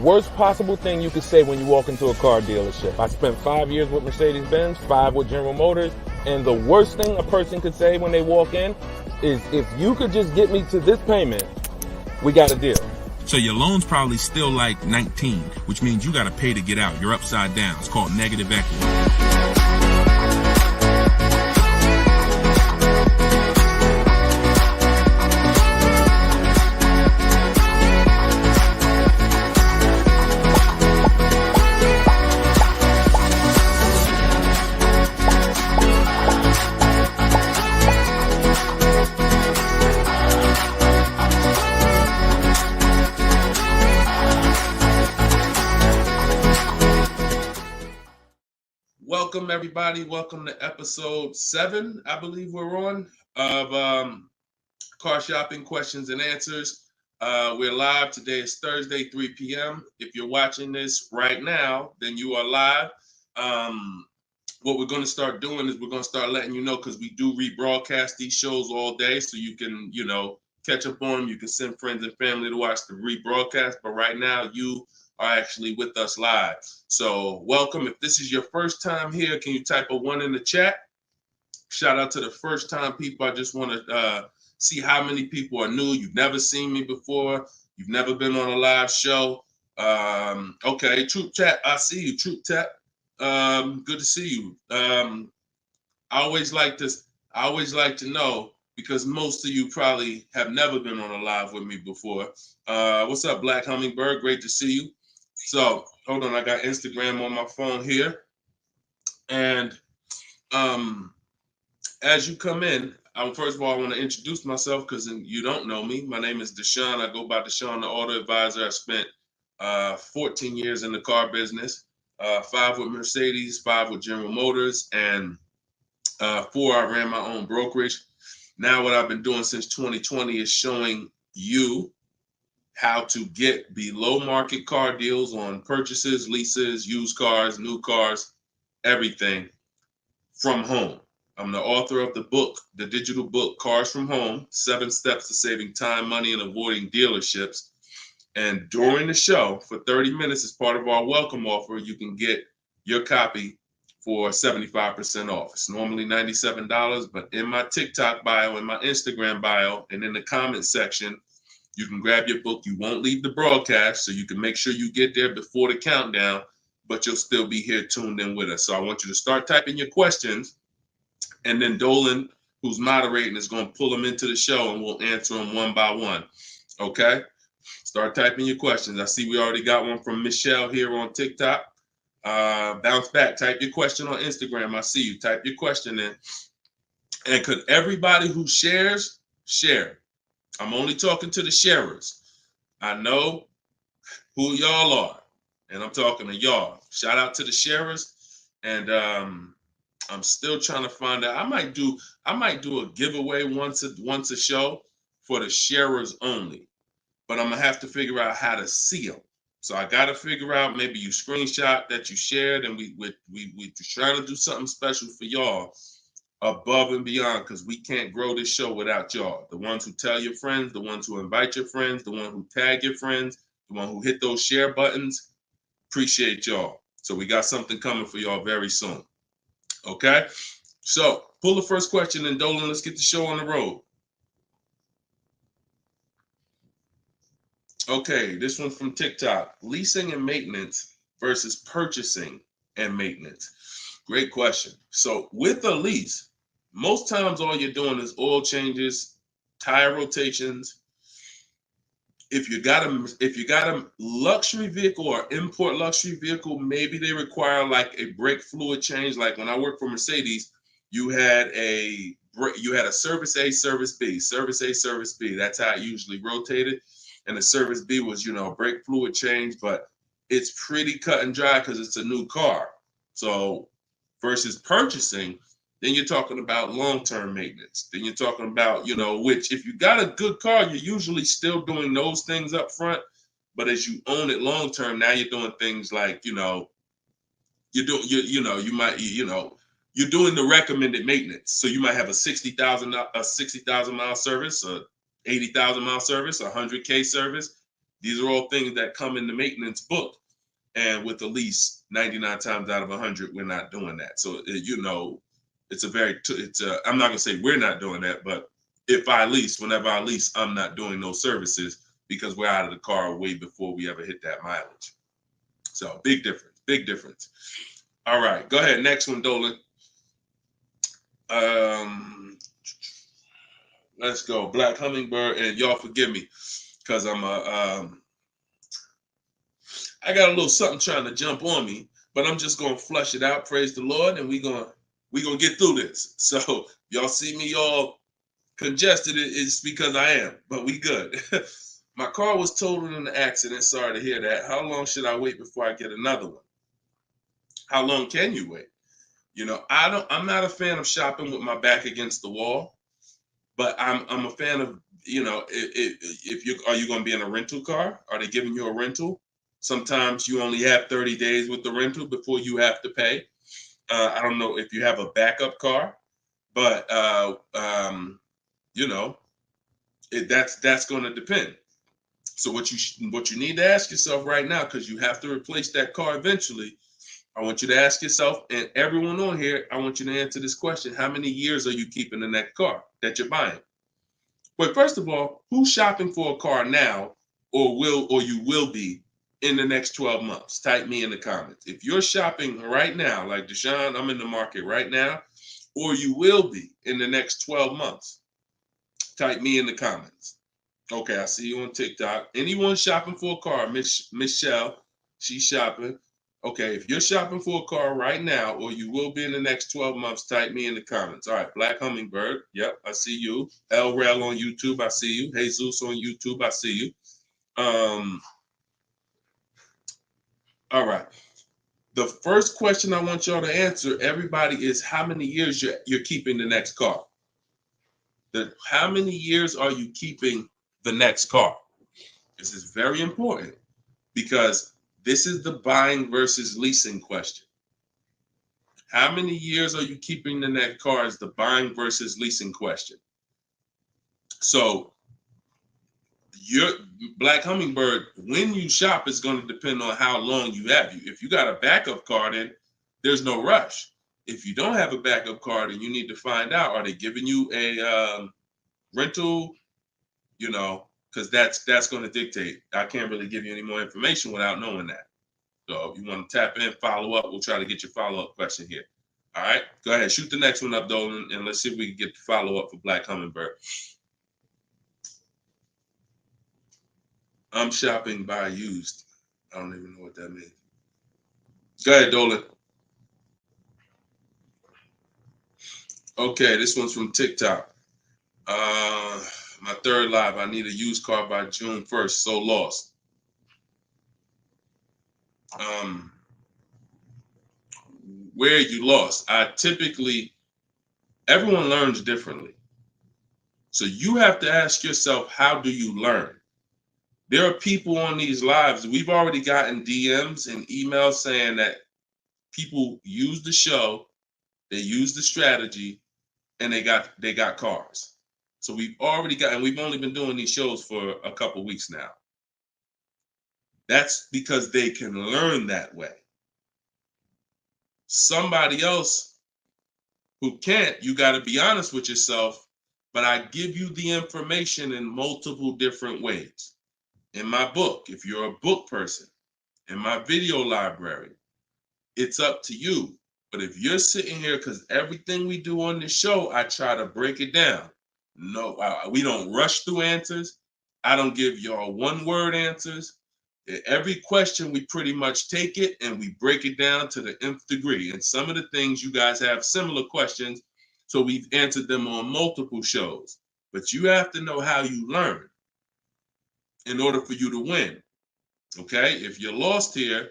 worst possible thing you could say when you walk into a car dealership. I spent 5 years with Mercedes-Benz, 5 with General Motors, and the worst thing a person could say when they walk in is, if you could just get me to this payment, we got a deal. So your loan's probably still like 19, which means you got to pay to get out. You're upside down. It's called negative equity. Welcome, everybody. Welcome to episode 7, I believe we're on, of Car Shopping Questions and Answers. We're live. Today is Thursday, 3 p.m. If you're watching this right now, then you are live. What we're going to start doing is we're going to start letting you know, because we do rebroadcast these shows all day, so you can, catch up on them. You can send friends and family to watch the rebroadcast, but right now you are actually with us live. So welcome. If this is your first time here, can you type a 1 in the chat? Shout out to the first time people. I just want to see how many people are new. You've never seen me before. You've never been on a live show. Okay, Troop Chat, I see you, Troop Chat. Good to see you. I always like to know, because most of you probably have never been on a live with me before. What's up, Black Hummingbird? Great to see you. So hold on, I got Instagram on my phone here. And as you come in, first of all, I want to introduce myself, because you don't know me. My name is Deshone. I go by Deshone the Auto Advisor. I spent 14 years in the car business, 5 with Mercedes, 5 with General Motors, and 4, I ran my own brokerage. Now what I've been doing since 2020 is showing you how to get below market car deals on purchases, leases, used cars, new cars, everything from home. I'm the author of the book, the digital book, Cars from Home, 7 Steps to Saving Time, Money, and Avoiding Dealerships. And during the show, for 30 minutes, as part of our welcome offer, you can get your copy for 75% off. It's normally $97, but in my TikTok bio, in my Instagram bio, and in the comment section, you can grab your book. You won't leave the broadcast, so you can make sure you get there before the countdown, but you'll still be here tuned in with us. So I want you to start typing your questions, and then Dolan, who's moderating, is going to pull them into the show, and we'll answer them one by one. Okay? Start typing your questions. I see we already got one from Michelle here on TikTok. Bounce back. Type your question on Instagram. I see you. Type your question in. And could everybody who shares, share? I'm only talking to the sharers. I know who y'all are, and I'm talking to y'all. Shout out to the sharers. And I'm still trying to find out. I might do a giveaway once a show for the sharers only, but I'm gonna have to figure out how to see them. So I got to figure out, maybe you screenshot that you shared, and we trying to do something special for y'all above and beyond, because we can't grow this show without y'all. The ones who tell your friends, the ones who invite your friends, the one who tag your friends, the one who hit those share buttons. Appreciate y'all. So we got something coming for y'all very soon. Okay? So pull the first question, and Dolan, let's get the show on the road. Okay, this one from TikTok. Leasing and maintenance versus purchasing and maintenance. Great question. So with a lease, most times all you're doing is oil changes, tire rotations. If you got a luxury vehicle or import luxury vehicle, maybe they require like a brake fluid change. Like when I worked for Mercedes, you had a service A, service B, service A, service B. That's how it usually rotated. And the service B was, brake fluid change, but it's pretty cut and dry because it's a new car. So versus purchasing, then you're talking about long-term maintenance. Then you're talking about, which if you got a good car, you're usually still doing those things up front. But as you own it long-term, now you're doing things like, you're doing the recommended maintenance. So you might have a 60,000 mile service, a 80,000 mile service, a 100K service. These are all things that come in the maintenance book. And with the lease, 99 times out of 100, we're not doing that. So, it's a very, I'm not going to say we're not doing that, but whenever I lease, I'm not doing those services because we're out of the car way before we ever hit that mileage. So big difference. All right, go ahead. Next one, Dolan. Let's go. Black Hummingbird, and y'all forgive me because I got a little something trying to jump on me, but I'm just gonna flush it out. Praise the Lord, and we gonna get through this. So y'all see me all congested, it's because I am, but we good. My car was totaled in an accident. Sorry to hear that. How long should I wait before I get another one? How long can you wait? I'm not a fan of shopping with my back against the wall, but I'm a fan of, if you going to be in a rental car? Are they giving you a rental? Sometimes you only have 30 days with the rental before you have to pay. I don't know if you have a backup car, but that's going to depend. So what you need to ask yourself right now, because you have to replace that car eventually, I want you to ask yourself, and everyone on here, I want you to answer this question: how many years are you keeping in that car that you're buying? But first of all, who's shopping for a car now, or you will be in the next 12 months? Type me in the comments. If you're shopping right now, like Deshone, I'm in the market right now, or you will be in the next 12 months, type me in the comments. Okay, I see you on TikTok. Anyone shopping for a car? Michelle, she's shopping. Okay, if you're shopping for a car right now, or you will be in the next 12 months, type me in the comments. All right, Black Hummingbird. Yep, I see you. El Rel on YouTube, I see you. Jesus on YouTube, I see you. All right. The first question I want y'all to answer, everybody, is how many years you're keeping the next car? How many years are you keeping the next car? This is very important because this is the buying versus leasing question. How many years are you keeping the next car is the buying versus leasing question. So your Black Hummingbird, when you shop, is going to depend on how long you have. If you got a backup car, then there's no rush. If you don't have a backup car, then you need to find out, are they giving you a rental? Because that's going to dictate. I can't really give you any more information without knowing that. So if you want to tap in, follow up, we'll try to get your follow-up question here. All right, go ahead, shoot the next one up, Dolan, and let's see if we can get the follow-up for Black Hummingbird. I'm shopping by used. I don't even know what that means. Go ahead, Dolan. Okay, this one's from TikTok. My third live, I need a used car by June 1st, so lost. Where you lost? Everyone learns differently. So you have to ask yourself, how do you learn? There are people on these lives, we've already gotten DMs and emails saying that people use the show, they use the strategy, and they got cars. So we've only been doing these shows for a couple weeks now. That's because they can learn that way. Somebody else who can't, you got to be honest with yourself, but I give you the information in multiple different ways. In my book, if you're a book person, in my video library, it's up to you. But if you're sitting here, because everything we do on this show, I try to break it down. No, we don't rush through answers. I don't give y'all one-word answers. Every question, we pretty much take it and we break it down to the nth degree. And some of the things, you guys have similar questions, so we've answered them on multiple shows. But you have to know how you learn in order for you to win. Okay? If you're lost here,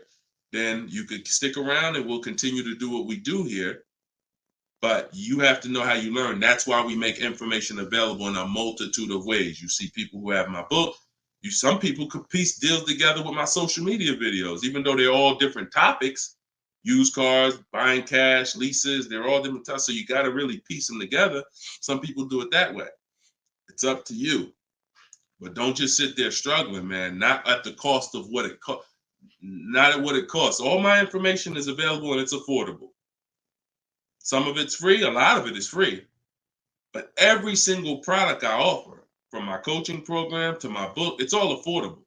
then you could stick around and we'll continue to do what we do here. But you have to know how you learn. That's why we make information available in a multitude of ways. You see people who have my book. Some people could piece deals together with my social media videos, even though they're all different topics. Used cars, buying cash, leases, they're all different topics. So you got to really piece them together. Some people do it that way. It's up to you. But don't just sit there struggling, man. Not at the cost of what it costs. Not at what it costs. All my information is available and it's affordable. Some of it's free, a lot of it is free. But every single product I offer, from my coaching program to my book, it's all affordable.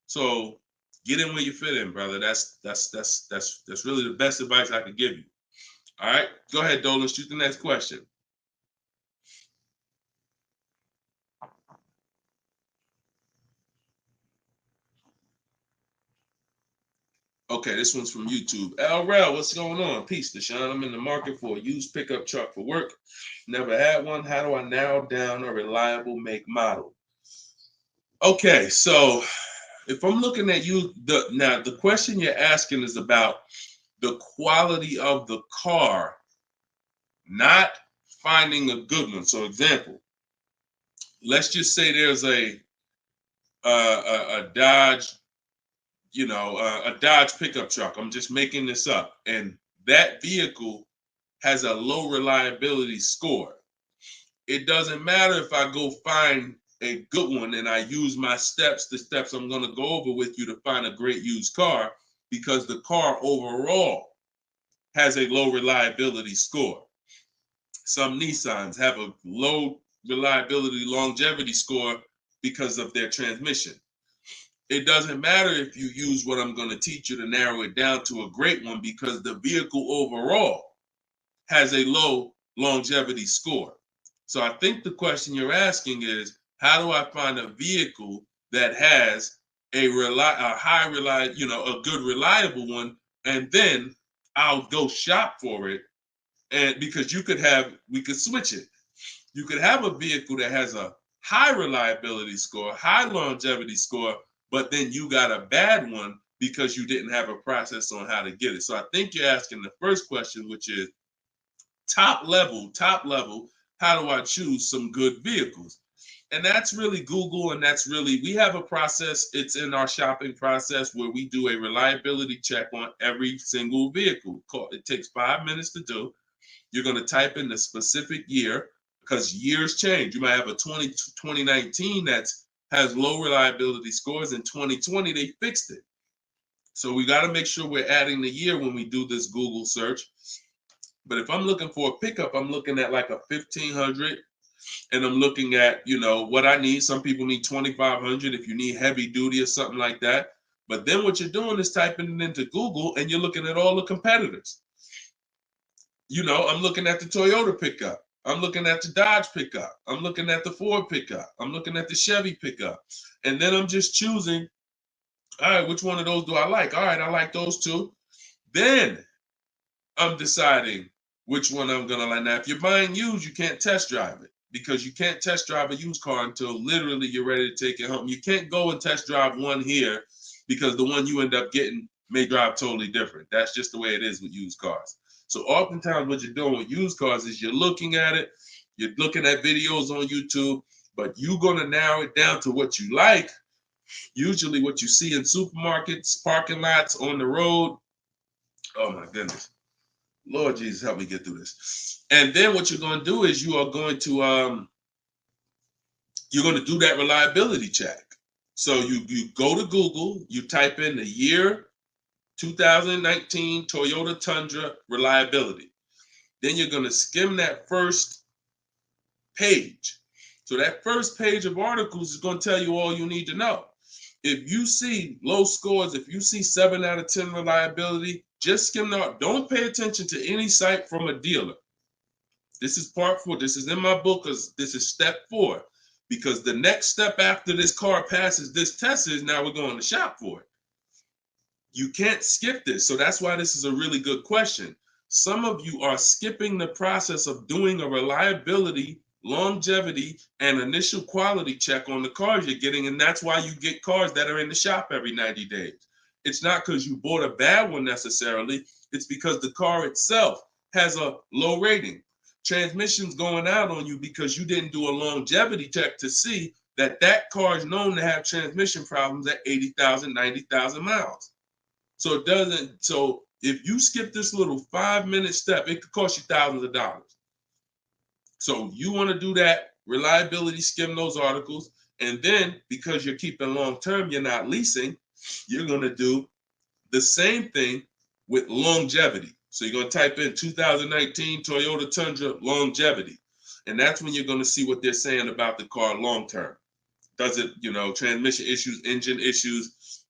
So get in where you fit in, brother. That's really the best advice I could give you. All right, go ahead, Dolan. Shoot the next question. Okay, this one's from YouTube. LRel, what's going on? Peace, Deshone. I'm in the market for a used pickup truck for work. Never had one. How do I narrow down a reliable make model? Okay, so if I'm looking at you, the question you're asking is about the quality of the car, not finding a good one. So, example, let's just say there's a Dodge, a Dodge pickup truck. I'm just making this up, and that vehicle has a low reliability score. It doesn't matter if I go find a good one and I use my steps, the steps I'm going to go over with you to find a great used car, because the car overall has a low reliability score. Some Nissans have a low reliability longevity score because of their transmission. It doesn't matter if you use what I'm going to teach you to narrow it down to a great one, because the vehicle overall has a low longevity score. So I think the question you're asking is, how do I find a vehicle that has a good reliable one, and then I'll go shop for it. And because we could switch it. You could have a vehicle that has a high reliability score, high longevity score, but then you got a bad one because you didn't have a process on how to get it. So I think you're asking the first question, which is top level, how do I choose some good vehicles? And that's really Google, and we have a process. It's in our shopping process where we do a reliability check on every single vehicle. It takes 5 minutes to do. You're going to type in the specific year, because years change. You might have a 2019 that has low reliability scores. In 2020, they fixed it. So we got to make sure we're adding the year when we do this Google search. But if I'm looking for a pickup, I'm looking at like a 1500, and I'm looking at, what I need. Some people need 2500 if you need heavy duty or something like that. But then what you're doing is typing it into Google, and you're looking at all the competitors. I'm looking at the Toyota pickup. I'm looking at the Dodge pickup. I'm looking at the Ford pickup. I'm looking at the Chevy pickup. And then I'm just choosing, all right, which one of those do I like? All right, I like those two. Then I'm deciding which one I'm going to like. Now, if you're buying used, you can't test drive it, because you can't test drive a used car until literally you're ready to take it home. You can't go and test drive one here, because the one you end up getting may drive totally different. That's just the way it is with used cars. So oftentimes what you're doing with used cars is you're looking at it, you're looking at videos on YouTube, but you're going to narrow it down to what you like, usually what you see in supermarkets, parking lots, on the road. Oh my goodness. Lord Jesus, help me get through this. And then what you're going to do is you're going to do that reliability check. So you go to Google, you type in the year 2019 Toyota Tundra reliability. Then you're going to skim that first page. So that first page of articles is going to tell you all you need to know. If you see low scores, if you see 7 out of 10 reliability, just skim out. Don't pay attention to any site from a dealer. This is part 4. This is in my book, because this is step 4. Because the next step after this car passes this test is now we're going to shop for it. You can't skip this. So that's why this is a really good question. Some of you are skipping the process of doing a reliability, longevity, and initial quality check on the cars you're getting. And that's why you get cars that are in the shop every 90 days. It's not because you bought a bad one necessarily. It's because the car itself has a low rating. Transmission's going out on you because you didn't do a longevity check to see that car is known to have transmission problems at 80,000, 90,000 miles. So if you skip this little 5-minute step, it could cost you thousands of dollars. So you want to do that reliability, skim those articles. And then because you're keeping long term, you're not leasing, you're going to do the same thing with longevity. So you're going to type in 2019 Toyota Tundra longevity. And that's when you're going to see what they're saying about the car long term. Does it, transmission issues, engine issues?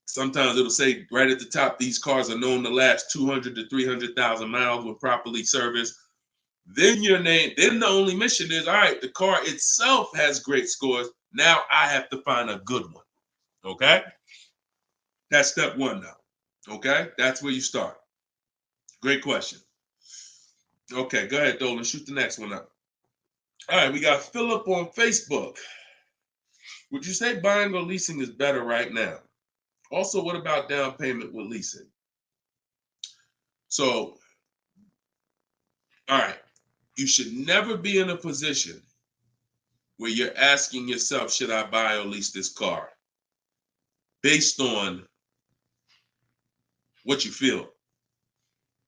Sometimes it'll say right at the top, these cars are known to last 200 to 300,000 miles when properly serviced. Then then the only mission is, all right, the car itself has great scores. Now I have to find a good one. Okay? That's step one now. Okay? That's where you start. Great question. Okay, go ahead, Dolan. Shoot the next one up. All right, we got Philip on Facebook. Would you say buying or leasing is better right now? Also, what about down payment with leasing? So, all right, you should never be in a position where you're asking yourself, should I buy or lease this car? Based on what you feel.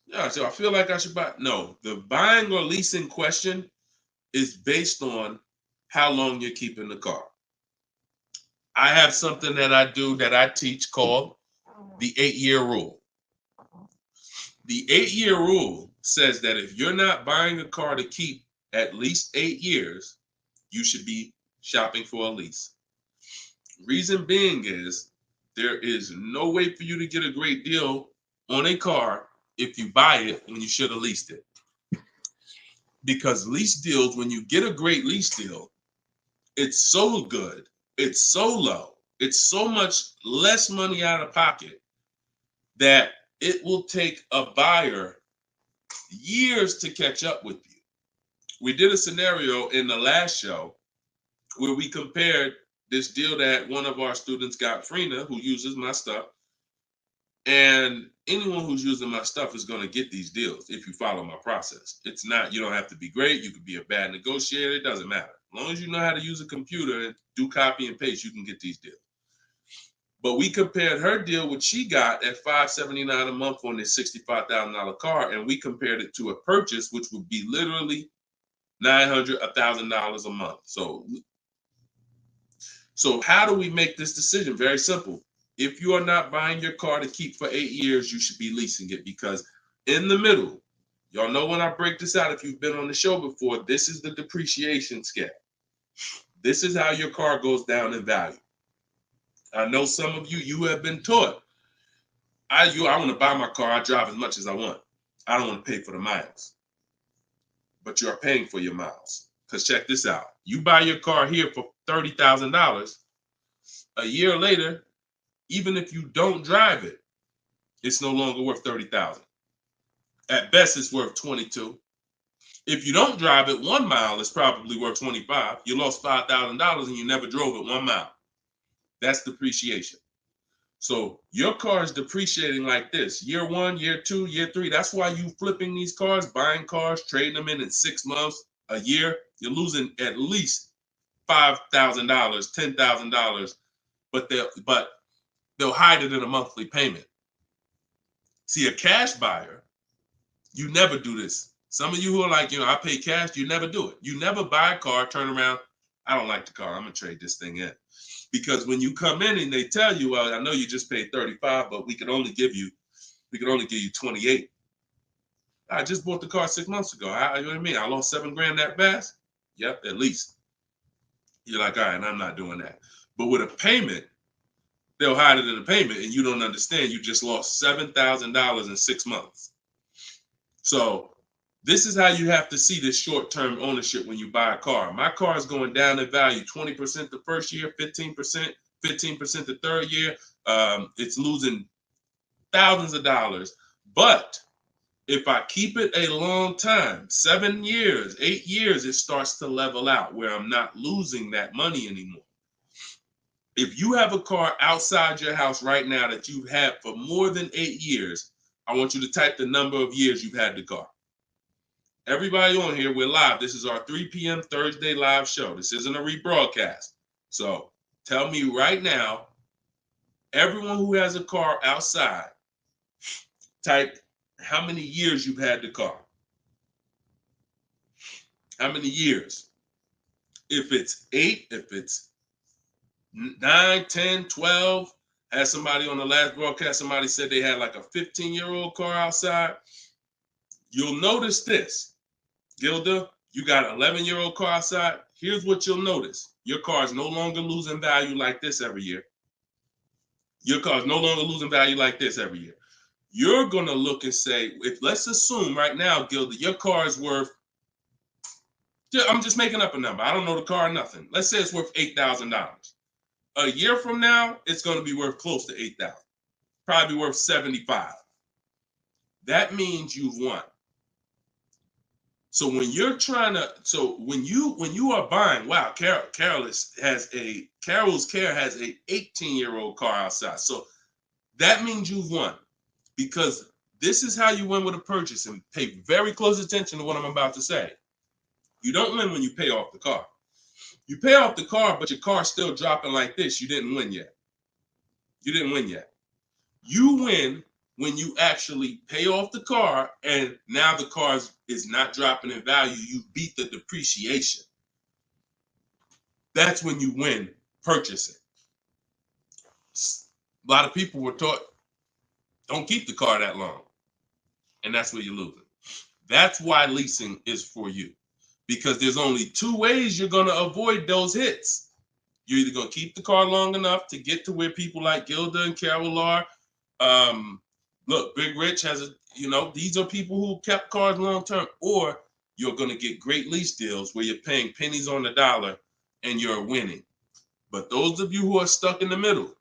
Yeah, so I feel like I should buy. No, the buying or leasing question is based on how long you're keeping the car. I have something that I do that I teach called the 8-year rule. The 8-year rule says that if you're not buying a car to keep at least 8 years, you should be shopping for a lease. Reason being is there is no way for you to get a great deal on a car if you buy it when you should have leased it. Because lease deals, when you get a great lease deal, it's so good, it's so low, it's so much less money out of pocket that it will take a buyer years to catch up with you. We did a scenario in the last show where we compared this deal that one of our students got, Frina, who uses my stuff. And anyone who's using my stuff is going to get these deals if you follow my process. It's not, you don't have to be great. You could be a bad negotiator. It doesn't matter. As long as you know how to use a computer and do copy and paste, you can get these deals. But we compared her deal, what she got at $579 a month on this $65,000 car, and we compared it to a purchase, which would be literally $900, $1,000 a month. So how do we make this decision? Very simple. If you are not buying your car to keep for 8 years, you should be leasing it, because in the middle, y'all know when I break this out, if you've been on the show before, this is the depreciation scale. This is how your car goes down in value. I know some of you have been taught, I want to buy my car, I drive as much as I want. I don't want to pay for the miles. But you're paying for your miles. Because check this out. You buy your car here for $30,000. A year later, even if you don't drive it, it's no longer worth $30,000. At best, it's worth $22,000. If you don't drive it, 1 mile is probably worth $25,000. You lost $5,000 and you never drove it 1 mile. That's depreciation. So your car is depreciating like this. Year 1, year 2, year 3. That's why you flipping these cars, buying cars, trading them in 6 months, a year. You're losing at least $5,000, $10,000, but they'll hide it in a monthly payment. See, a cash buyer, you never do this. Some of you who are like, I pay cash, you never do it. You never buy a car, turn around, I don't like the car, I'm gonna trade this thing in. Because when you come in and they tell you, well, I know you just paid $35,000, but we could only give you $28,000. I just bought the car 6 months ago. You know what I mean? I lost $7,000 that fast? Yep, at least. You're like, all right, I'm not doing that. But with a payment, they'll hide it in the payment, and you don't understand. You just lost $7,000 in 6 months. So this is how you have to see this short-term ownership when you buy a car. My car is going down in value 20% the first year, 15% the third year. It's losing thousands of dollars. But if I keep it a long time, 7 years, 8 years, it starts to level out where I'm not losing that money anymore. If you have a car outside your house right now that you've had for more than 8 years, I want you to type the number of years you've had the car. Everybody on here, we're live. This is our 3 p.m. Thursday live show. This isn't a rebroadcast. So tell me right now, everyone who has a car outside, type how many years you've had the car. How many years? If it's 8, if it's 9, 10, 12. Had somebody on the last broadcast, somebody said they had like a 15-year-old car outside. You'll notice this. Gilda, you got an 11-year-old car outside. Here's what you'll notice. Your car is no longer losing value like this every year. Your car is no longer losing value like this every year. You're going to look and say, if let's assume right now, Gilda, your car is worth, I'm just making up a number. I don't know the car or nothing. Let's say it's worth $8,000. A year from now, it's going to be worth close to $8,000. Probably worth $75,000. That means you've won. So when you're trying to, when you are buying, wow, Carol's has a 18-year-old car outside. So that means you've won, because this is how you win with a purchase. And pay very close attention to what I'm about to say. You don't win when you pay off the car. You pay off the car, but your car's still dropping like this. You didn't win yet. You didn't win yet. You win when you actually pay off the car and now the car is not dropping in value. You beat the depreciation. That's when you win purchasing. A lot of people were taught, don't keep the car that long. And that's where you're losing. That's why leasing is for you. Because there's only two ways you're going to avoid those hits. You're either going to keep the car long enough to get to where people like Gilda and Carol are. Look, Big Rich has these are people who kept cars long term, or you're going to get great lease deals where you're paying pennies on the dollar and you're winning. But those of you who are stuck in the middle,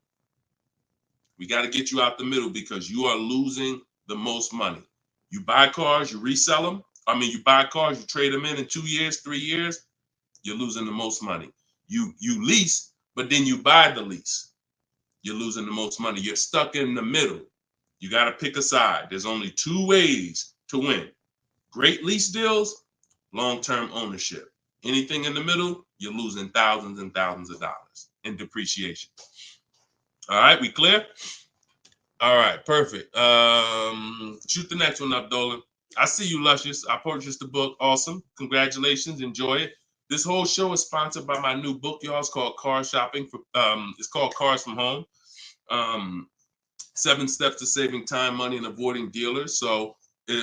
we got to get you out the middle, because you are losing the most money. You buy cars, you resell them. You buy cars, you trade them in 2 years, 3 years, you're losing the most money. You lease, but then you buy the lease. You're losing the most money. You're stuck in the middle. You got to pick a side. There's only two ways to win. Great lease deals, long-term ownership. Anything in the middle, you're losing thousands and thousands of dollars in depreciation. All right, we clear? All right, perfect. Shoot the next one up, Dolan. I see you, Luscious. I purchased the book. Awesome. Congratulations. Enjoy it. This whole show is sponsored by my new book, y'all. It's called Car Shopping. It's called Cars from Home. 7 Steps to Saving Time, Money, and Avoiding Dealers. So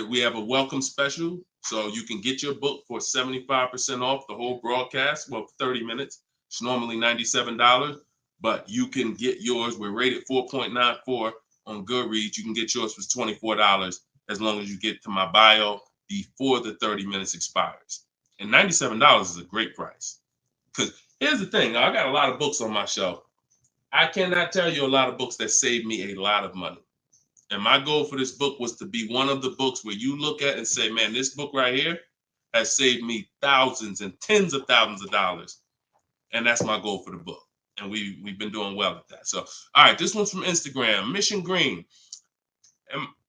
we have a welcome special. So you can get your book for 75% off the whole broadcast. Well, 30 minutes. It's normally $97, but you can get yours. We're rated 4.94 on Goodreads. You can get yours for $24 as long as you get to my bio before the 30 minutes expires. And $97 is a great price. Because here's the thing. I got a lot of books on my shelf. I cannot tell you a lot of books that saved me a lot of money. And my goal for this book was to be one of the books where you look at and say, man, this book right here has saved me thousands and tens of thousands of dollars. And that's my goal for the book. And we've been doing well at that. So, all right, this one's from Instagram. Mission Green.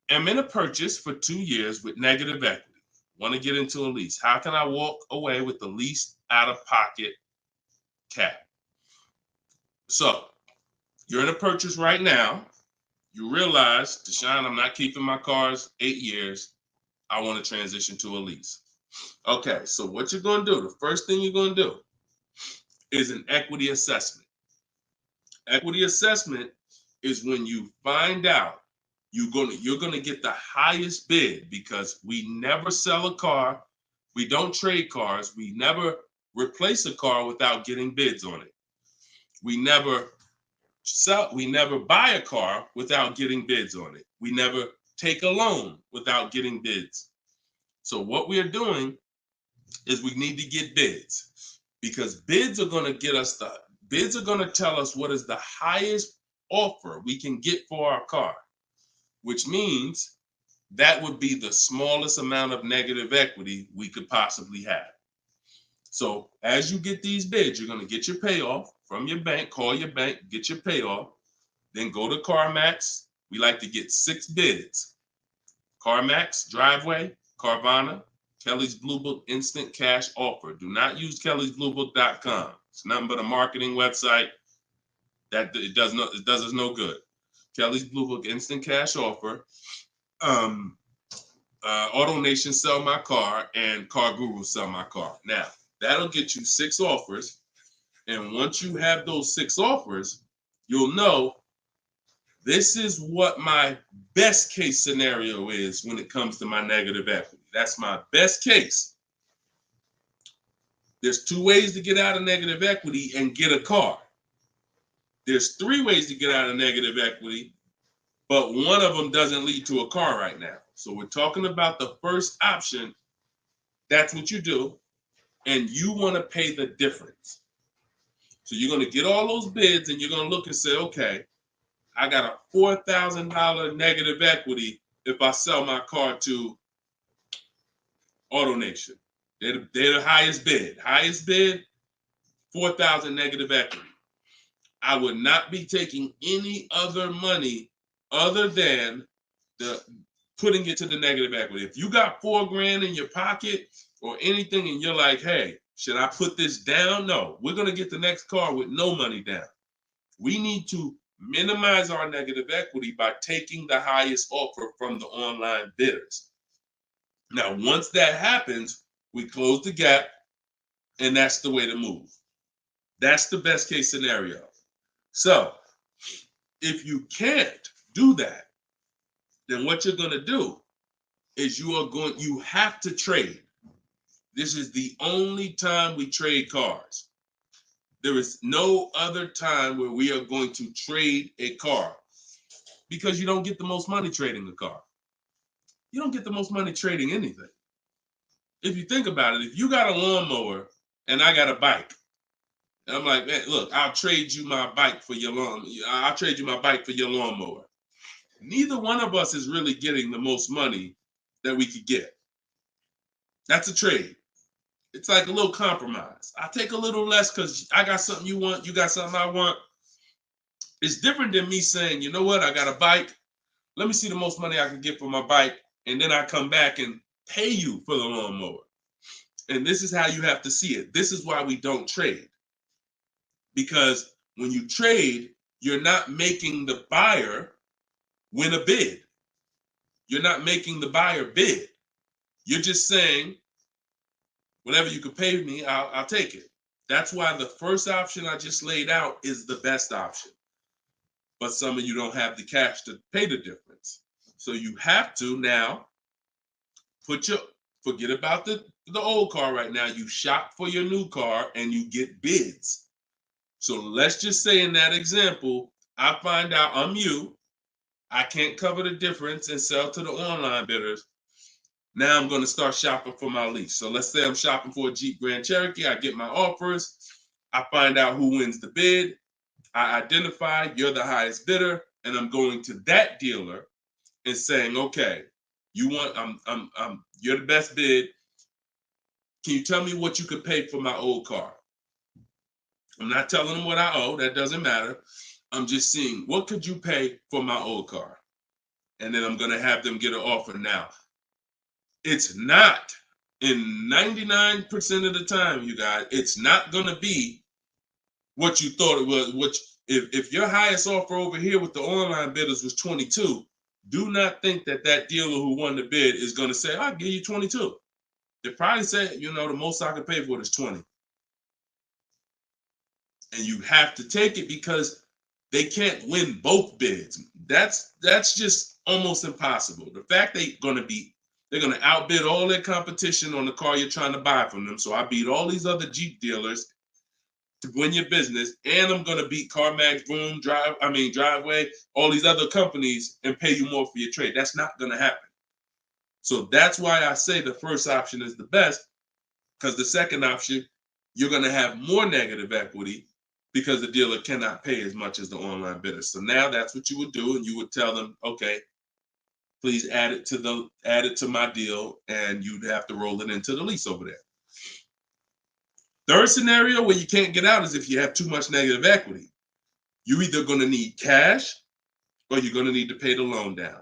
I'm in a purchase for 2 years with negative equity. Want to get into a lease. How can I walk away with the least out-of-pocket cap? So, you're in a purchase right now. You realize, Deshone, I'm not keeping my cars 8 years. I want to transition to a lease. Okay, so what you're going to do, the first thing you're going to do is an equity assessment. Equity assessment is when you find out you're going to get the highest bid, because we never sell a car. We don't trade cars. We never replace a car without getting bids on it. We never buy a car without getting bids on it. We never take a loan without getting bids. So what we are doing is we need to get bids, because bids are going to tell us what is the highest offer we can get for our car, which means that would be the smallest amount of negative equity we could possibly have. So as you get these bids, you're going to get your payoff from your bank, call your bank, get your payoff, then go to CarMax. We like to get 6 bids. CarMax, Driveway, Carvana, Kelly's Blue Book Instant Cash Offer. Do not use kellysbluebook.com. It's nothing but a marketing website that it does us no good. Kelly's Blue Book Instant Cash Offer. Auto Nation Sell My Car, and Car Guru Sell My Car. Now, that'll get you 6 offers. And once you have those 6 offers, you'll know this is what my best case scenario is when it comes to my negative equity. That's my best case. There's 2 ways to get out of negative equity and get a car. There's 3 ways to get out of negative equity, but one of them doesn't lead to a car right now. So we're talking about the first option. That's what you do. And you want to pay the difference. So you're going to get all those bids and you're going to look and say, okay, I got a $4,000 negative equity if I sell my car to AutoNation. They're the highest bid. Highest bid, 4,000 negative equity. I would not be taking any other money other than the putting it to the negative equity. If you got $4,000 in your pocket or anything and you're like, hey, should I put this down? No, we're going to get the next car with no money down. We need to minimize our negative equity by taking the highest offer from the online bidders. Now, once that happens, we close the gap, and that's the way to move. That's the best case scenario. So if you can't do that, then what you're going to do is you have to trade. This is the only time we trade cars. There is no other time where we are going to trade a car because you don't get the most money trading a car. You don't get the most money trading anything. If you think about it, if you got a lawnmower and I got a bike, and I'm like, man, look, I'll trade you my bike for your I'll trade you my bike for your lawnmower. Neither one of us is really getting the most money that we could get. That's a trade. It's like a little compromise. I take a little less because I got something you want, you got something I want. It's different than me saying, you know what, I got a bike. Let me see the most money I can get for my bike, and then I come back and pay you for the lawnmower. And this is how you have to see it. This is why we don't trade. Because when you trade, you're not making the buyer win a bid. You're not making the buyer bid. You're just saying, whatever you could pay me, I'll take it. That's why the first option I just laid out is the best option. But some of you don't have the cash to pay the difference. So you have to now forget about the old car right now. You shop for your new car and you get bids. So let's just say in that example, I find out I'm you. I can't cover the difference and sell to the online bidders. Now I'm going to start shopping for my lease. So let's say I'm shopping for a Jeep Grand Cherokee. I get my offers. I find out who wins the bid. I identify you're the highest bidder, and I'm going to that dealer and saying, okay, you're the best bid. Can you tell me what you could pay for my old car? I'm not telling them what I owe. That doesn't matter. I'm just seeing what could you pay for my old car? And then I'm going to have them get an offer. Now, it's not, in 99% of the time, you guys, it's not going to be what you thought it was. Which, if your highest offer over here with the online bidders was 22, do not think that dealer who won the bid is going to say, I'll give you 22. They probably say, the most I can pay for it is 20. And you have to take it because they can't win both bids. That's just almost impossible. The fact they're going to outbid all their competition on the car you're trying to buy from them. So I beat all these other Jeep dealers to win your business, and I'm going to beat CarMax, Boom, Driveway, all these other companies and pay you more for your trade. That's not going to happen. So that's why I say the first option is the best, because the second option, you're going to have more negative equity because the dealer cannot pay as much as the online bidder. So now that's what you would do, and you would tell them, okay, please add it to my deal, and you'd have to roll it into the lease over there. Third scenario where you can't get out is if you have too much negative equity. You're either going to need cash or you're going to need to pay the loan down.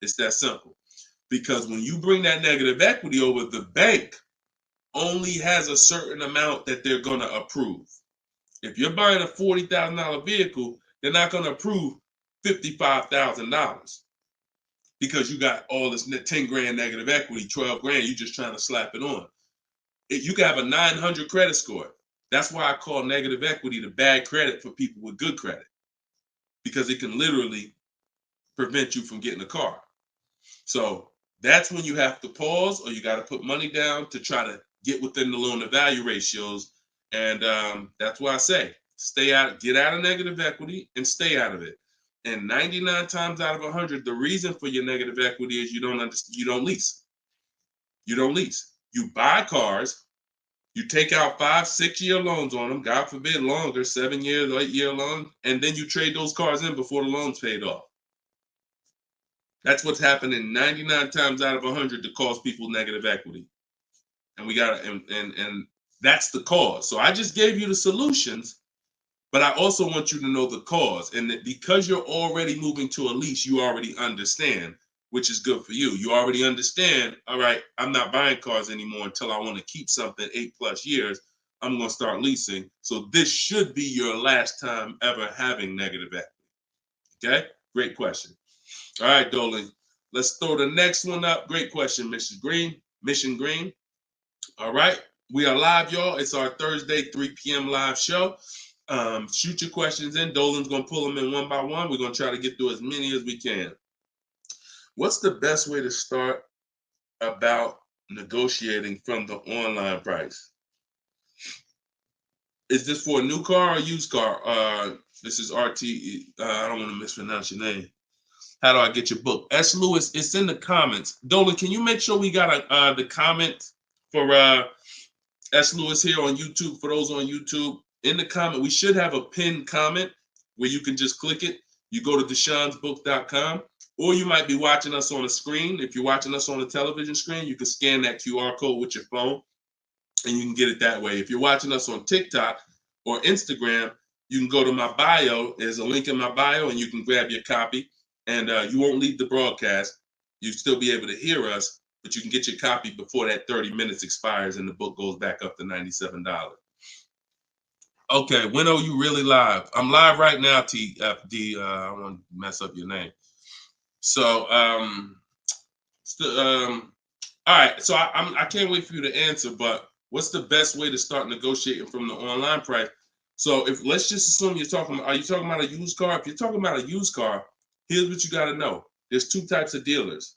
It's that simple. Because when you bring that negative equity over, the bank only has a certain amount that they're going to approve. If you're buying a $40,000 vehicle, they're not going to approve $55,000 because you got all this 10 grand negative equity, 12 grand, you're just trying to slap it on. You can have a 900 credit score. That's why I call negative equity the bad credit for people with good credit, because it can literally prevent you from getting a car. So that's when you have to pause, or you got to put money down to try to get within the loan to value ratios. And that's why I say stay out, get out of negative equity and stay out of it. And 99 times out of 100, the reason for your negative equity is you don't lease. You don't lease. You buy cars, you take out 5-6 year loans on them, God forbid longer, 7 years, 8 year loan, and then you trade those cars in before the loan's paid off. That's what's happening 99 times out of 100 to cause people negative equity. And we got to, and that's the cause. So I just gave you the solutions, but I also want you to know the cause. And that because you're already moving to a lease, you already understand, which is good for you. You already understand, all right, I'm not buying cars anymore until I want to keep something 8+ years. I'm going to start leasing. So this should be your last time ever having negative equity. Okay, great question. All right, Dolan, let's throw the next one up. Great question, Mission Green. All right, we are live, y'all. It's our Thursday 3 p.m. live show. Shoot your questions in. Dolan's going to pull them in one by one. We're going to try to get through as many as we can. What's the best way to start about negotiating from the online price? Is this for a new car or used car? This is RT. I don't want to mispronounce your name. How do I get your book? S. Lewis, it's in the comments. Dolan, can you make sure we got the comment for S. Lewis here on YouTube? For those on YouTube, in the comment, we should have a pinned comment where you can just click it. You go to deshonsbook.com, or you might be watching us on a screen. If you're watching us on a television screen, you can scan that QR code with your phone, and you can get it that way. If you're watching us on TikTok or Instagram, you can go to my bio. There's a link in my bio, and you can grab your copy. And you won't leave the broadcast. You'll still be able to hear us, but you can get your copy before that 30 minutes expires and the book goes back up to $97. Okay, when are you really live? I'm live right now, TFD. I don't want to mess up your name. So, all right. So I can't wait for you to answer, but what's the best way to start negotiating from the online price? So let's just assume are you talking about a used car? If you're talking about a used car, here's what you got to know. There's two types of dealers.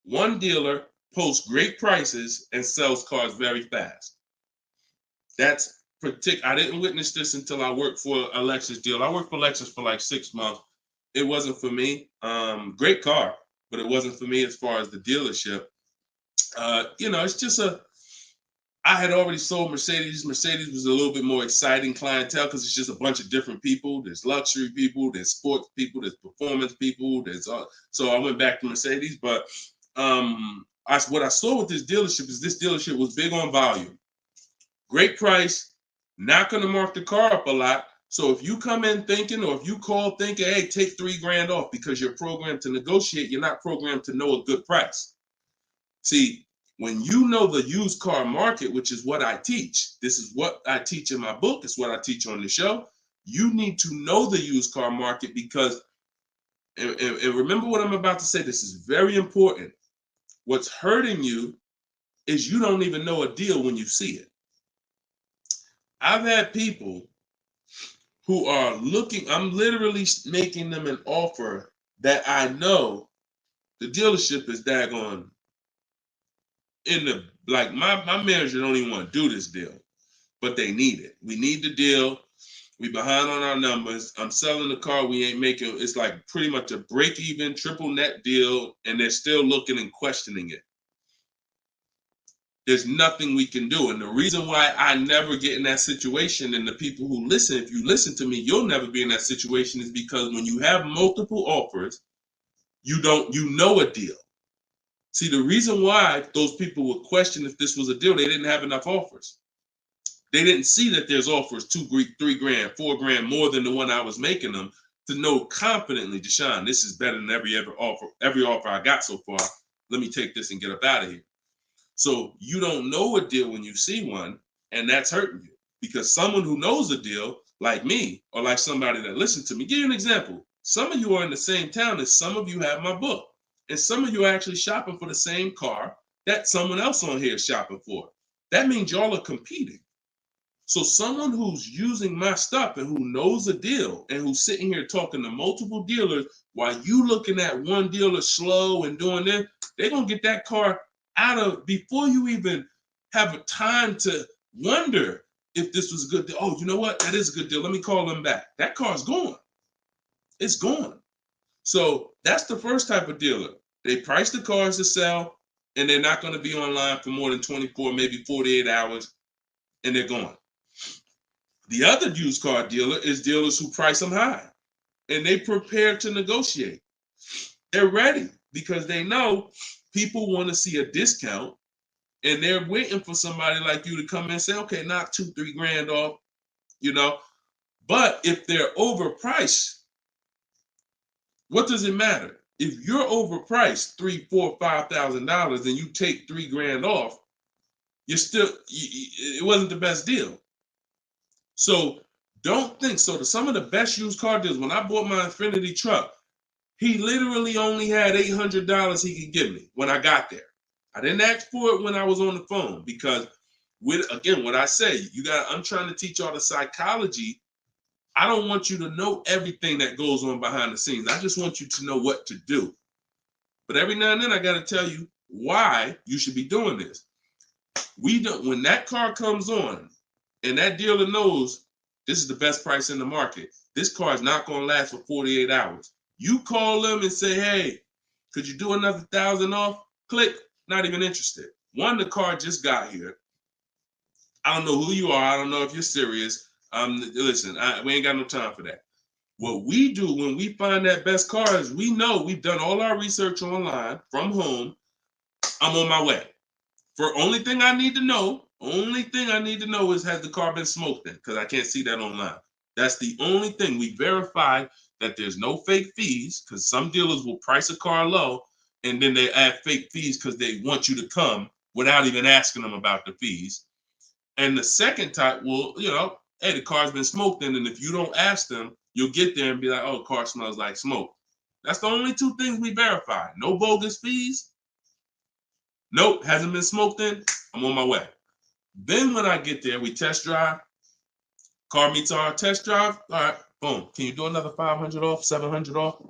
One dealer posts great prices and sells cars very fast. That's I didn't witness this until I worked for a Lexus dealer. I worked for Lexus for like 6 months. It wasn't for me. Great car, but it wasn't for me as far as the dealership. It's just I had already sold Mercedes. Mercedes was a little bit more exciting clientele because it's just a bunch of different people. There's luxury people, there's sports people, there's performance people. So I went back to Mercedes. But what I saw with this dealership is this dealership was big on volume. Great price, not going to mark the car up a lot. So if you come in thinking, or if you call thinking, hey, take $3,000 off because you're programmed to negotiate, you're not programmed to know a good price. See, when you know the used car market, which is what I teach, this is what I teach in my book, it's what I teach on the show. You need to know the used car market because, and remember what I'm about to say, this is very important. What's hurting you is you don't even know a deal when you see it. I've had people who are looking, I'm literally making them an offer that I know the dealership is daggone my manager don't even want to do this deal, but they need it. We need the deal. We behind on our numbers. I'm selling the car. We ain't making, it's like pretty much a break even triple net deal. And they're still looking and questioning it. There's nothing we can do. And the reason why I never get in that situation, and the people who listen, if you listen to me, you'll never be in that situation, is because when you have multiple offers, you know a deal. See, the reason why those people would question if this was a deal, they didn't have enough offers. They didn't see that there's offers $2,000, $3,000, $4,000 more than the one I was making them to know confidently, Deshone, this is better than every offer I got so far. Let me take this and get up out of here. So you don't know a deal when you see one, and that's hurting you because someone who knows a deal, like me or like somebody that listens to me, give you an example. Some of you are in the same town as some of you have my book. And some of you are actually shopping for the same car that someone else on here is shopping for. that means y'all are competing. So someone who's using my stuff and who knows a deal and who's sitting here talking to multiple dealers while you looking at one dealer slow and doing this, they're going to get that car out of before you even have a time to wonder if this was a good deal. Oh, you know what? That is a good deal. Let me call them back. That car's gone. It's gone. So that's the first type of dealer. They price the cars to sell, and they're not going to be online for more than 24, maybe 48 hours, and they're gone. The other used car dealer is dealers who price them high, and they prepare to negotiate. They're ready because they know people want to see a discount, and they're waiting for somebody like you to come in and say, okay, knock $2-3 grand off, you know. But if they're overpriced, what does it matter? If you're overpriced $3,000, $4,000, $5,000 and you take $3 grand off, you're still, it wasn't the best deal. So don't think so. Some of the best used car deals, when I bought my Infiniti truck, he literally only had $800 he could give me when I got there. I didn't ask for it when I was on the phone because, again, what I say, I'm trying to teach y'all the psychology. I don't want you to know everything that goes on behind the scenes. I just want you to know what to do. But every now and then I got to tell you why you should be doing this. When that car comes on and that dealer knows this is the best price in the market, this car is not going to last for 48 hours. You call them and say, hey, could you do another 1,000 off? Click, not even interested. One, the car just got here. I don't know who you are. I don't know if you're serious. Listen, we ain't got no time for that. What we do when we find that best car is we know we've done all our research online from home. I'm on my way. Only thing I need to know is, has the car been smoked in? Because I can't see that online. That's the only thing. We verify that there's no fake fees, because some dealers will price a car low and then they add fake fees because they want you to come without even asking them about the fees. And the second type will, hey, the car's been smoked in, and if you don't ask them, you'll get there and be like, oh, car smells like smoke. That's the only two things we verify. No bogus fees. Nope, hasn't been smoked in. I'm on my way. Then when I get there, we test drive. Car meets our test drive. All right, boom. Can you do another 500 off, 700 off?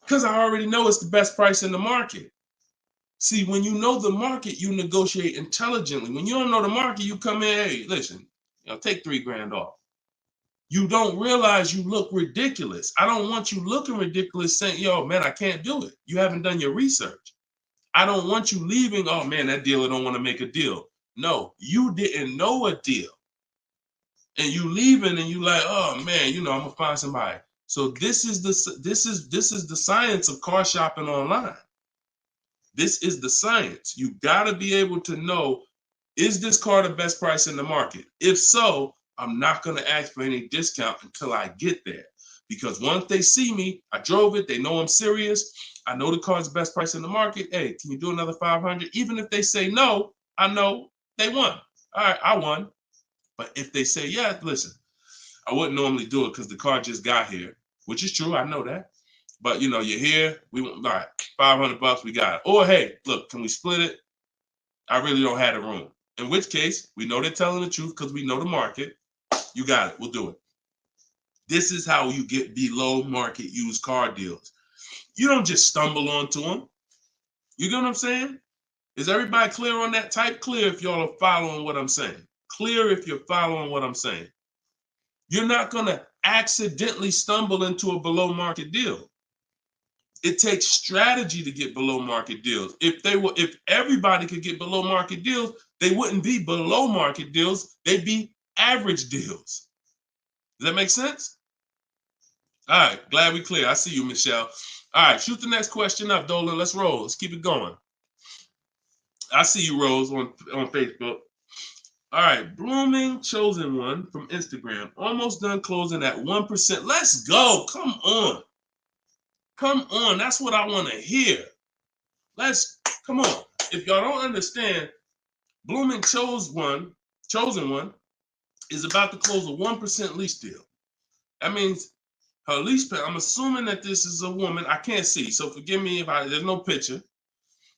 Because I already know it's the best price in the market. See, when you know the market, you negotiate intelligently. When you don't know the market, you come in, hey, listen, take $3 grand off. You don't realize you look ridiculous. I don't want you looking ridiculous saying, yo, man, I can't do it. You haven't done your research. I don't want you leaving, oh, man, that dealer don't want to make a deal. No, you didn't know a deal. And you leaving and you like, oh, man, I'm going to find somebody. So this is the science of car shopping online. This is the science. You got to be able to know, is this car the best price in the market? If so, I'm not going to ask for any discount until I get there. Because once they see me, I drove it, they know I'm serious. I know the car's the best price in the market. Hey, can you do another 500? Even if they say no, I know they won. All right, I won. But if they say, yeah, listen, I wouldn't normally do it because the car just got here, which is true. I know that. But, you're here. All right, $500, we got it. Or, hey, look, can we split it? I really don't have the room. In which case, we know they're telling the truth because we know the market. You got it. We'll do it. This is how you get below market used car deals. You don't just stumble onto them. You get what I'm saying? Is everybody clear on that? Type clear if y'all are following what I'm saying. Clear if you're following what I'm saying. You're not going to accidentally stumble into a below market deal. It takes strategy to get below market deals. If everybody could get below market deals, they wouldn't be below market deals. They'd be average deals. Does that make sense? All right, glad we clear. I see you, Michelle. All right, shoot the next question up, Dolan. Let's roll. Let's keep it going. I see you, Rose, on Facebook. All right, Blooming Chosen One from Instagram. Almost done closing at 1%. Let's go. Come on. Come on. That's what I want to hear. Come on. If y'all don't understand, Blooming Chosen One is about to close a 1% lease deal. That means her lease pay, I'm assuming that this is a woman. I can't see, so forgive me if there's no picture.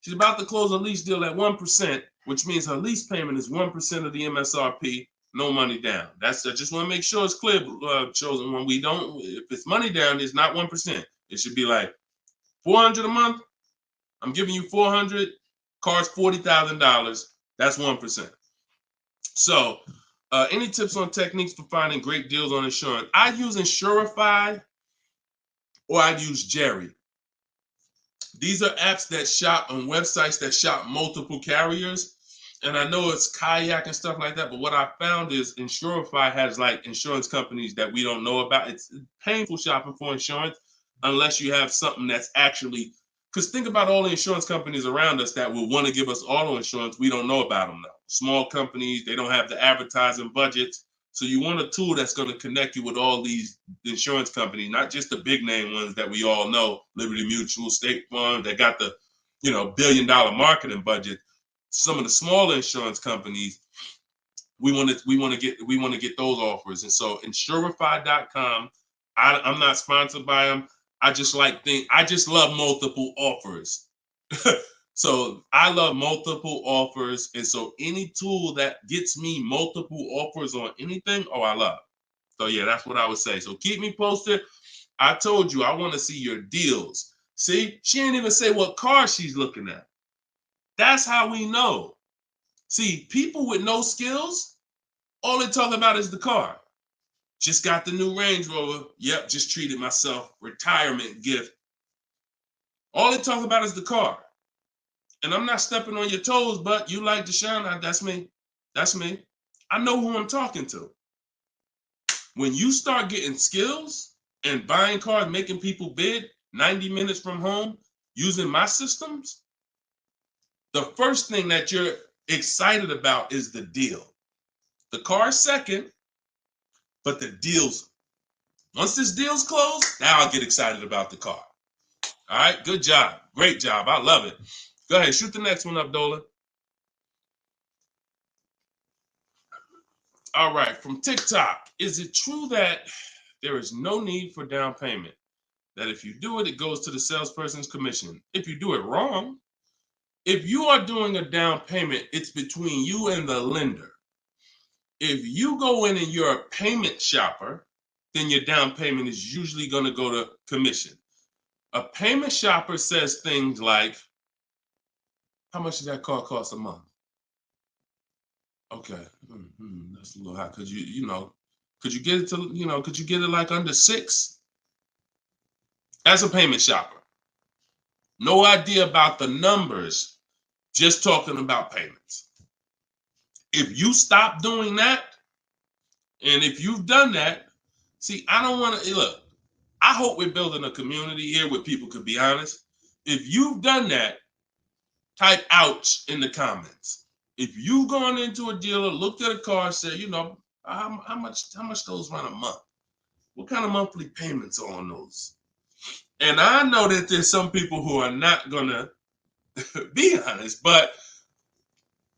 She's about to close a lease deal at 1%, which means her lease payment is 1% of the MSRP, no money down. I just want to make sure it's clear, chosen one. We don't, if it's money down, it's not 1%. It should be like $400 a month. I'm giving you $400. Car's $40,000. That's 1%. So, any tips on techniques for finding great deals on insurance? I use Insurify or I'd use Jerry. These are apps that shop on websites that shop multiple carriers. And I know it's Kayak and stuff like that, but what I found is Insurify has like insurance companies that we don't know about. It's painful shopping for insurance unless you have something that's actually, because think about all the insurance companies around us that will want to give us auto insurance. We don't know about them though. Small companies, they don't have the advertising budgets. So you want a tool that's going to connect you with all these insurance companies, not just the big name ones that we all know, Liberty Mutual, State Farm, that got the, $1 billion marketing budget. Some of the smaller insurance companies, we want to get those offers. And so Insurify.com, I'm not sponsored by them. I just love multiple offers. So I love multiple offers. And so any tool that gets me multiple offers on anything, I love. So yeah, that's what I would say. So keep me posted. I told you, I want to see your deals. See, she didn't even say what car she's looking at. That's how we know. See, people with no skills, all they talk about is the car. Just got the new Range Rover. Yep, just treated myself. Retirement gift. All they talk about is the car. And I'm not stepping on your toes, but you like Deshone, that's me. That's me. I know who I'm talking to. When you start getting skills and buying cars, making people bid 90 minutes from home, using my systems, the first thing that you're excited about is the deal. The car's second, but the deal's, once this deal's closed, now I'll get excited about the car. All right, good job. Great job. I love it. Go ahead, shoot the next one up, Dolan. All right, from TikTok. Is it true that there is no need for down payment? That if you do it, it goes to the salesperson's commission. If you do it wrong, if you are doing a down payment, it's between you and the lender. If you go in and you're a payment shopper, then your down payment is usually going to go to commission. A payment shopper says things like, how much does that car cost a month? Okay, that's a little high. Could you get it to, could you get it like under 6? That's a payment shopper. No idea about the numbers, just talking about payments. If you stop doing that, and if you've done that, see, I don't want to, look, I hope we're building a community here where people could be honest. If you've done that, type ouch in the comments. If you've gone into a dealer, looked at a car, said, how much those run a month? What kind of monthly payments are on those? And I know that there's some people who are not gonna be honest, but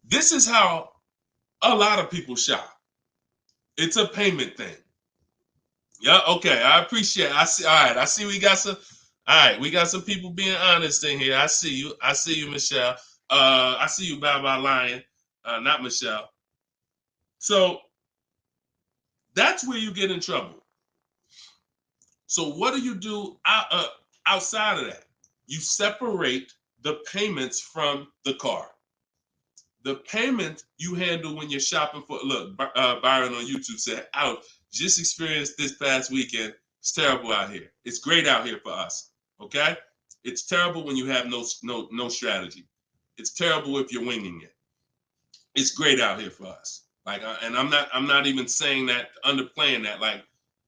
this is how a lot of people shop. It's a payment thing. Yeah, okay. I appreciate it. I see. All right. I see we got some. All right, we got some people being honest in here. I see you. I see you, Michelle. I see you, Bye Lion. Not Michelle. So that's where you get in trouble. So what do you do outside of that? You separate the payments from the car. The payment you handle when you're shopping for, look, Byron on YouTube said, ouch, just experienced this past weekend. It's terrible out here. It's great out here for us, okay? It's terrible when you have no strategy. It's terrible if you're winging it. It's great out here for us. Like, and I'm not even saying that, underplaying that. Like,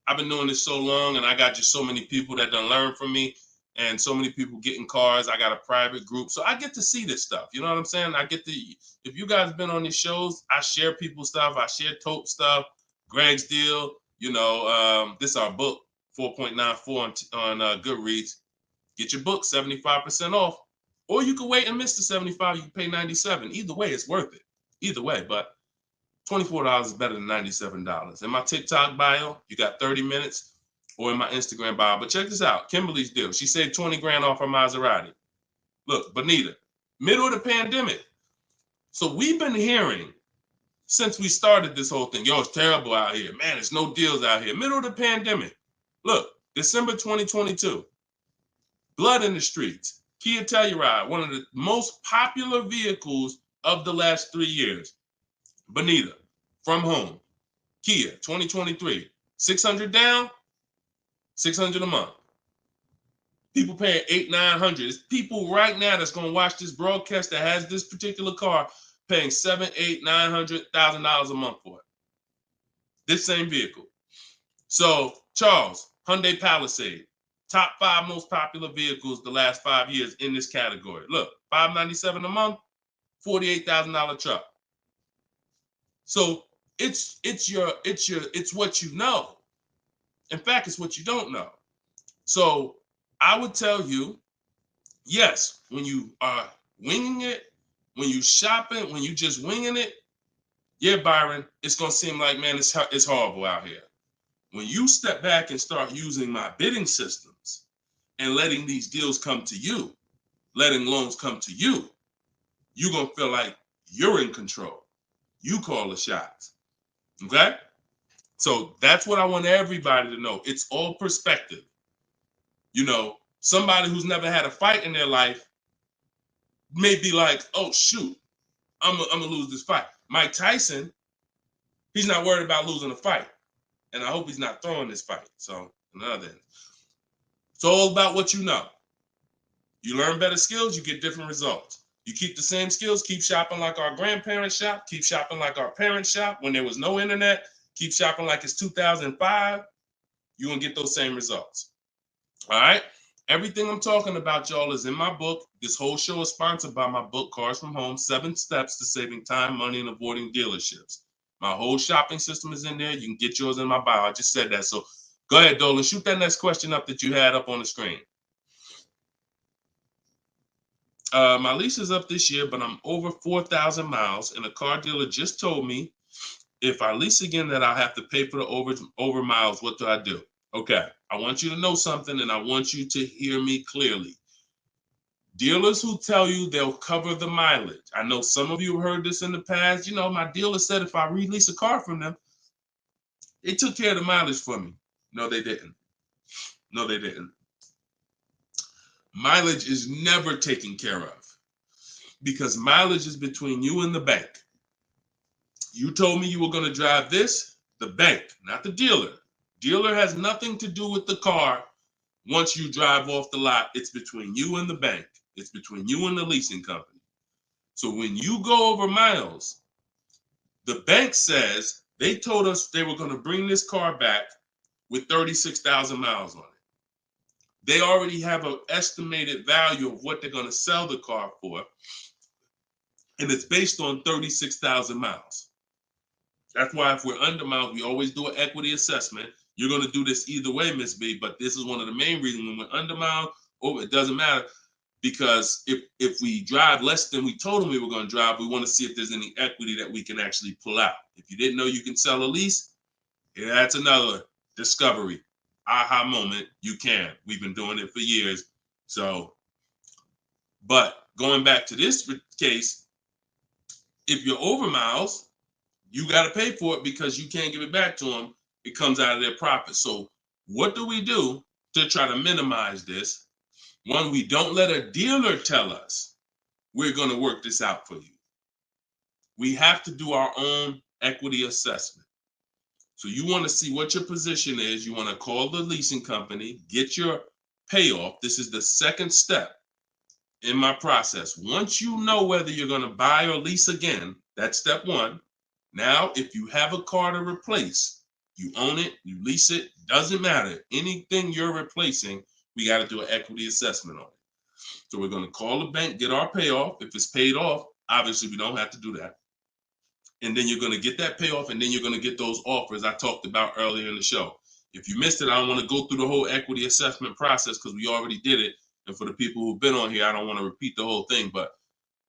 I've been doing this so long, and I got just so many people that done learn from me, and so many people getting cars. I got a private group, so I get to see this stuff. You know what I'm saying? I get to, if you guys been on these shows, I share people's stuff. I share Tope stuff, Greg's deal. This is our book, 4.94 on Goodreads. Get your book 75% off, or you can wait and miss the 75. You can pay 97. Either way, it's worth it. Either way, but $24 is better than $97. In my TikTok bio, you got 30 minutes, or in my Instagram bio. But check this out, Kimberly's deal. She saved 20 grand off her Maserati. Look, Bonita, middle of the pandemic. So we've been hearing since we started this whole thing, yo, it's terrible out here. Man, there's no deals out here. Middle of the pandemic. Look, December 2022. Blood in the streets. Kia Telluride, one of the most popular vehicles of the last 3 years. Bonita, from home. Kia, 2023. 600 down, 600 a month. People paying $800, $900. There's people right now that's going to watch this broadcast that has this particular car paying $700,000, $800,000, $900,000 a month for it. This same vehicle. So, Charles, Hyundai Palisade, top 5 most popular vehicles the last 5 years in this category. Look, $597 a month, $48,000 truck. So it's what you know. In fact, it's what you don't know. So I would tell you, yes, when you are winging it, when you shopping, when you just winging it, yeah, Byron, it's gonna seem like, man, it's horrible out here. When you step back and start using my bidding systems and letting these deals come to you, letting loans come to you, you're gonna feel like you're in control. You call the shots. Okay? So that's what I want everybody to know. It's all perspective. You know, somebody who's never had a fight in their life may be like, oh, shoot, I'm gonna lose this fight. Mike Tyson, he's not worried about losing a fight. And I hope he's not throwing this fight. So, another thing. It's all about what you know. You learn better skills, you get different results. You keep the same skills, keep shopping like our grandparents shop, keep shopping like our parents shop when there was no internet, keep shopping like it's 2005, you're going to get those same results. All right? Everything I'm talking about, y'all, is in my book. This whole show is sponsored by my book, Cars from Home, 7 Steps to Saving Time, Money, and Avoiding Dealerships. My whole shopping system is in there. You can get yours in my bio. I just said that. So go ahead, Dolan. Shoot that next question up that you had up on the screen. My lease is up this year, but I'm over 4,000 miles, and a car dealer just told me if I lease again that I'll have to pay for the over miles. What do I do? Okay, I want you to know something, and I want you to hear me clearly. Dealers who tell you they'll cover the mileage. I know some of you have heard this in the past. You know, my dealer said if I release a car from them, they took care of the mileage for me. No, they didn't. No, they didn't. Mileage is never taken care of because mileage is between you and the bank. You told me you were going to drive this, the bank, not the dealer. Dealer has nothing to do with the car. Once you drive off the lot, it's between you and the bank. It's between you and the leasing company. So when you go over miles, the bank says they told us they were going to bring this car back with 36,000 miles on it. They already have an estimated value of what they're going to sell the car for, and it's based on 36,000 miles. That's why if we're under miles, we always do an equity assessment. You're going to do this either way, Miss B, but this is one of the main reasons when we're under miles, it doesn't matter, because if we drive less than we told them we were going to drive, we want to see if there's any equity that we can actually pull out. If you didn't know you can sell a lease, yeah, that's another discovery. Aha moment, you can. We've been doing it for years. So, but going back to this case, if you're over miles, you got to pay for it because you can't give it back to them. It comes out of their profit. So what do we do to try to minimize this? One, we don't let a dealer tell us we're going to work this out for you. We have to do our own equity assessment. So you want to see what your position is. You want to call the leasing company, get your payoff. This is the second step in my process. Once you know whether you're going to buy or lease again, that's step one. Now, if you have a car to replace, you own it, you lease it, doesn't matter. Anything you're replacing, we got to do an equity assessment on it. So we're going to call the bank, get our payoff. If it's paid off, obviously we don't have to do that. And then you're going to get that payoff, and then you're going to get those offers I talked about earlier in the show. If you missed it, I don't want to go through the whole equity assessment process because we already did it. And for the people who've been on here, I don't want to repeat the whole thing. But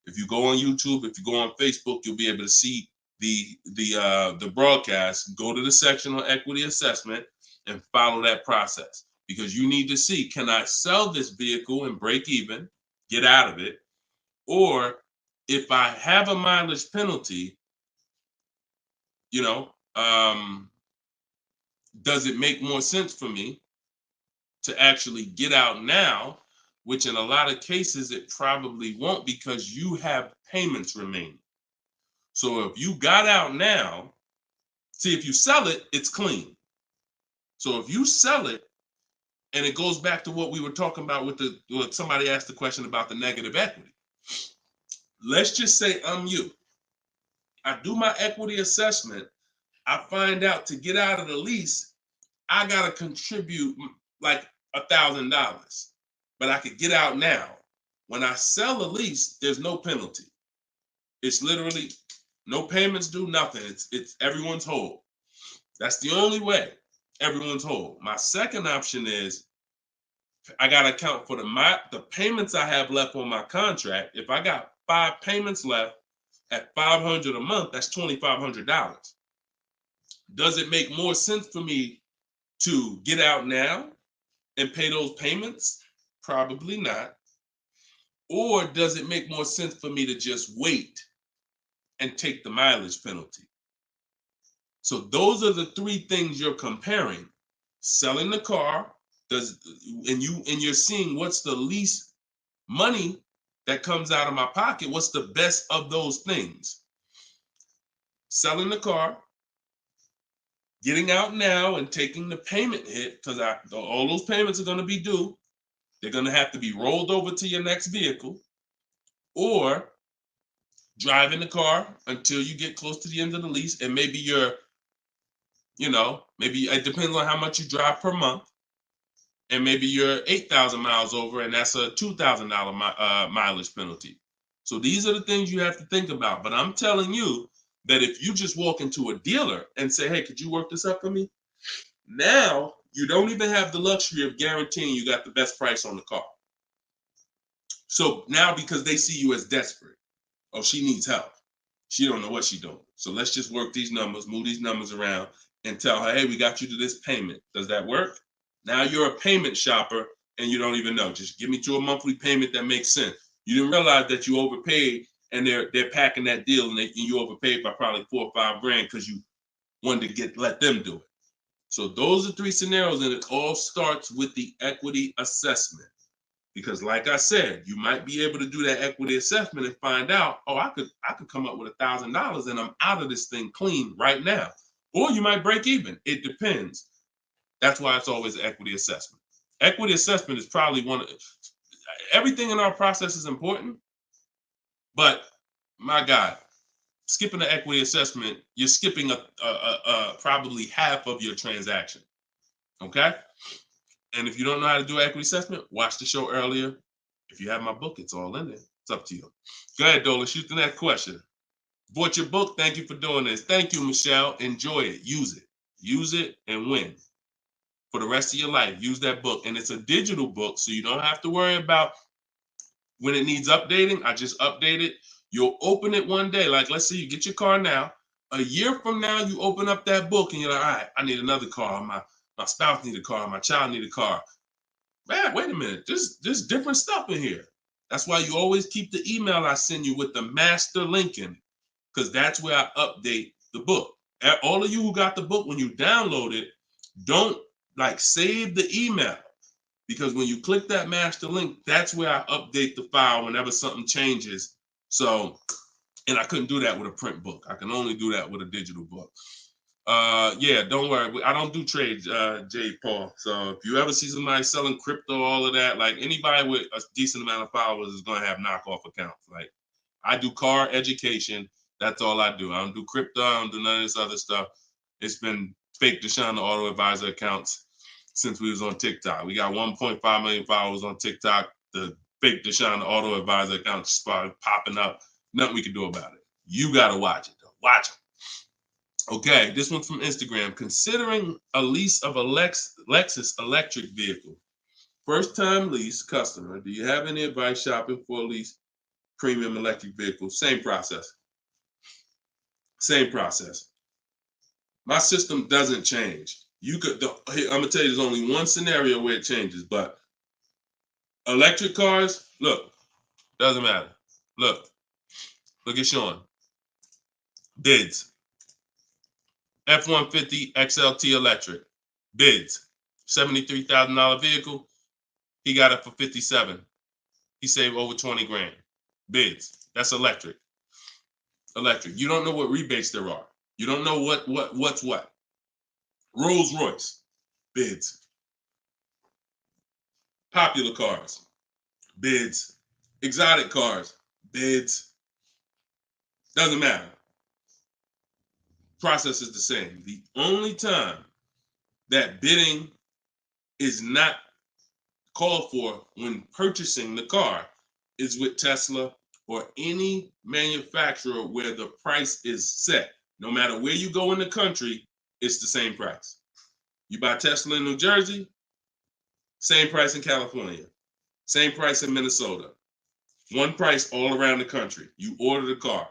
if you go on YouTube, if you go on Facebook, you'll be able to see the broadcast. Go to the section on equity assessment and follow that process, because you need to see, can I sell this vehicle and break even, get out of it, Or if I have a mileage penalty, you know, does it make more sense for me to actually get out now, which in a lot of cases it probably won't, because you have payments remaining. So if you got out now, see, if you sell it, it's clean. So if you sell it, and it goes back to what we were talking about with what somebody asked the question about the negative equity. Let's just say I'm you. I do my equity assessment. I find out to get out of the lease, I gotta contribute like $1,000, but I could get out now. When I sell a lease, there's no penalty. It's literally no payments due, nothing. It's everyone's whole. That's the only way. Everyone's whole. My second option is I got to account for the payments I have left on my contract. If I got 5 payments left at $500 a month, that's $2,500. Does it make more sense for me to get out now and pay those payments? Probably not. Or does it make more sense for me to just wait and take the mileage penalty? So those are the 3 things you're comparing. Selling the car, and you're seeing what's the least money that comes out of my pocket. What's the best of those things? Selling the car, getting out now and taking the payment hit, because all those payments are going to be due. They're going to have to be rolled over to your next vehicle, or driving the car until you get close to the end of the lease, and maybe maybe it depends on how much you drive per month. And maybe you're 8,000 miles over, and that's a $2,000 mileage penalty. So these are the things you have to think about. But I'm telling you that if you just walk into a dealer and say, hey, could you work this up for me? Now you don't even have the luxury of guaranteeing you got the best price on the car. So now, because they see you as desperate, oh, she needs help. She don't know what she's doing. So let's just work these numbers, move these numbers around, and tell her, hey, we got you to this payment. Does that work? Now you're a payment shopper and you don't even know. Just give me to a monthly payment that makes sense. You didn't realize that you overpaid, and they're packing that deal, and you overpaid by probably $4 or $5 grand because you wanted to let them do it. So those are 3 scenarios, and it all starts with the equity assessment. Because like I said, you might be able to do that equity assessment and find out, oh, I could come up with $1,000 and I'm out of this thing clean right now. Or you might break even. It depends. That's why it's always an equity assessment. Equity assessment is probably everything in our process is important, but my God, skipping the equity assessment, you're skipping probably half of your transaction. Okay? And if you don't know how to do equity assessment, watch the show earlier. If you have my book, it's all in there. It's up to you. Go ahead, Dola, shoot the next question. Bought your book. Thank you for doing this. Thank you, Michelle. Enjoy it. Use it. Use it and win. For the rest of your life, use that book. And it's a digital book, so you don't have to worry about when it needs updating. I just update it. You'll open it one day. Like, let's say you get your car now. A year from now, you open up that book and you're like, all right, I need another car. My spouse need a car. My child need a car. Man, wait a minute. There's different stuff in here. That's why you always keep the email I send you with the master link in it, because that's where I update the book. All of you who got the book, when you download it, don't save the email, because when you click that master link, that's where I update the file whenever something changes. So, and I couldn't do that with a print book. I can only do that with a digital book. Yeah, don't worry. I don't do trades, J. Paul. So if you ever see somebody selling crypto, all of that, like anybody with a decent amount of followers is going to have knockoff accounts. Like, I do car education. That's all I do. I don't do crypto. I don't do none of this other stuff. It's been fake Deshone the Auto Advisor accounts since we was on TikTok. We got 1.5 million followers on TikTok. The fake Deshone the Auto Advisor account started popping up. Nothing we can do about it. You got to watch it, though. Watch it. Okay, this one's from Instagram. Considering a lease of a Lexus electric vehicle. First-time lease customer. Do you have any advice shopping for a lease premium electric vehicle? Same process. Same process. My system doesn't change. I'm gonna tell you, there's only one scenario where it changes, but electric cars, look, doesn't matter. Look at Sean. Bids. F-150 XLT electric. Bids. $73,000 vehicle. He got it for 57. He saved over 20 grand. Bids. That's electric. Electric. You don't know what rebates there are. You don't know what's what. Rolls Royce. Bids. Popular cars. Bids. Exotic cars. Bids. Doesn't matter. Process is the same. The only time that bidding is not called for when purchasing the car is with Tesla or any manufacturer where the price is set. No matter where you go in the country, it's the same price. You buy Tesla in New Jersey, same price in California, same price in Minnesota. One price all around the country. You order the car.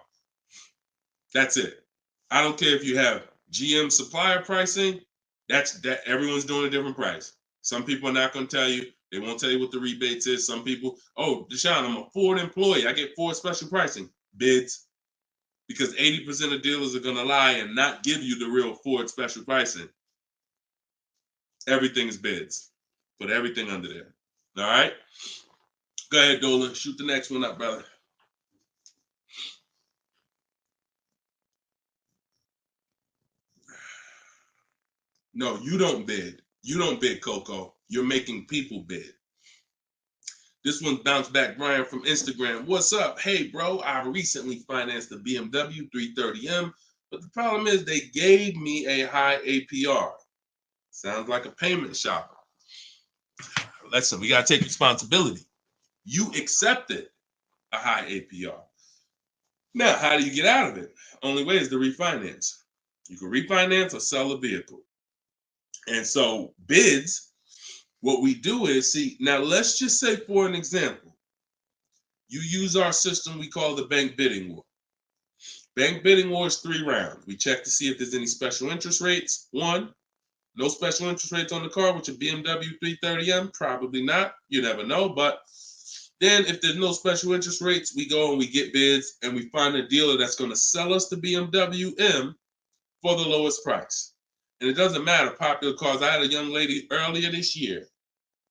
That's it. I don't care if you have GM supplier pricing. That everyone's doing a different price. Some people are not going to tell you. They won't tell you what the rebates is. Some people, oh, Deshone, I'm a Ford employee. I get Ford special pricing. Bids. Because 80% of dealers are going to lie and not give you the real Ford special pricing. Everything is bids. Put everything under there. All right? Go ahead, Dolan. Shoot the next one up, brother. No, you don't bid. You don't bid, Coco. You're making people bid. This one bounced back, Brian from Instagram. What's up? Hey, bro, I recently financed a BMW 330M, but the problem is they gave me a high APR. Sounds like a payment shopper. Listen, we got to take responsibility. You accepted a high APR. Now, how do you get out of it? Only way is to refinance. You can refinance or sell a vehicle. And so bids, what we do is, see, now let's just say for an example, you use our system we call the bank bidding war. Bank bidding war is 3 rounds. We check to see if there's any special interest rates. 1, no special interest rates on the car, which is BMW 330M, probably not. You never know. But then if there's no special interest rates, we go and we get bids and we find a dealer that's going to sell us the BMW M for the lowest price. And it doesn't matter, popular cars. I had a young lady earlier this year.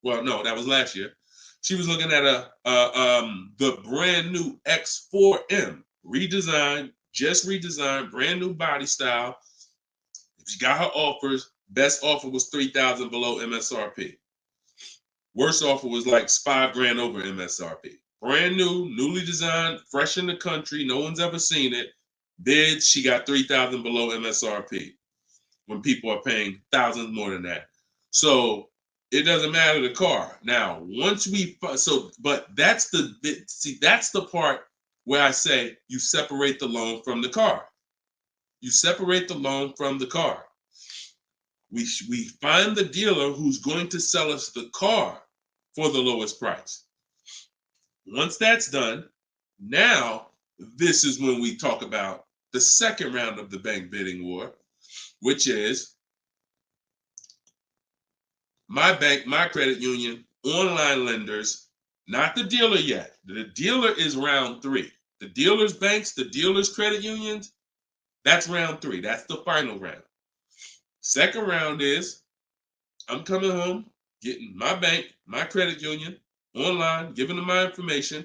Well, no, that was last year. She was looking at the brand new X4M, redesigned, just redesigned, brand new body style. She got her offers. Best offer was $3,000 below MSRP. Worst offer was like $5,000 over MSRP. Brand new, newly designed, fresh in the country. No one's ever seen it. Bids, she got $3,000 below MSRP. When people are paying thousands more than that. So it doesn't matter the car. Now, once we, but that's the bit, see, that's the part where I say you separate the loan from the car. You separate the loan from the car. We find the dealer who's going to sell us the car for the lowest price. Once that's done, now this is when we talk about the second round of the bank bidding war, which is my bank, my credit union, online lenders, not the dealer yet. The dealer is round 3. The dealer's banks, the dealer's credit unions, that's round 3. That's the final round. Second round is I'm coming home, getting my bank, my credit union, online, giving them my information,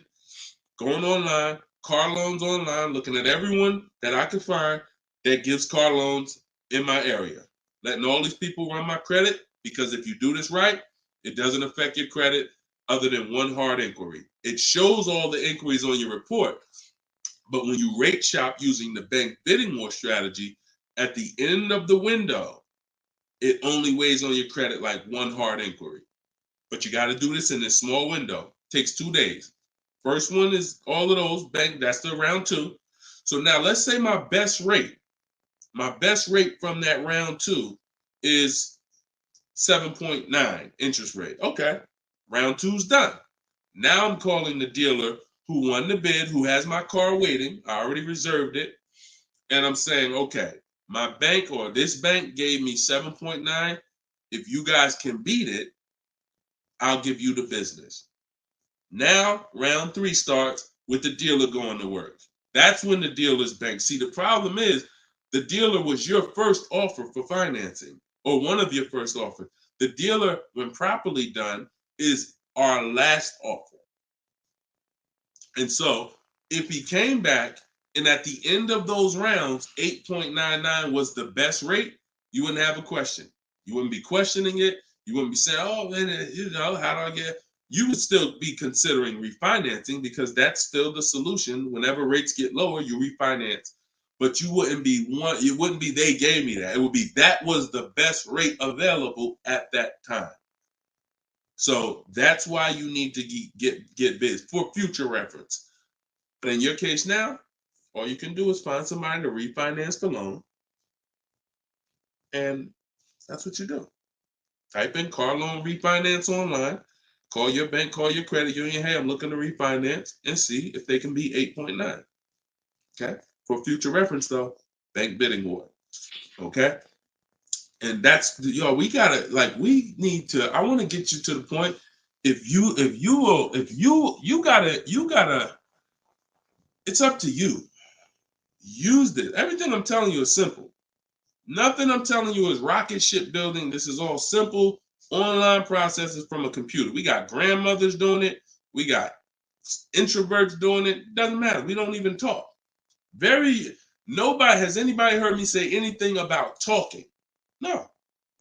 going online, car loans online, looking at everyone that I can find that gives car loans in my area. Letting all these people run my credit, because if you do this right, it doesn't affect your credit other than one hard inquiry. It shows all the inquiries on your report, but when you rate shop using the bank bidding war strategy, at the end of the window, it only weighs on your credit like one hard inquiry. But you got to do this in this small window. It takes 2 days. First one is all of those bank, that's the round 2. So now let's say my best rate from that round 2 is 7.9 interest rate. Okay, round 2's done. Now I'm calling the dealer who won the bid, who has my car waiting. I already reserved it. And I'm saying, okay, my bank or this bank gave me 7.9. If you guys can beat it, I'll give you the business. Now round 3 starts. with the dealer going to work. That's when the dealer's bank. See, the problem is the dealer was your first offer for financing, or one of your first offers. The dealer, when properly done, is our last offer. And so if he came back and at the end of those rounds, 8.99 was the best rate, you wouldn't have a question. You wouldn't be questioning it. You wouldn't be saying, oh, man, how do I get? You would still be considering refinancing because that's still the solution. Whenever rates get lower, you refinance. But you wouldn't be it wouldn't be they gave me that. It would be that was the best rate available at that time. So that's why you need to get bids for future reference. But in your case now, all you can do is find somebody to refinance the loan. And that's what you do. Type in car loan refinance online. Call your bank, call your credit union. Hey, I'm looking to refinance and see if they can be 8.9. Okay. For future reference, though, bank bidding war. Okay. And that's, we gotta, we need to, I want to get you to the point. You gotta, it's up to you. Use this. Everything I'm telling you is simple. Nothing I'm telling you is rocket ship building. This is all simple online processes from a computer. We got grandmothers doing it. We got introverts doing it. Doesn't matter. We don't even talk. Has anybody heard me say anything about talking? No.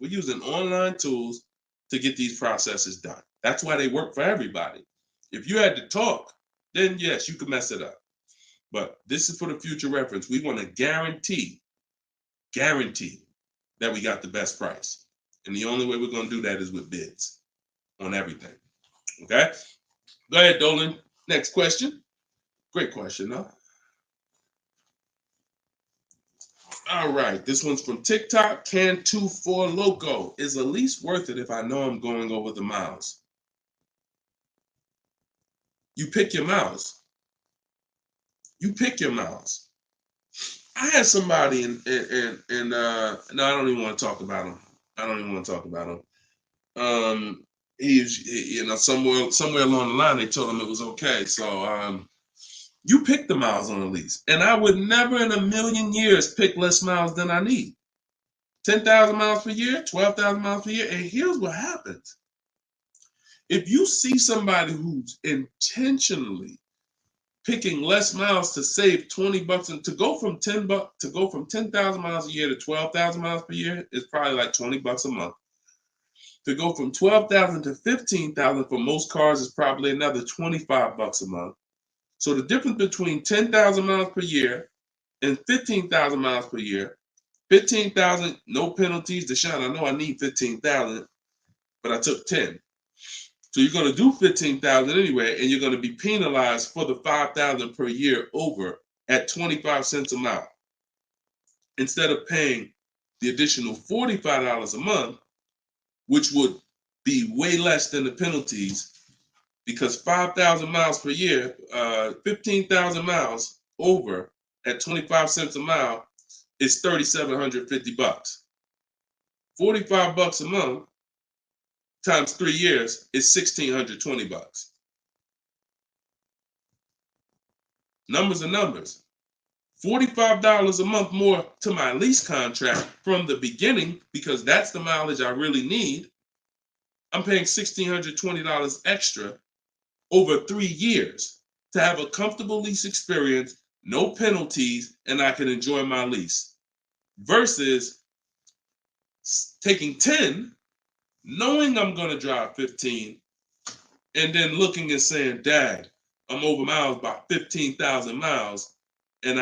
We're using online tools to get these processes done. That's why they work for everybody. If you had to talk, then yes, you could mess it up. But this is for the future reference. We want to guarantee that we got the best price. And the only way we're going to do that is with bids on everything. Okay? Go ahead, Dolan. Next question. Great question, huh? All right. This one's from TikTok. Can24 Loco. Is a lease worth it if I know I'm going over the miles? You pick your miles. I had somebody no, I don't even want to talk about him. Somewhere along the line they told him it was okay. So you pick the miles on the lease, and I would never in a million years pick less miles than I need. 10,000 miles per year, 12,000 miles per year, and here's what happens: if you see somebody who's intentionally picking less miles to save $20 and to go from 10,000 miles a year to 12,000 miles per year is probably like $20 a month. To go from 12,000 to 15,000 for most cars is probably another $25 a month. So the difference between 10,000 miles per year and 15,000 miles per year, 15,000, no penalties. Deshone, I know I need 15,000, but I took 10. So you're going to do 15,000 anyway, and you're going to be penalized for the 5,000 per year over at 25 cents a mile. Instead of paying the additional $45 a month, which would be way less than the penalties, because 5,000 miles per year, 15,000 miles over at 25 cents a mile is $3,750. $45 a month times 3 years is $1,620. Numbers are numbers. $45 a month more to my lease contract from the beginning, because that's the mileage I really need. I'm paying $1,620 extra over 3 years to have a comfortable lease experience, no penalties, and I can enjoy my lease. Versus taking 10, knowing I'm going to drive 15, and then looking and saying, dang, I'm over miles by 15,000 miles, and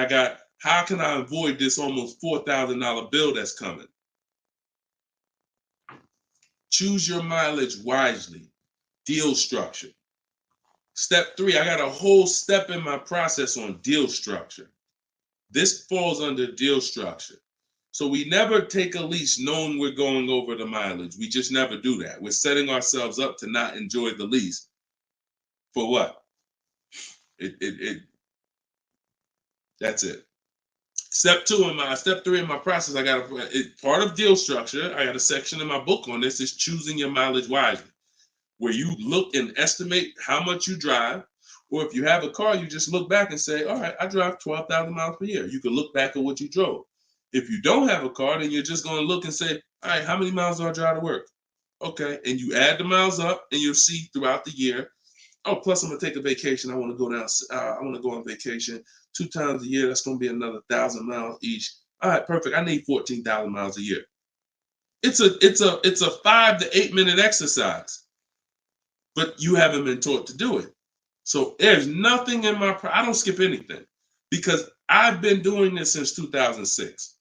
how can I avoid this almost $4,000 bill that's coming? Choose your mileage wisely. Deal structure. Step 3, I got a whole step in my process on deal structure. This falls under deal structure. So we never take a lease knowing we're going over the mileage. We just never do that. We're setting ourselves up to not enjoy the lease. For what? That's it. Step 3 in my process, part of deal structure, I got a section in my book on this, is choosing your mileage wisely, where you look and estimate how much you drive, Or if you have a car, you just look back and say, all right, I drive 12,000 miles per year. You can look back at what you drove. If you don't have a car, then you're just going to look and say, all right, how many miles do I drive to work? Okay, and you add the miles up, and you'll see throughout the year. Oh, plus I'm gonna take a vacation. I want to go down. I want to go on vacation 2 times a year. That's gonna be another 1,000 miles each. All right, perfect. I need 14,000 miles a year. It's a 5 to 8 minute exercise, but you haven't been taught to do it. So there's nothing in I don't skip anything because I've been doing this since 2006.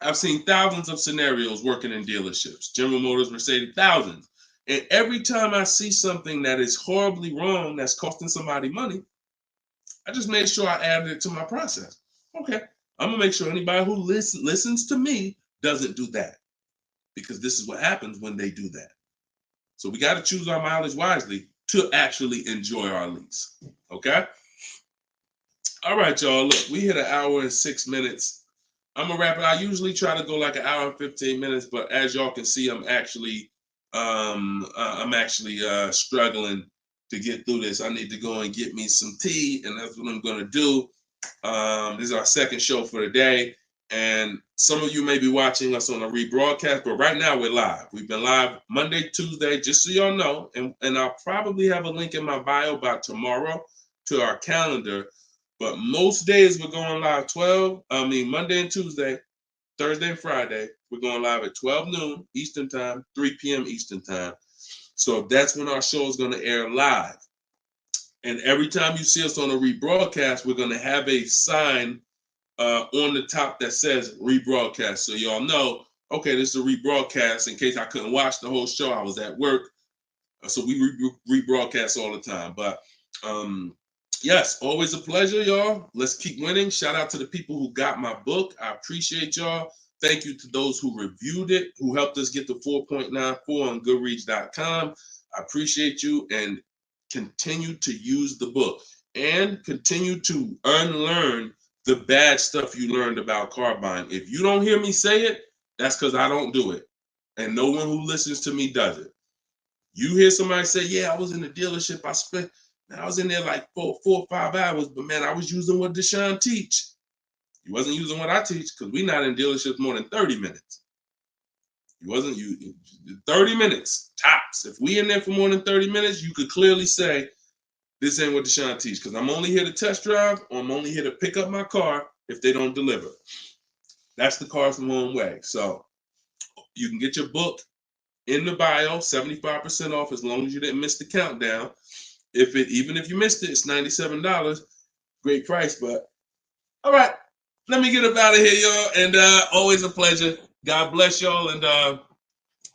I've seen thousands of scenarios working in dealerships, General Motors, Mercedes, thousands. And every time I see something that is horribly wrong, that's costing somebody money, I just made sure I added it to my process. Okay, I'm gonna make sure anybody who listens to me doesn't do that, because this is what happens when they do that. So we got to choose our mileage wisely to actually enjoy our lease. Okay. All right, y'all. Look, we hit 1 hour and 6 minutes. I'm gonna wrap it. I usually try to go like 1 hour and 15 minutes, but as y'all can see, I'm actually struggling to get through this. I need to go and get me some tea, and that's what I'm gonna do. This is our second show for the day, and some of you may be watching us on a rebroadcast, but right now we're live. We've been live Monday, Tuesday, just so y'all know, and I'll probably have a link in my bio by tomorrow to our calendar. But most days we're going live Monday and Tuesday, Thursday and Friday. We're going live at 12 noon Eastern time, 3 p.m. Eastern time. So that's when our show is going to air live. And every time you see us on a rebroadcast, we're going to have a sign on the top that says rebroadcast. So y'all know, okay, this is a rebroadcast in case I couldn't watch the whole show. I was at work. So we rebroadcast all the time. But yes, always a pleasure, y'all. Let's keep winning. Shout out to the people who got my book. I appreciate y'all. Thank you to those who reviewed it, who helped us get to 4.94 on Goodreads.com. I appreciate you, and continue to use the book and continue to unlearn the bad stuff you learned about car buying. If you don't hear me say it, that's because I don't do it. And no one who listens to me does it. You hear somebody say, yeah, I was in the dealership. I was in there like 4 or 5 hours, but man, I was using what Deshone teach. You wasn't using what I teach, because we're not in dealerships more than 30 minutes. 30 minutes, tops. If we in there for more than 30 minutes, you could clearly say, this ain't what Deshone teach, because I'm only here to test drive, or I'm only here to pick up my car if they don't deliver. That's the Cars from Home way. So you can get your book in the bio, 75% off, as long as you didn't miss the countdown. Even if you missed it, it's $97. Great price, but all right. Let me get up out of here, y'all. And always a pleasure. God bless y'all. And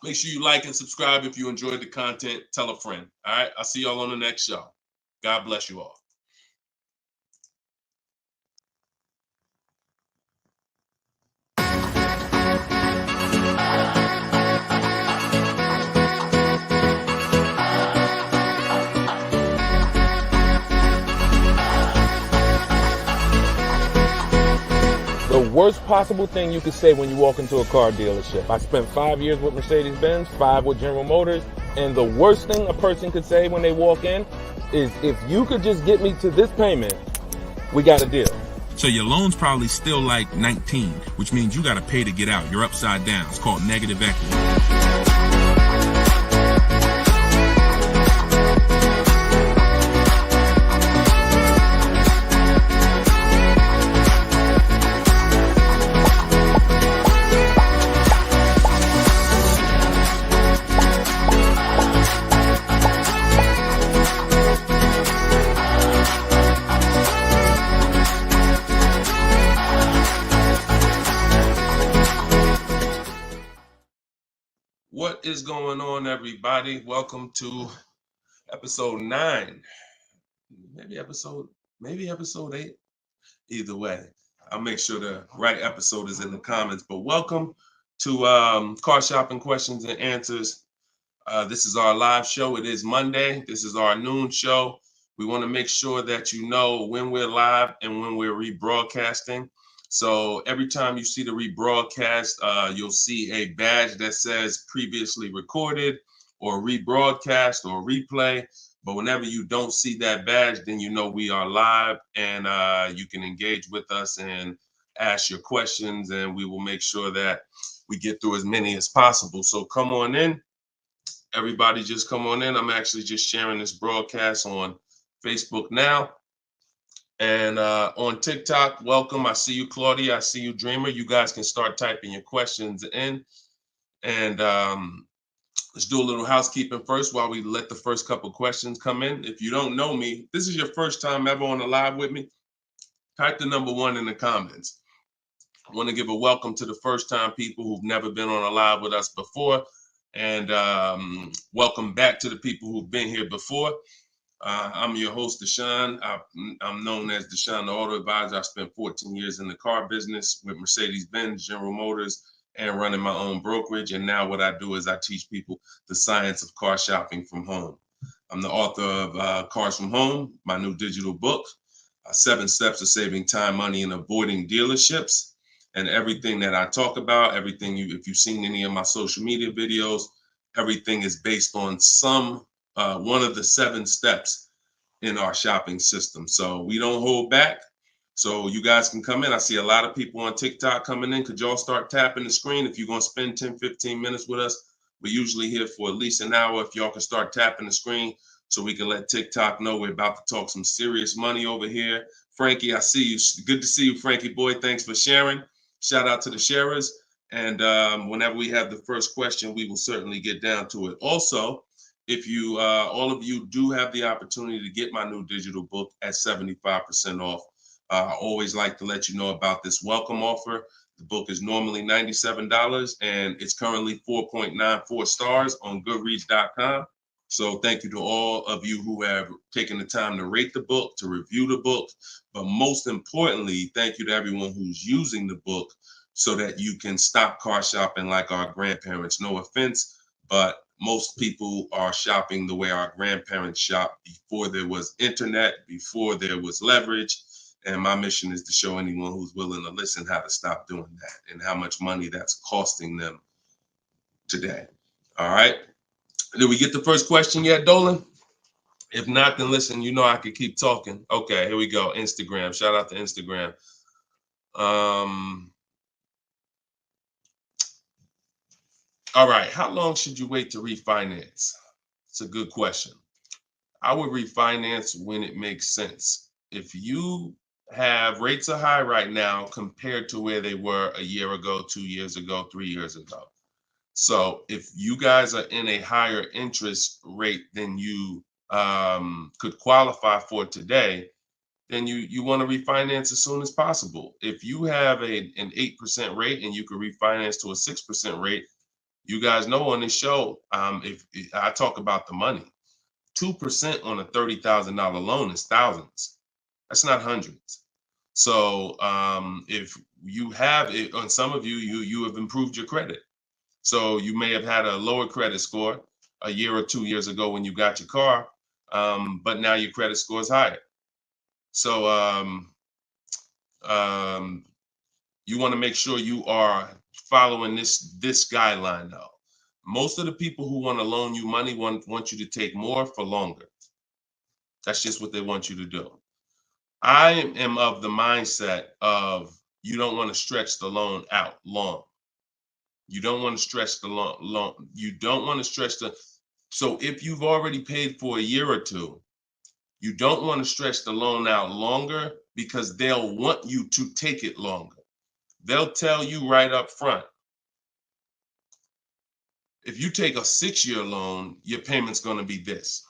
make sure you like and subscribe if you enjoyed the content. Tell a friend. All right. I'll see y'all on the next show. God bless you all. The worst possible thing you could say when you walk into a car dealership. I spent 5 years with Mercedes-Benz, 5 with General Motors, and the worst thing a person could say when they walk in is, if you could just get me to this payment, we got a deal. So your loan's probably still like 19, which means you got to pay to get out. You're upside down. It's called negative equity. What is going on, everybody? Welcome to episode 9. Maybe episode 8. Either way, I'll make sure the right episode is in the comments. But welcome to Car Shopping Questions and Answers. This is our live show. It is Monday. This is our noon show. We want to make sure that you know when we're live and when we're rebroadcasting. So every time you see the rebroadcast, you'll see a badge that says previously recorded or rebroadcast or replay. But whenever you don't see that badge, then you know we are live, and you can engage with us and ask your questions, and we will make sure that we get through as many as possible. So come on in. Everybody just come on in. I'm actually just sharing this broadcast on Facebook now. And on TikTok, welcome. I see you, Claudia. I see you, Dreamer. You guys can start typing your questions in. And let's do a little housekeeping first while we let the first couple questions come in. If you don't know me, this is your first time ever on a live with me, type the number 1 in the comments. I want to give a welcome to the first time people who've never been on a live with us before. And welcome back to the people who've been here before. I'm your host, Deshone. I'm known as Deshone the Auto Advisor. I spent 14 years in the car business with Mercedes-Benz, General Motors, and running my own brokerage. And now what I do is I teach people the science of car shopping from home. I'm the author of Cars from Home, my new digital book, 7 Steps to Saving Time, Money, and Avoiding Dealerships. And everything that I talk about, everything if you've seen any of my social media videos, everything is based on one of the 7 steps in our shopping system. So we don't hold back. So you guys can come in. I see a lot of people on TikTok coming in. Could y'all start tapping the screen if you're going to spend 10, 15 minutes with us? We're usually here for at least an hour. If y'all can start tapping the screen so we can let TikTok know we're about to talk some serious money over here. Frankie, I see you. Good to see you, Frankie boy. Thanks for sharing. Shout out to the sharers. And whenever we have the first question, we will certainly get down to it. Also, if you, all of you do have the opportunity to get my new digital book at 75% off. I always like to let you know about this welcome offer. The book is normally $97 and it's currently 4.94 stars on Goodreads.com. So thank you to all of you who have taken the time to rate the book, to review the book. But most importantly, thank you to everyone who's using the book so that you can stop car shopping like our grandparents. No offense, but most people are shopping the way our grandparents shopped before there was internet, before there was leverage. And my mission is to show anyone who's willing to listen how to stop doing that and how much money that's costing them today. All right. Did we get the first question yet, Dolan? If not, then listen, you know I could keep talking. Okay, here we go. Instagram. Shout out to Instagram. All right. How long should you wait to refinance? It's a good question. I would refinance when it makes sense. If you have rates are high right now compared to where they were a year ago, 2 years ago, 3 years ago. So if you guys are in a higher interest rate than you could qualify for today, then you want to refinance as soon as possible. If you have an 8% rate and you could refinance to a 6% rate, you guys know on this show, if I talk about the money, 2% on a $30,000 loan is thousands. That's not hundreds. So if you have it, on some of you have improved your credit. So you may have had a lower credit score a year or 2 years ago when you got your car, but now your credit score is higher. So you want to make sure you are following this guideline though. Most of the people who want to loan you money want you to take more for longer. That's just what they want you to do. I am of the mindset of you don't want to stretch the loan out long. You don't want to stretch the loan. You don't want to stretch so if you've already paid for a year or two, you don't want to stretch the loan out longer because they'll want you to take it longer. They'll tell you right up front, if you take a 6-year loan, your payment's going to be this.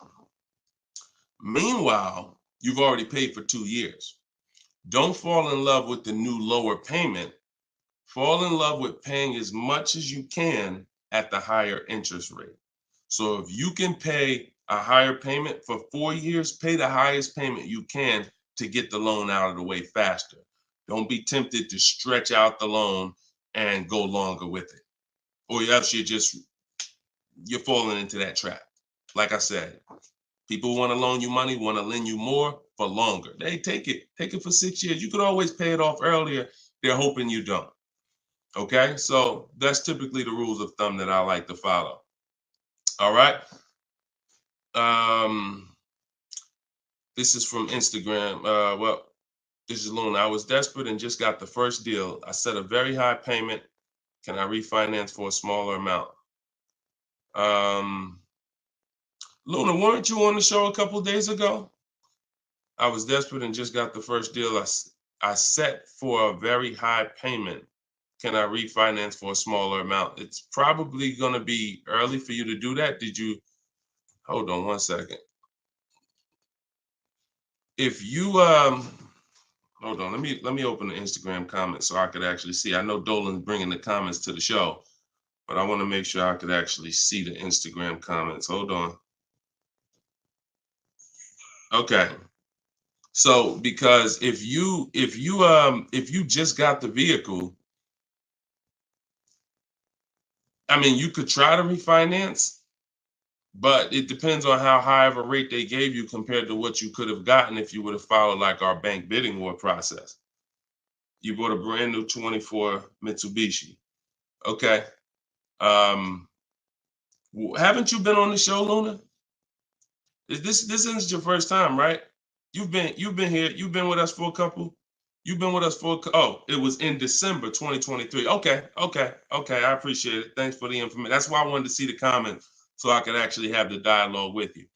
Meanwhile, you've already paid for 2 years. Don't fall in love with the new lower payment. Fall in love with paying as much as you can at the higher interest rate. So if you can pay a higher payment for 4 years, pay the highest payment you can to get the loan out of the way faster. Don't be tempted to stretch out the loan and go longer with it. Or else you're falling into that trap. Like I said, people want to loan you money, want to lend you more for longer. They take it for 6 years. You could always pay it off earlier. They're hoping you don't. Okay, so that's typically the rules of thumb that I like to follow. All right. This is from Instagram. Well, this is Luna. I was desperate and just got the first deal. I set a very high payment. Can I refinance for a smaller amount? Luna, weren't you on the show a couple of days ago? I was desperate and just got the first deal. I set for a very high payment. Can I refinance for a smaller amount? It's probably going to be early for you to do that. Did you? Hold on one second. If you hold on, let me open the Instagram comments so I could actually see. I know Dolan's bringing the comments to the show, but I want to make sure I could actually see the Instagram comments. Hold on. Okay. So because if you just got the vehicle, I mean, you could try to refinance, but it depends on how high of a rate they gave you compared to what you could have gotten if you would have followed like our bank bidding war process. You bought a brand new 24 Mitsubishi. Okay. Haven't you been on the show, Luna? This isn't your first time, right? You've been here. You've been with us for a couple. You've been with us for it was in December 2023. Okay. I appreciate it. Thanks for the information. That's why I wanted to see the comments so I could actually have the dialogue with you.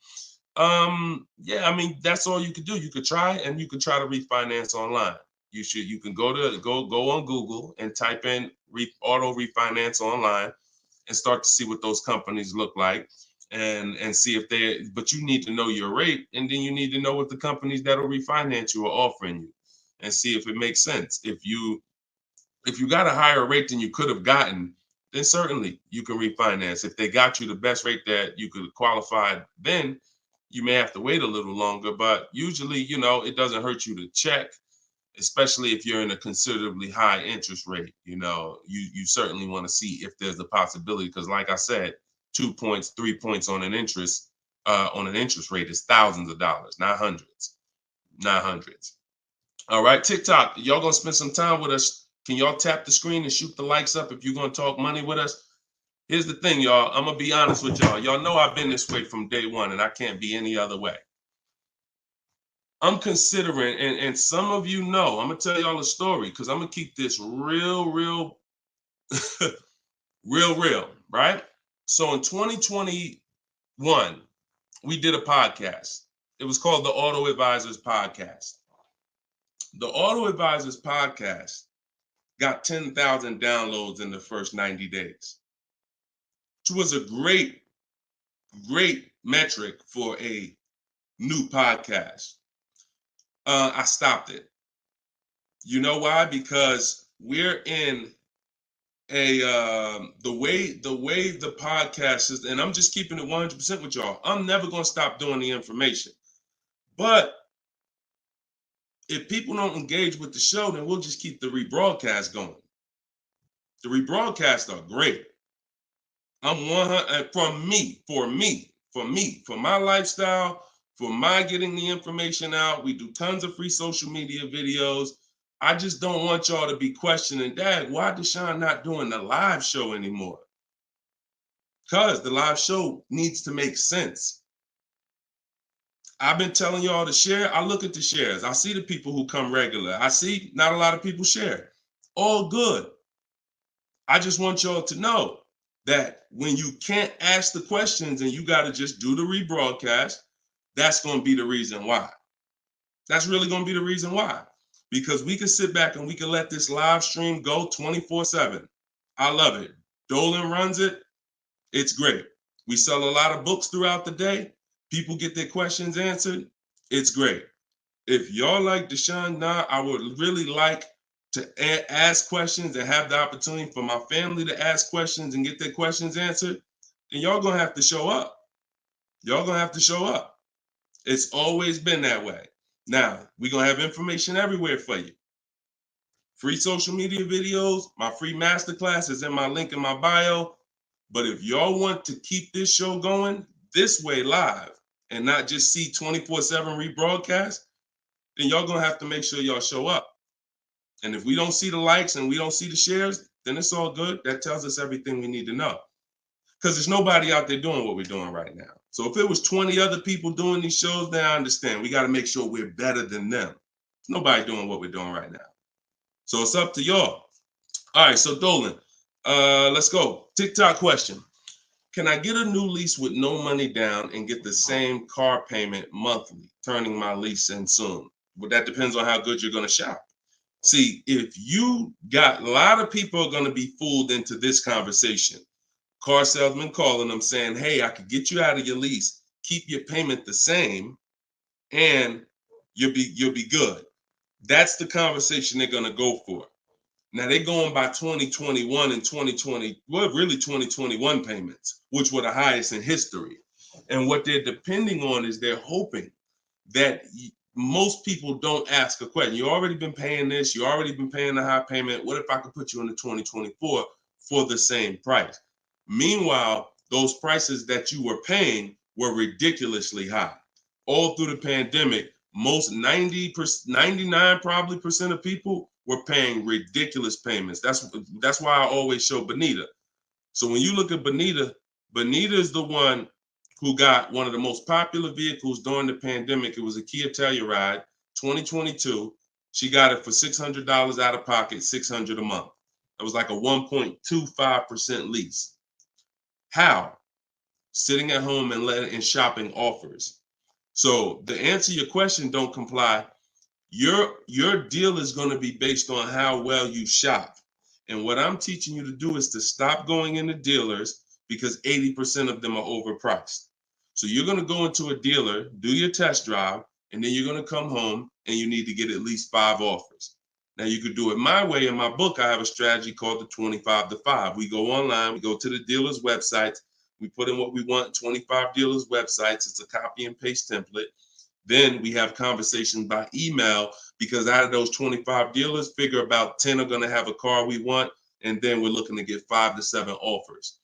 Yeah, I mean, that's all you could do. You could try and you could try to refinance online. You can go on Google and type in auto refinance online and start to see what those companies look like and see if but you need to know your rate, and then you need to know what the companies that'll refinance you are offering you and see if it makes sense. If you got a higher rate than you could have gotten, then certainly you can refinance. If they got you the best rate that you could qualify, then you may have to wait a little longer, but usually, it doesn't hurt you to check, especially if you're in a considerably high interest rate. You certainly want to see if there's a possibility, because like I said, 2 points, 3 points on an interest rate is thousands of dollars, not hundreds. All right, TikTok, y'all gonna spend some time with us. Can y'all tap the screen and shoot the likes up if you're gonna talk money with us? Here's the thing, y'all. I'm gonna be honest with y'all. Y'all know I've been this way from day one, and I can't be any other way. I'm considering, and some of you know, I'm gonna tell y'all a story because I'm gonna keep this real, real, right? So in 2021, we did a podcast. It was called the Auto Advisors Podcast. The Auto Advisors Podcast got 10,000 downloads in the first 90 days, which was a great metric for a new podcast. I stopped it. You know why? Because we're in the way the podcast is, and I'm just keeping it 100% with y'all. I'm never going to stop doing the information. But if people don't engage with the show, then we'll just keep the rebroadcast going. The rebroadcasts are great. I'm 100 for my lifestyle, for my getting the information out. We do tons of free social media videos. I just don't want y'all to be questioning, Dad, why Deshone not doing the live show anymore? Because the live show needs to make sense. I've been telling y'all to share. I look at the shares. I see the people who come regular. I see not a lot of people share. All good. I just want y'all to know that when you can't ask the questions and you got to just do the rebroadcast, that's going to be the reason why. That's really going to be the reason why. Because we can sit back and we can let this live stream go 24/7. I love it. Dolan runs it. It's great. We sell a lot of books throughout the day. People get their questions answered. It's great. If y'all like Deshone, I would really like to ask questions and have the opportunity for my family to ask questions and get their questions answered, then y'all gonna have to show up. Y'all gonna have to show up. It's always been that way. Now, we're gonna have information everywhere for you. Free social media videos, my free masterclass is in my link in my bio. But if y'all want to keep this show going this way live and not just see 24/7 rebroadcast, then y'all gonna have to make sure y'all show up. And if we don't see the likes and we don't see the shares, then it's all good. That tells us everything we need to know. because there's nobody out there doing what we're doing right now. So if it was 20 other people doing these shows, then I understand. We got to make sure we're better than them. There's nobody doing what we're doing right now. So it's up to y'all. All right, so Dolan, let's go. TikTok question. Can I get a new lease with no money down and get the same car payment monthly, turning my lease in soon? But that depends on how good you're going to shop. See, if you got, a lot of people are going to be fooled into this conversation. Car salesman calling them saying, hey, I could get you out of your lease, keep your payment the same, and you'll be good. That's the conversation they're going to go for. Now they're going by 2021 and 2020, well, really 2021 payments, which were the highest in history. And what they're depending on is they're hoping that most people don't ask a question. You already been paying this, you already been paying the high payment. What if I could put you into 2024 for the same price? Meanwhile, those prices that you were paying were ridiculously high. All through the pandemic, most 99 probably percent of people were paying ridiculous payments. That's why I always show Bonita. So when you look at Bonita, Bonita is the one who got one of the most popular vehicles during the pandemic. It was a Kia Telluride 2022. She got it for $600 out of pocket, $600 a month. It was like a 1.25% lease. How? Sitting at home and shopping offers. So to answer your question, don't comply. Your deal is going to be based on how well you shop. And what I'm teaching you to do is to stop going into dealers because 80% of them are overpriced. So you're going to go into a dealer, do your test drive, and then you're going to come home and you need to get at least 5 offers. Now you could do it my way. In my book, I have a strategy called the 25 to 5. We go online, we go to the dealer's websites, we put in what we want, 25 dealers' websites. It's a copy and paste template. Then we have conversations by email because out of those 25 dealers, figure about 10 are going to have a car we want. And then we're looking to get 5 to 7 offers.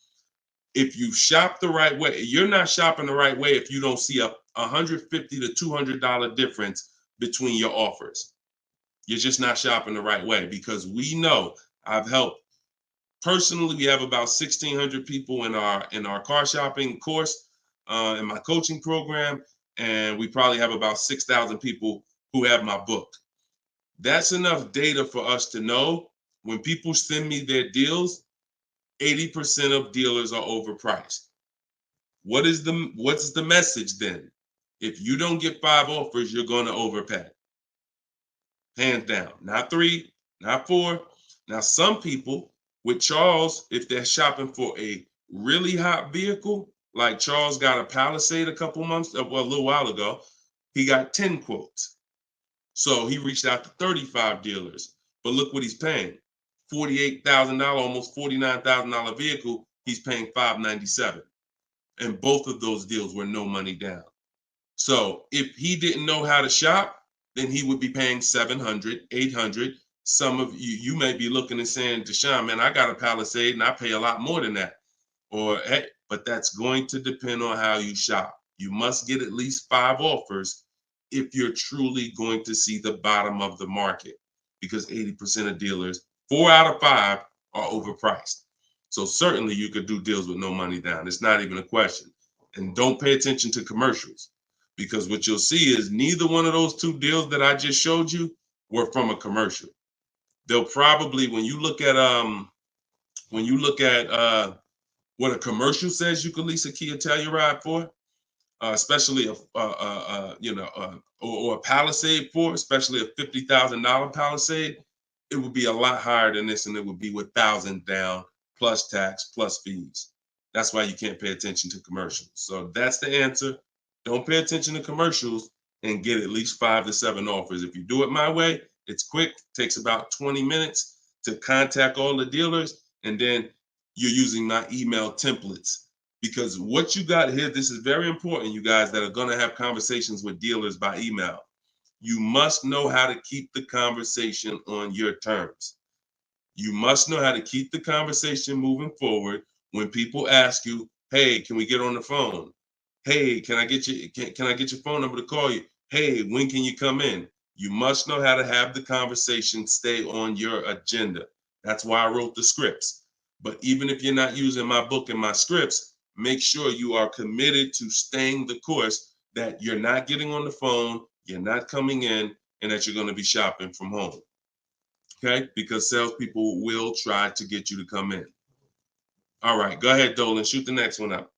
If you shop the right way, you're not shopping the right way if you don't see a $150 to $200 difference between your offers. You're just not shopping the right way because we know I've helped. Personally, we have about 1,600 people in our car shopping course, in my coaching program, and we probably have about 6,000 people who have my book. That's enough data for us to know when people send me their deals, 80% of dealers are overpriced. What's the message then? If you don't get 5 offers, you're going to overpay. Hands down. Not 3, not 4. Now, some people with Charles, if they're shopping for a really hot vehicle, like Charles got a Palisade a little while ago, he got 10 quotes. So he reached out to 35 dealers. But look what he's paying. $48,000, almost $49,000 vehicle, he's paying $597. And both of those deals were no money down. So if he didn't know how to shop, then he would be paying $700, $800. Some of you may be looking and saying, Deshone, man, I got a Palisade and I pay a lot more than that. Or, hey, but that's going to depend on how you shop. You must get at least 5 offers if you're truly going to see the bottom of the market, because 80% of dealers, 4 out of 5 are overpriced. So certainly you could do deals with no money down. It's not even a question. And don't pay attention to commercials, because what you'll see is neither one of those 2 deals that I just showed you were from a commercial. They'll probably, when you look at what a commercial says you can lease a Kia Telluride for, especially or a Palisade for, especially a $50,000 Palisade, it would be a lot higher than this, and it would be with 1,000 down plus tax plus fees. That's why you can't pay attention to commercials. So that's the answer. Don't pay attention to commercials and get at least 5 to 7 offers. If you do it my way, it's quick. Takes about 20 minutes to contact all the dealers, and then you're using my email templates. Because what you got here, this is very important, you guys that are going to have conversations with dealers by email. You must know how to keep the conversation on your terms. You must know how to keep the conversation moving forward when people ask you, hey, can we get on the phone? Hey, can I get your phone number to call you? Hey, when can you come in? You must know how to have the conversation stay on your agenda. That's why I wrote the scripts. But even if you're not using my book and my scripts, make sure you are committed to staying the course, that you're not getting on the phone, you're not coming in, and that you're going to be shopping from home. Okay? Because salespeople will try to get you to come in. All right, go ahead, Dolan. Shoot the next one up.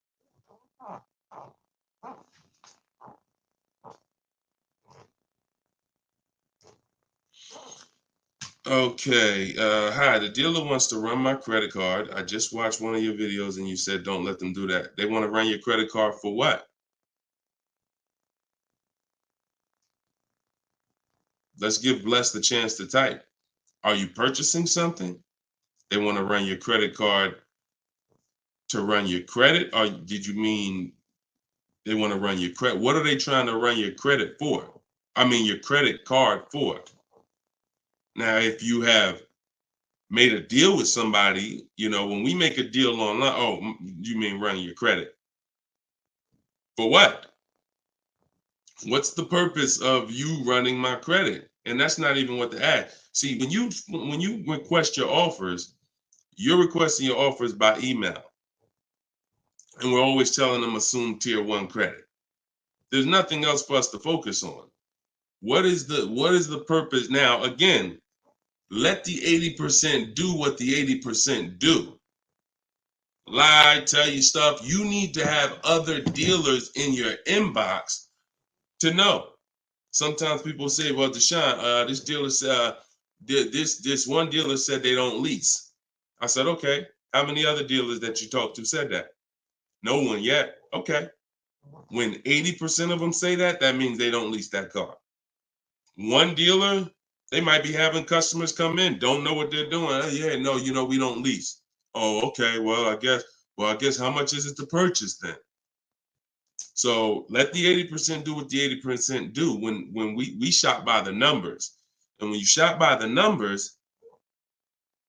Okay. Hi, the dealer wants to run my credit card. I just watched one of your videos and you said don't let them do that. They want to run your credit card for what? Let's give Bless the chance to type. Are you purchasing something? They want to run your credit card to run your credit? Or did you mean they want to run your credit? What are they trying to run your credit for? I mean, your credit card for. Now, if you have made a deal with somebody, you know, when we make a deal online, oh, you mean running your credit? For what? What's the purpose of you running my credit? And that's not even what the ad. See, when you request your offers, you're requesting your offers by email. And we're always telling them assume tier 1 credit. There's nothing else for us to focus on. What is the purpose? Now, again, let the 80% do what the 80% do. Lie, tell you stuff. You need to have other dealers in your inbox to know. Sometimes people say, well, Deshone, this dealer said, this one dealer said they don't lease. I said, okay. How many other dealers that you talked to said that? No one yet. Okay. When 80% of them say that, that means they don't lease that car. One dealer, they might be having customers come in, don't know what they're doing. Oh, yeah, no, you know, we don't lease. Oh, okay. Well, I guess how much is it to purchase then? So let the 80% do what the 80% do. When we shop by the numbers, and when you shop by the numbers,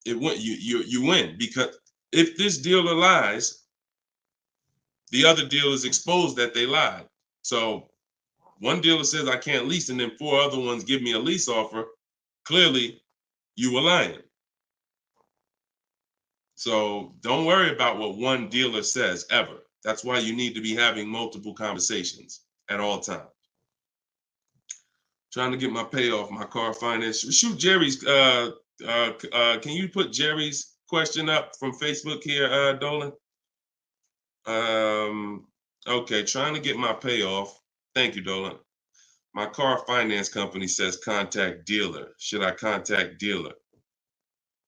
you win, because if this dealer lies, the other dealers exposed that they lied. So one dealer says I can't lease, and then 4 other ones give me a lease offer. Clearly, you were lying. So don't worry about what one dealer says ever. That's why you need to be having multiple conversations at all times. Trying to get my payoff, my car finance. Shoot Jerry's. Can you put Jerry's question up from Facebook here, Dolan? Okay, trying to get my payoff. Thank you, Dolan. My car finance company says contact dealer. Should I contact dealer?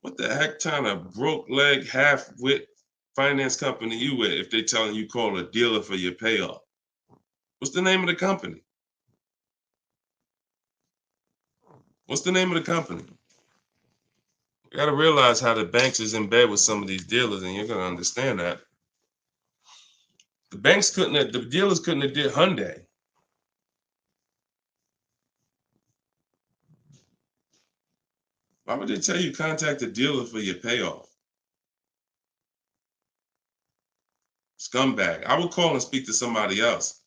What the heck kind of broke leg, half-wit finance company you with if they telling you call a dealer for your payoff? What's the name of the company? What's the name of the company? You got to realize how the banks is in bed with some of these dealers, and you're going to understand that. The dealers couldn't have did Hyundai. Why would they tell you contact the dealer for your payoff? Scumbag. I would call and speak to somebody else.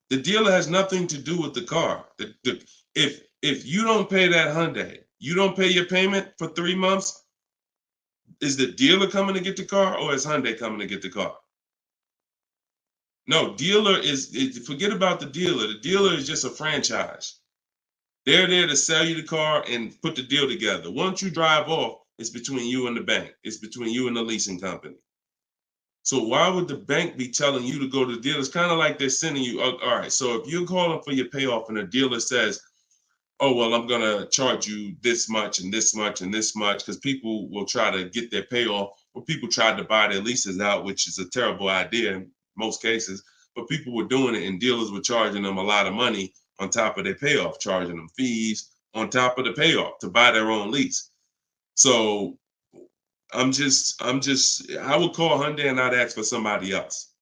The dealer has nothing to do with the car. If you don't pay that Hyundai, you don't pay your payment for 3 months, is the dealer coming to get the car, or is Hyundai coming to get the car? No, dealer is forget about the dealer. The dealer is just a franchise. They're there to sell you the car and put the deal together. Once you drive off, it's between you and the bank. It's between you and the leasing company. So why would the bank be telling you to go to the dealer? It's kind of like they're sending you, all right, so if you're calling for your payoff and the dealer says, oh, well, I'm going to charge you this much and this much and this much, because people will try to get their payoff, or people tried to buy their leases out, which is a terrible idea in most cases, but people were doing it and dealers were charging them a lot of money on top of their payoff, charging them fees on top of the payoff to buy their own lease. So I would call Hyundai and I'd ask for somebody else.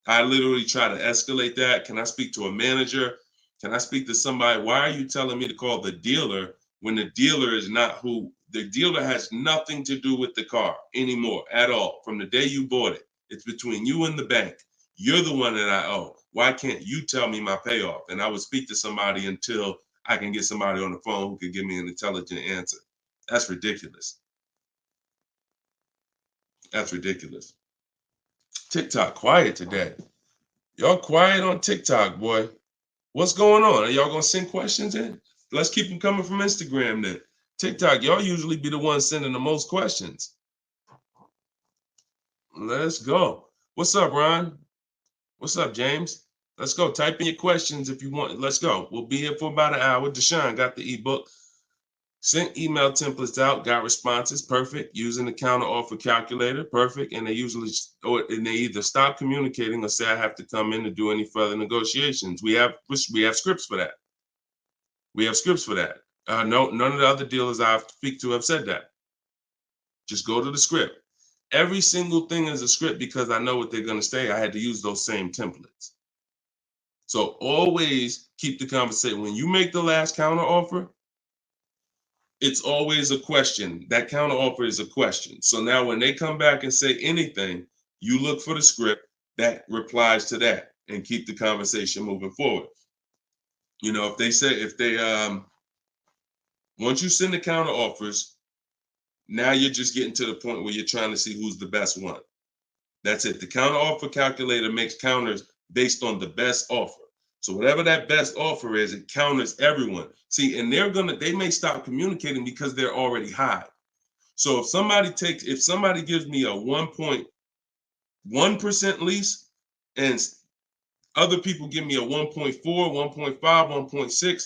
I literally try to escalate that. Can I speak to a manager? Can I speak to somebody? Why are you telling me to call the dealer when the dealer is not who? The dealer has nothing to do with the car anymore at all. From the day you bought it, it's between you and the bank. You're the one that I owe. Why can't you tell me my payoff? And I would speak to somebody until I can get somebody on the phone who can give me an intelligent answer. That's ridiculous. That's ridiculous. TikTok quiet today. Y'all quiet on TikTok, boy. What's going on? Are y'all gonna send questions in? Let's keep them coming from Instagram then. TikTok, y'all usually be the ones sending the most questions. Let's go. What's up, Ron? What's up, James? Let's go. Type in your questions if you want. Let's go. We'll be here for about an hour. Deshone got the ebook. Sent email templates out, got responses, perfect. Using the counter offer calculator, perfect. And they they either stop communicating or say I have to come in to do any further negotiations. We have scripts for that. We have scripts for that. No, none of the other dealers I speak to have said that. Just go to the script. Every single thing is a script because I know what they're going to say. I had to use those same templates. So always keep the conversation. When you make the last counter offer, it's always a question. That counter offer is a question. So now when they come back and say anything, you look for the script that replies to that and keep the conversation moving forward. You know, once you send the counter offers, now you're just getting to the point where you're trying to see who's the best one. That's it. The counter offer calculator makes counters based on the best offer. So whatever that best offer is, it counters everyone. See, and they may stop communicating because they're already high. So if somebody gives me a 1.1% lease and other people give me a 1.4, 1.5, 1.6,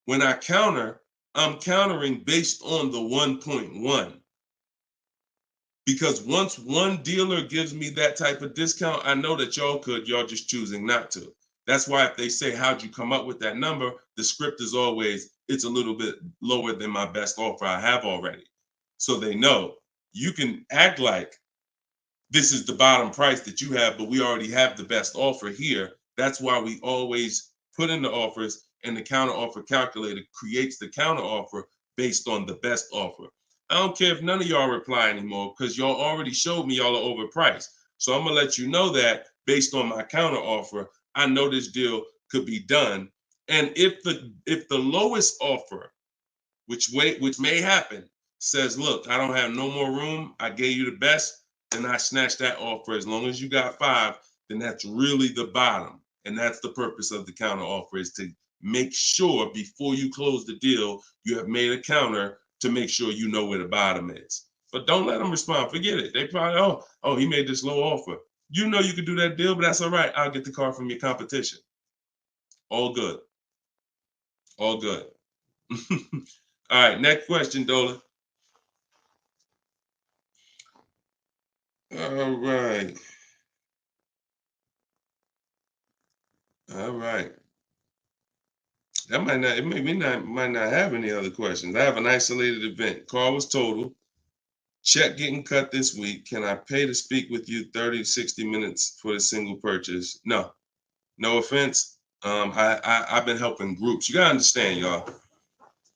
when I counter, I'm countering based on the 1.1. Because once one dealer gives me that type of discount, I know that y'all just choosing not to. That's why if they say, how'd you come up with that number? The script is always, it's a little bit lower than my best offer I have already. So they know you can act like this is the bottom price that you have, but we already have the best offer here. That's why we always put in the offers, and the counter offer calculator creates the counter offer based on the best offer. I don't care if none of y'all reply anymore because y'all already showed me y'all are overpriced. So I'm gonna let you know that based on my counter offer, I know this deal could be done. And if the lowest offer, which may happen, says, look, I don't have no more room, I gave you the best, then I snatch that offer. As long as you got 5, then that's really the bottom. And that's the purpose of the counter offer, is to make sure before you close the deal, you have made a counter to make sure you know where the bottom is. But don't let them respond. Forget it. They probably, oh, he made this low offer. You know you could do that deal, but that's all right. I'll get the car from your competition. All good. All good. All right, next question, Dola. All right. All right. That might not have any other questions. I have an isolated event. Car was total. Check getting cut this week. Can I pay to speak with you 30 to 60 minutes for a single purchase? No. No offense. I've been helping groups. You gotta understand, y'all.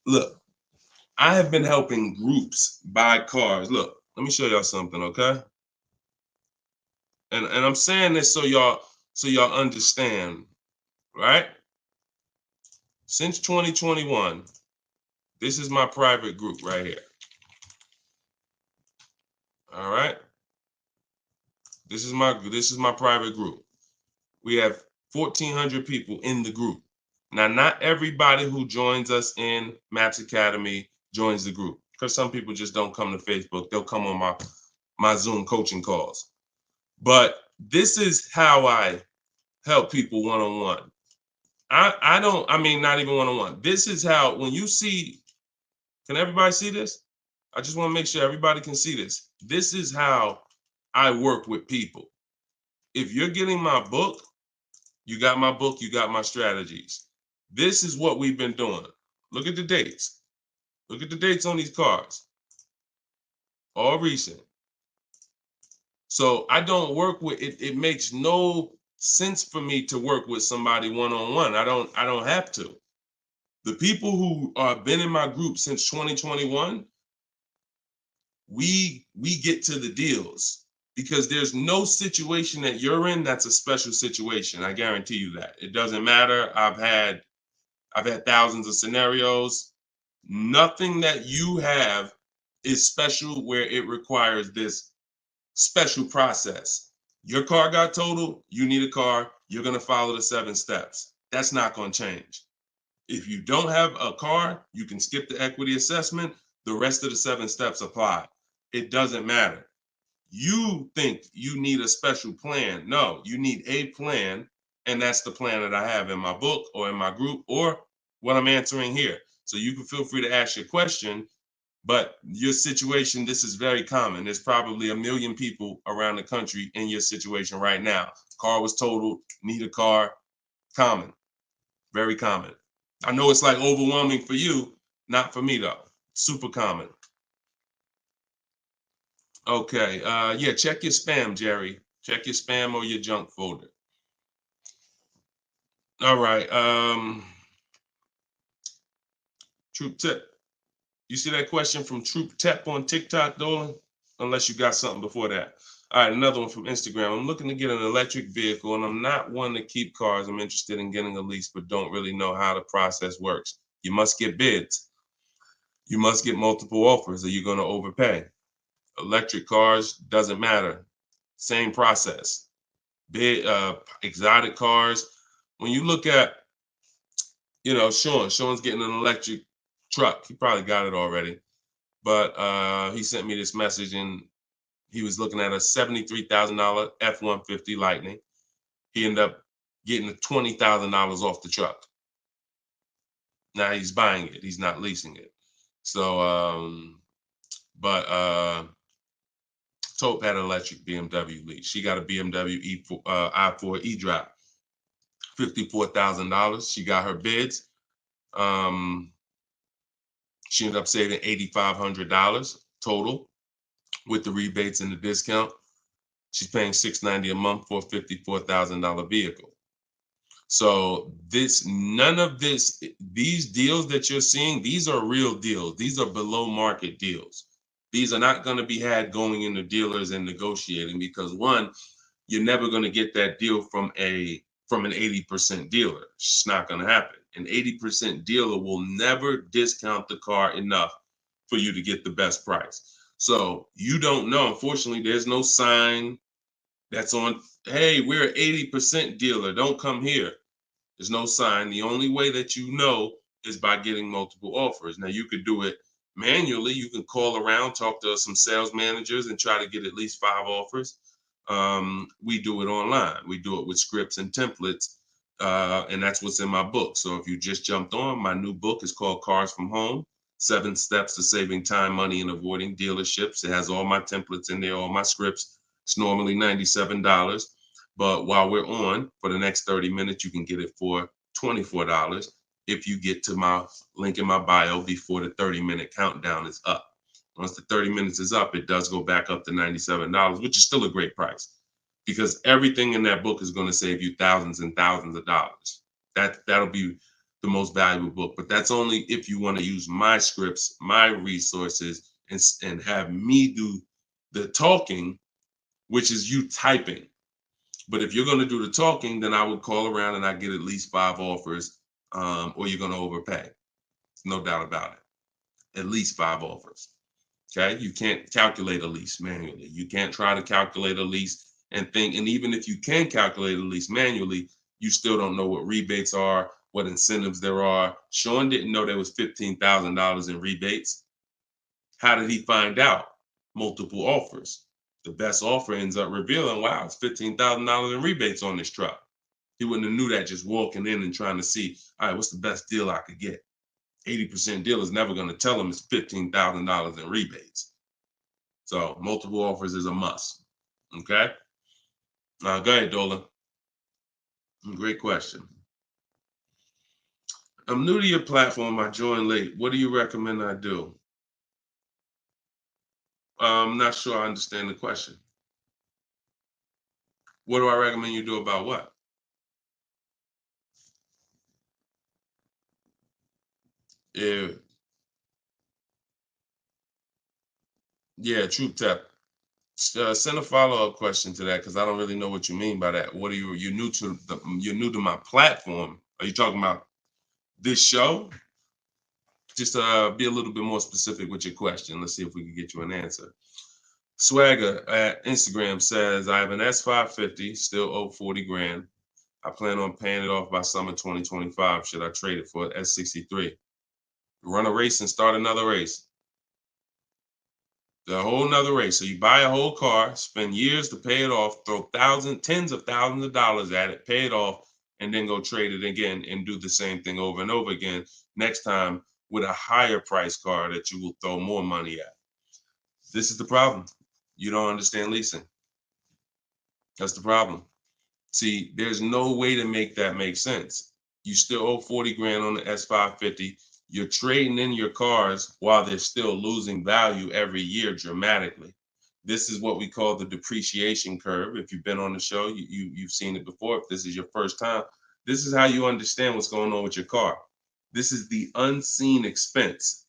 Look, I have been helping groups buy cars. Look, let me show y'all something, okay? And I'm saying this so y'all understand, right? Since 2021, this is my private group right here. All right. This is my private group. We have 1,400 people in the group. Now, not everybody who joins us in Maps Academy joins the group, because some people just don't come to Facebook. They'll come on my Zoom coaching calls. But this is how I help people one-on-one. Not even one-on-one. This is how, when you see, can everybody see this? I just want to make sure everybody can see this. This is how I work with people. If you're getting my book, you got my strategies. This is what we've been doing. Look at the dates. Look at the dates on these cars. All recent. So I don't work with it. It makes no sense for me to work with somebody one-on-one. I don't have to. The people who have been in my group since 2021, we get to the deals, because there's no situation that you're in that's a special situation. I guarantee you that. It doesn't matter. I've had thousands of scenarios. Nothing that you have is special where it requires this special process. Your car got totaled, you need a car, you're going to follow the 7 steps. That's not going to change. If you don't have a car, you can skip the equity assessment. The rest of the 7 steps apply. It doesn't matter. You think you need a special plan. No, you need a plan. And that's the plan that I have in my book or in my group or what I'm answering here. So you can feel free to ask your question. But your situation, this is very common. There's probably 1 million people around the country in your situation right now. Car was totaled, need a car, common, very common. I know it's like overwhelming for you, not for me though. Super common. Okay, yeah, check your spam, Jerry. Check your spam or your junk folder. All right, Troop Tip. You see that question from Troop Tep on TikTok, Dolan? Unless you got something before that. All right, another one from Instagram. I'm looking to get an electric vehicle, and I'm not one to keep cars. I'm interested in getting a lease, but don't really know how the process works. You must get bids. You must get multiple offers, or you're going to overpay. Electric cars, doesn't matter. Same process. Bid, exotic cars. When you look at, Sean's getting an electric truck. He probably got it already. But he sent me this message, and he was looking at a $73,000 F-150 Lightning. He ended up getting $20,000 off the truck. Now he's buying it. He's not leasing it. So, Tope had an electric BMW lease. She got a BMW i4 e-drive, $54,000. She got her bids. She ended up saving $8,500 total with the rebates and the discount. She's paying $690 a month for a $54,000 vehicle. So these deals that you're seeing, these are real deals. These are below market deals. These are not going to be had going into dealers and negotiating because one, you're never going to get that deal from an 80% dealer. It's not going to happen. An 80% dealer will never discount the car enough for you to get the best price. So you don't know. Unfortunately, there's no sign that's on, hey, we're an 80% dealer. Don't come here. There's no sign. The only way that you know is by getting multiple offers. Now, you could do it manually. You can call around, talk to some sales managers, and try to get at least 5 offers. We do it online. We do it with scripts and templates, and that's what's in my book. So if you just jumped on, my new book is called Cars from Home, 7 Steps to Saving Time, Money, and Avoiding Dealerships. It has all my templates in there, all my scripts. It's normally $97. But while we're on, for the next 30 minutes, you can get it for $24 if you get to my link in my bio before the 30-minute countdown is up. Once the 30 minutes is up, it does go back up to $97, which is still a great price because everything in that book is going to save you thousands and thousands of dollars. That'll be the most valuable book, but that's only if you want to use my scripts, my resources, and have me do the talking, which is you typing. But if you're going to do the talking, then I would call around and I get at least 5 offers, or you're going to overpay. No doubt about it. At least 5 offers. Okay. You can't calculate a lease manually. You can't try to calculate a lease and think. And even if you can calculate a lease manually, you still don't know what rebates are, what incentives there are. Sean didn't know there was $15,000 in rebates. How did he find out? Multiple offers. The best offer ends up revealing, wow, it's $15,000 in rebates on this truck. He wouldn't have knew that just walking in and trying to see, all right, what's the best deal I could get? 80% deal is never going to tell him it's $15,000 in rebates. So multiple offers is a must. Okay. Go ahead, Dolan. Great question. I'm new to your platform. I joined late. What do you recommend I do? I'm not sure I understand the question. What do I recommend you do about what? Yeah, Troop Tap. Send a follow-up question to that because I don't really know what you mean by that. What are you're new to my platform? Are you talking about this show? Just be a little bit more specific with your question. Let's see if we can get you an answer. Swagger at Instagram says, I have an S550, still owe 40 grand. I plan on paying it off by summer 2025. Should I trade it for an S63? Run a race and start another race. A whole nother race. So you buy a whole car, spend years to pay it off, throw tens of thousands of dollars at it, pay it off, and then go trade it again and do the same thing over and over again. Next time with a higher price car that you will throw more money at. This is the problem. You don't understand leasing. That's the problem. See, there's no way to make that make sense. You still owe 40 grand on the S550. You're trading in your cars while they're still losing value every year dramatically. This is what we call the depreciation curve. If you've been on the show, you've seen it before. If this is your first time, this is how you understand what's going on with your car. This is the unseen expense.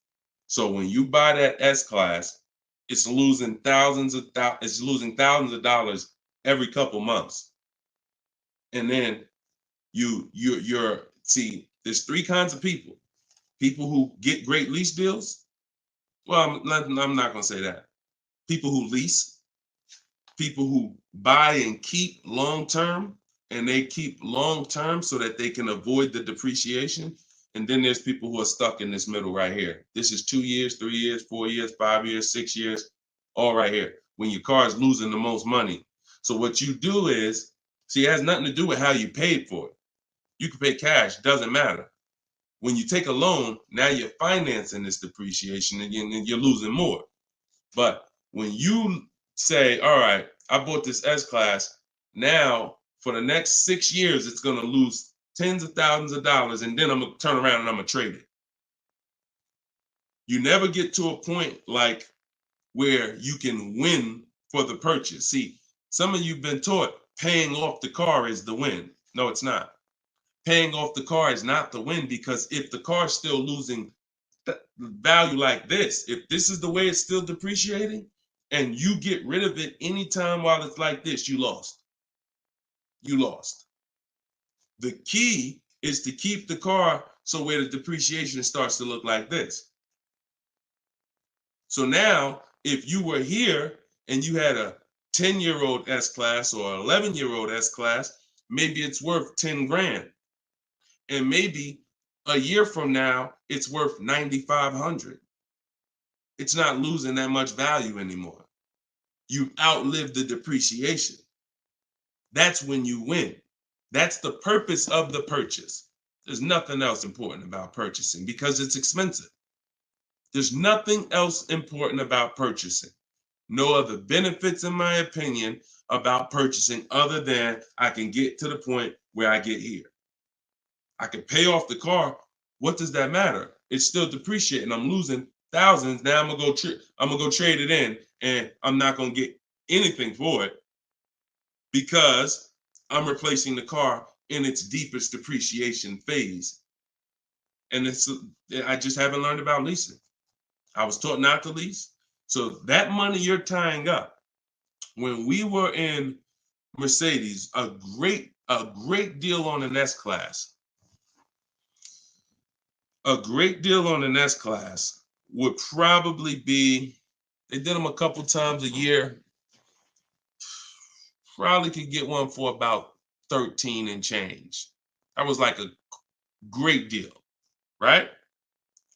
So when you buy that S-Class, it's losing thousands of dollars every couple months. And then you're see, there's three kinds of people. People who get great lease deals. Well, I'm not going to say that. People who lease, people who buy and keep long term, and they keep long term so that they can avoid the depreciation. And then there's people who are stuck in this middle right here. This is 2 years, 3 years, 4 years, 5 years, 6 years, all right here, when your car is losing the most money. So what you do is, see, it has nothing to do with how you paid for it. You can pay cash, doesn't matter. When you take a loan, now you're financing this depreciation and you're losing more. But when you say, all right, I bought this S-Class, now for the next 6 years, it's going to lose tens of thousands of dollars, and then I'm going to turn around and I'm going to trade it. You never get to a point like where you can win for the purchase. See, some of you have been taught paying off the car is the win. No, it's not. Paying off the car is not the win, because if the car is still losing value like this, if this is the way it's still depreciating, and you get rid of it anytime while it's like this, you lost. You lost. The key is to keep the car so where the depreciation starts to look like this. So now, if you were here and you had a 10-year-old S-Class or 11-year-old S-Class, maybe it's worth 10 grand. And maybe a year from now, it's worth 9,500. It's not losing that much value anymore. You outlived the depreciation. That's when you win. That's the purpose of the purchase. There's nothing else important about purchasing because it's expensive. There's nothing else important about purchasing. No other benefits, in my opinion, about purchasing other than I can get to the point where I get here. I can pay off the car. What does that matter? It's still depreciating. I'm losing thousands. Now I'm gonna go trade it in, and I'm not gonna get anything for it because I'm replacing the car in its deepest depreciation phase. And I just haven't learned about leasing. I was taught not to lease. So that money you're tying up, when we were in Mercedes, a great deal on an S-Class. A great deal on an S-Class would probably be, they did them a couple times a year, probably could get one for about 13 and change. That was like a great deal, right?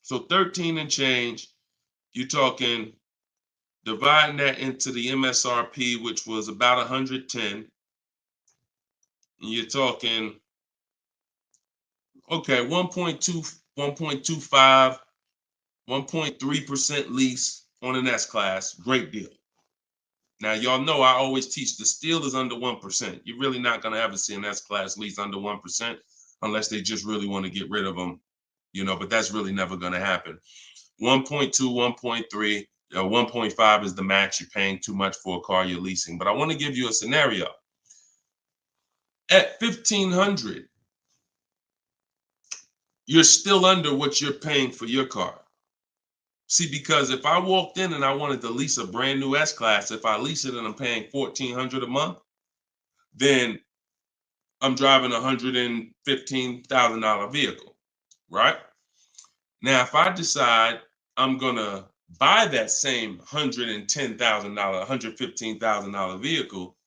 So 13 and change, you're talking, dividing that into the MSRP, which was about 110, you're talking, okay, 1.2, 1.25, 1.3% lease on an S-Class, great deal. Now, y'all know I always teach the steal is under 1%. You're really not going to ever see an S-Class lease under 1% unless they just really want to get rid of them, but that's really never going to happen. 1.2, 1.3, 1.5 is the max. You're paying too much for a car you're leasing. But I want to give you a scenario. At $1,500, you're still under what you're paying for your car. See, because if I walked in and I wanted to lease a brand new S-Class, if I lease it and I'm paying $1,400 a month, then I'm driving a $115,000 vehicle, right? Now, if I decide I'm gonna buy that same $110,000, $115,000 vehicle,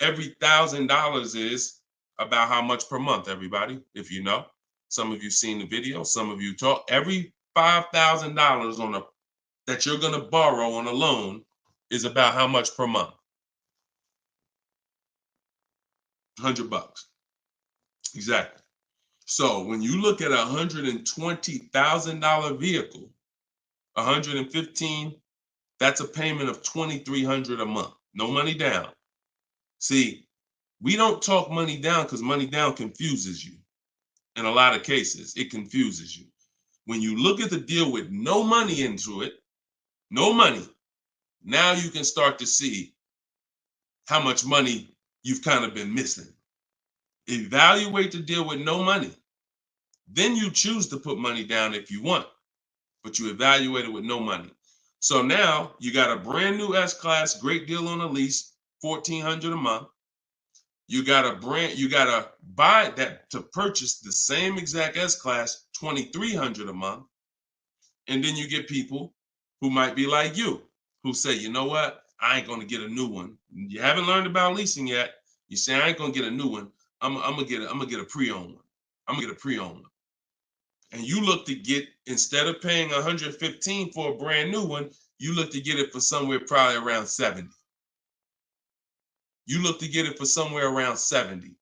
every $1,000 is about how much per month, everybody, if you know. Some of you seen the video, some of you talk. Every $5,000 on a that you're going to borrow on a loan is about how much per month? $100. Exactly. So when you look at a $120,000 vehicle, 115, that's a payment of $2,300 a month. No money down. See, we don't talk money down because money down confuses you. In a lot of cases, it confuses you. When you look at the deal with no money into it, no money, now you can start to see how much money you've kind of been missing. Evaluate the deal with no money. Then you choose to put money down if you want, but you evaluate it with no money. So now you got a brand new S-Class, great deal on a lease, $1,400 a month. You gotta buy that to purchase the same exact S-Class, $2,300 a month. And then you get people who might be like you, who say, you know what? I ain't gonna get a new one. You haven't learned about leasing yet. You say I ain't gonna get a new one. I'm gonna get a pre-owned one. I'm gonna get a pre-owned one. And you look to get, instead of paying 115 for a brand new one, you look to get it for somewhere probably around 70. You look to get it for somewhere around 70.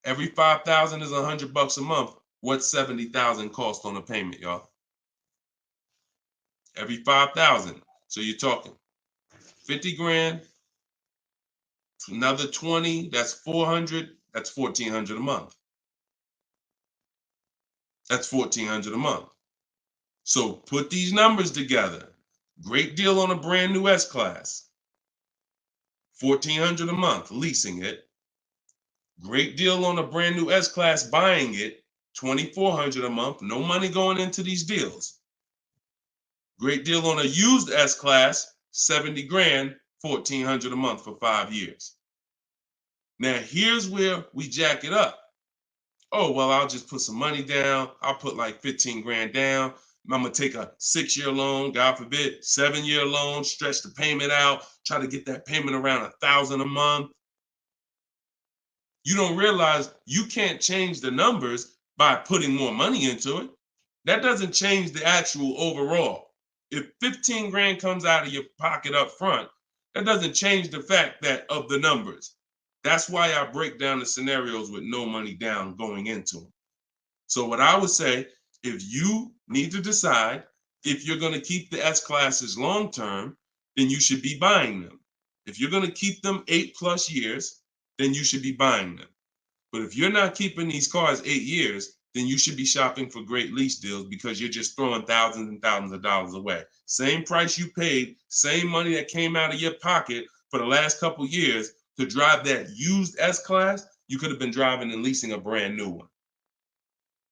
Every 5,000 is $100 a month. What's 70,000 cost on a payment, y'all? Every 5,000. So you're talking 50 grand, another 20, that's 400, that's 1,400 a month. That's 1,400 a month. So put these numbers together. Great deal on a brand new S-Class. 1,400 a month, leasing it. Great deal on a brand new S-Class, buying it. 2,400 a month, no money going into these deals. Great deal on a used S-Class, 70 grand, 1,400 a month for 5 years. Now, here's where we jack it up. Oh, well, I'll just put some money down. I'll put like 15 grand down. I'm going to take a 6-year loan, God forbid, 7-year loan, stretch the payment out, try to get that payment around $1,000 a month. You don't realize you can't change the numbers by putting more money into it. That doesn't change the actual overall. If 15 grand comes out of your pocket up front, that doesn't change the fact that of the numbers. That's why I break down the scenarios with no money down going into them. So what I would say, if you need to decide if you're going to keep the S-Classes long term, then you should be buying them. If you're going to keep them 8+ years, then you should be buying them. But if you're not keeping these cars 8 years, then you should be shopping for great lease deals because you're just throwing thousands and thousands of dollars away. Same price you paid, same money that came out of your pocket for the last couple years to drive that used S-Class, you could have been driving and leasing a brand new one.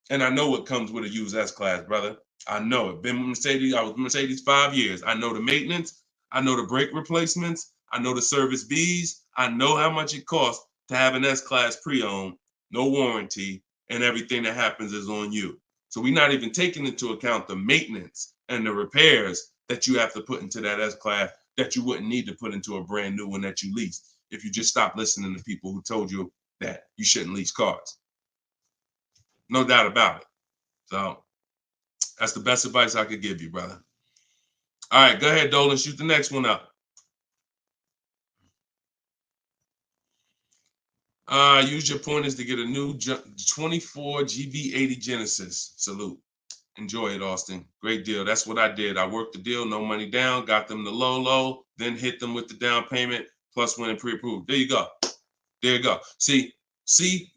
And I know what comes with a used S-Class, brother. I know it. Been with Mercedes. I was with Mercedes 5 years. I know the maintenance. I know the brake replacements. I know the service Bs. I know how much it costs to have an S-Class pre-owned, no warranty, and everything that happens is on you. So we're not even taking into account the maintenance and the repairs that you have to put into that S-Class that you wouldn't need to put into a brand new one that you leased if you just stop listening to people who told you that you shouldn't lease cars. No doubt about it. So that's the best advice I could give you, brother. All right, go ahead, Dolan. Shoot the next one up. Use your pointers to get a new 24 GV80 Genesis. Salute. Enjoy it, Austin. Great deal. That's what I did. I worked the deal, no money down, got them the low, then hit them with the down payment, plus went and pre-approved. There you go. There you go. See,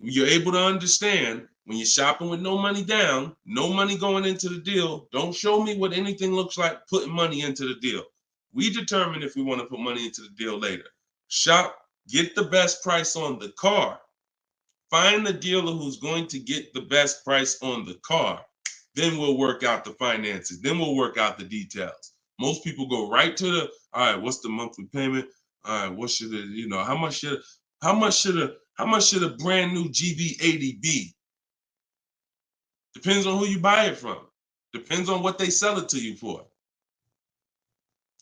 you're able to understand when you're shopping with no money down, no money going into the deal. Don't show me what anything looks like putting money into the deal. We determine if we want to put money into the deal later. Shop, get the best price on the car. Find the dealer who's going to get the best price on the car. Then we'll work out the finances. Then we'll work out the details. Most people go right to the, all right, what's the monthly payment? All right, what should it, how much should a brand new GV80 be? Depends on who you buy it from. Depends on what they sell it to you for.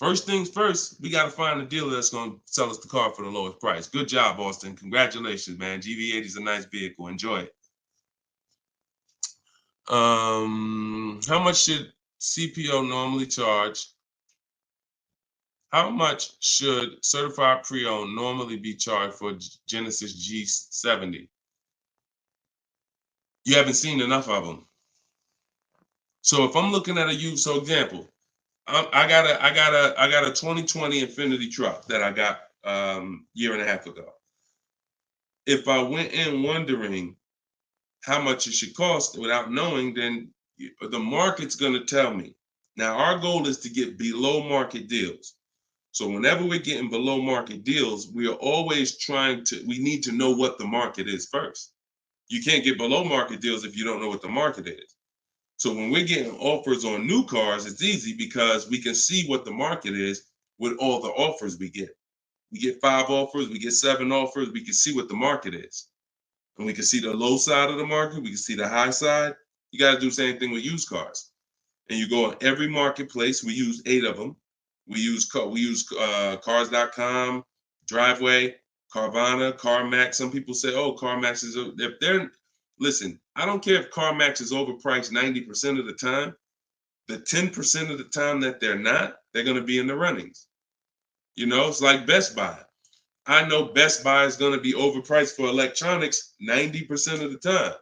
First things first, we got to find a dealer that's going to sell us the car for the lowest price. Good job, Austin. Congratulations, man. GV80 is a nice vehicle. Enjoy it. How much should CPO normally charge? How much should certified pre-owned normally be charged for Genesis G70? You haven't seen enough of them. So if I'm looking at a used, so example, I got a 2020 Infinity truck that I got year and a half ago. If I went in wondering how much it should cost without knowing, then the market's going to tell me. Now, our goal is to get below market deals. So whenever we're getting below market deals, we are always we need to know what the market is first. You can't get below market deals if you don't know what the market is. So when we're getting offers on new cars, it's easy because we can see what the market is with all the offers we get. We get 5 offers, we get 7 offers, we can see what the market is. And we can see the low side of the market, we can see the high side. You got to do the same thing with used cars. And you go on every marketplace, we use 8 of them. We use cars.com, Driveway, Carvana, CarMax. Some people say, oh, CarMax is, if they're, listen, I don't care if CarMax is overpriced 90% of the time. The 10% of the time that they're not, they're going to be in the runnings. You know, it's like Best Buy. I know Best Buy is going to be overpriced for electronics 90% of the time.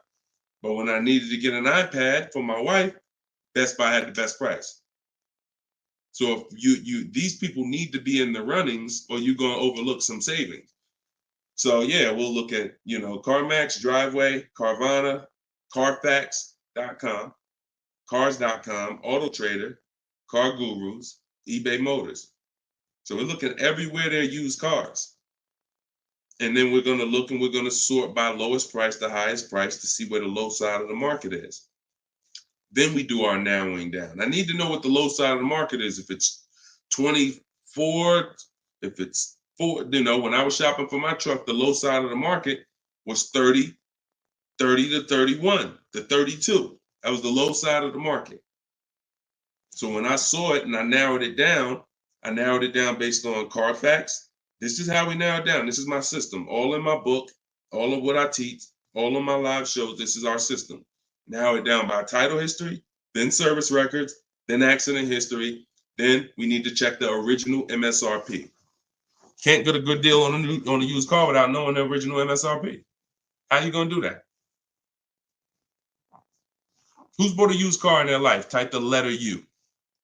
But when I needed to get an iPad for my wife, Best Buy had the best price. So if these people need to be in the runnings or you're going to overlook some savings. So yeah, we'll look at, CarMax, Driveway, Carvana, Carfax.com, Cars.com, Auto Trader, Car Gurus, eBay Motors. So we're looking everywhere there used cars. And then we're going to look and we're going to sort by lowest price to highest price to see where the low side of the market is. Then we do our narrowing down. I need to know what the low side of the market is. If it's 24, if it's 4, when I was shopping for my truck, the low side of the market was 30 to 31 to 32. That was the low side of the market. So when I saw it and I narrowed it down based on Carfax. This is how we narrow it down. This is my system. All in my book, all of what I teach, all of my live shows, this is our system. Narrow it down by title history, then service records, then accident history. Then we need to check the original MSRP. Can't get a good deal on a used car without knowing the original MSRP. How you gonna do that? Who's bought a used car in their life? Type the letter U.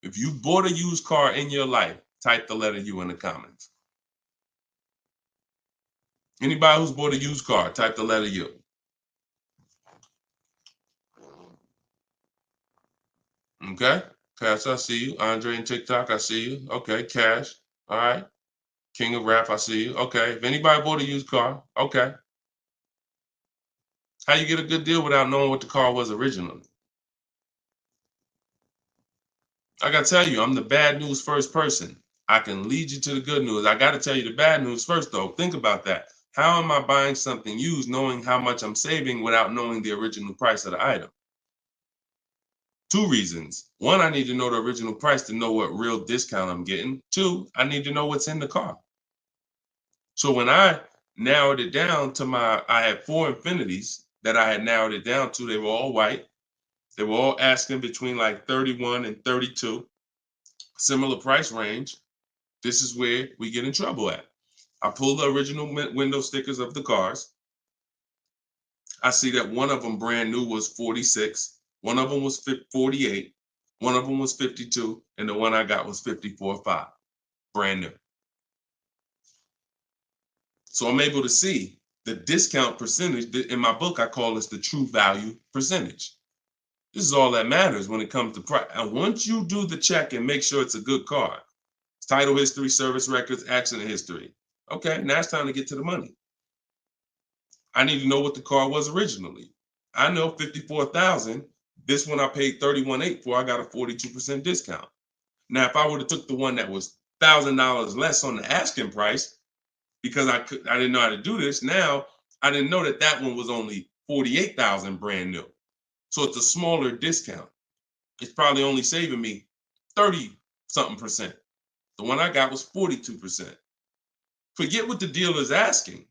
If you bought a used car in your life, type the letter U in the comments. Anybody who's bought a used car, type the letter U. Okay, Cash, I see you. Andre and TikTok, I see you. Okay, Cash. All right. King of Rap, I see you. Okay, if anybody bought a used car, okay. How you get a good deal without knowing what the car was originally? I gotta tell you, I'm the bad news first person. I can lead you to the good news. I gotta tell you the bad news first, though. Think about that. How am I buying something used knowing how much I'm saving without knowing the original price of the item? 2 reasons. 1, I need to know the original price to know what real discount I'm getting. 2, I need to know what's in the car. So when I narrowed it down to I had 4 Infinities that I had narrowed it down to. They were all white. They were all asking between like 31 and 32, similar price range. This is where we get in trouble at. I pull the original window stickers of the cars. I see that one of them brand new was 46. One of them was 48. One of them was 52. And the one I got was 54.5, brand new. So I'm able to see the discount percentage. In my book, I call this the true value percentage. This is all that matters when it comes to price. And once you do the check and make sure it's a good car, title history, service records, accident history. Okay, now it's time to get to the money. I need to know what the car was originally. I know 54,000. This one I paid 31.8 for. I got a 42% discount. Now, if I would have took the one that was $1,000 less on the asking price, because I didn't know how to do this. Now I didn't know that one was only 48,000 brand new. So it's a smaller discount. It's probably only saving me 30-something%. The one I got was 42%. Forget what the dealer's asking.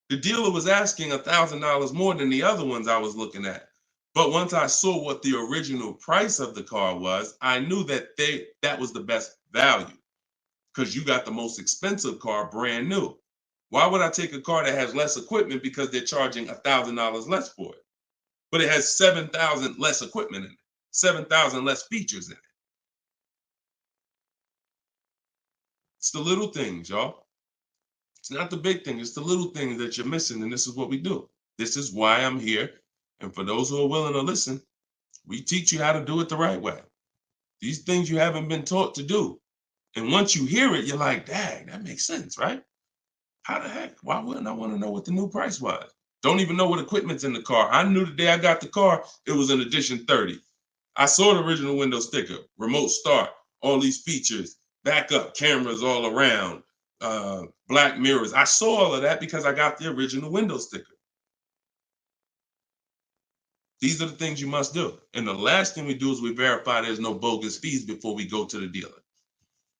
The dealer was asking $1,000 more than the other ones I was looking at. But once I saw what the original price of the car was, I knew that that was the best value because you got the most expensive car brand new. Why would I take a car that has less equipment because they're charging $1,000 less for it? But it has 7,000 less equipment in it, 7,000 less features in it. It's the little things, y'all. It's not the big thing. It's the little things that you're missing, and this is what we do. This is why I'm here. And for those who are willing to listen, we teach you how to do it the right way. These things you haven't been taught to do. And once you hear it, you're like, dang, that makes sense, right? How the heck? Why wouldn't I want to know what the new price was? Don't even know what equipment's in the car. I knew the day I got the car, it was an edition 30. I saw the original window sticker, remote start, all these features, backup cameras all around, black mirrors. I saw all of that because I got the original window sticker. These are the things you must do. And the last thing we do is we verify there's no bogus fees before we go to the dealer.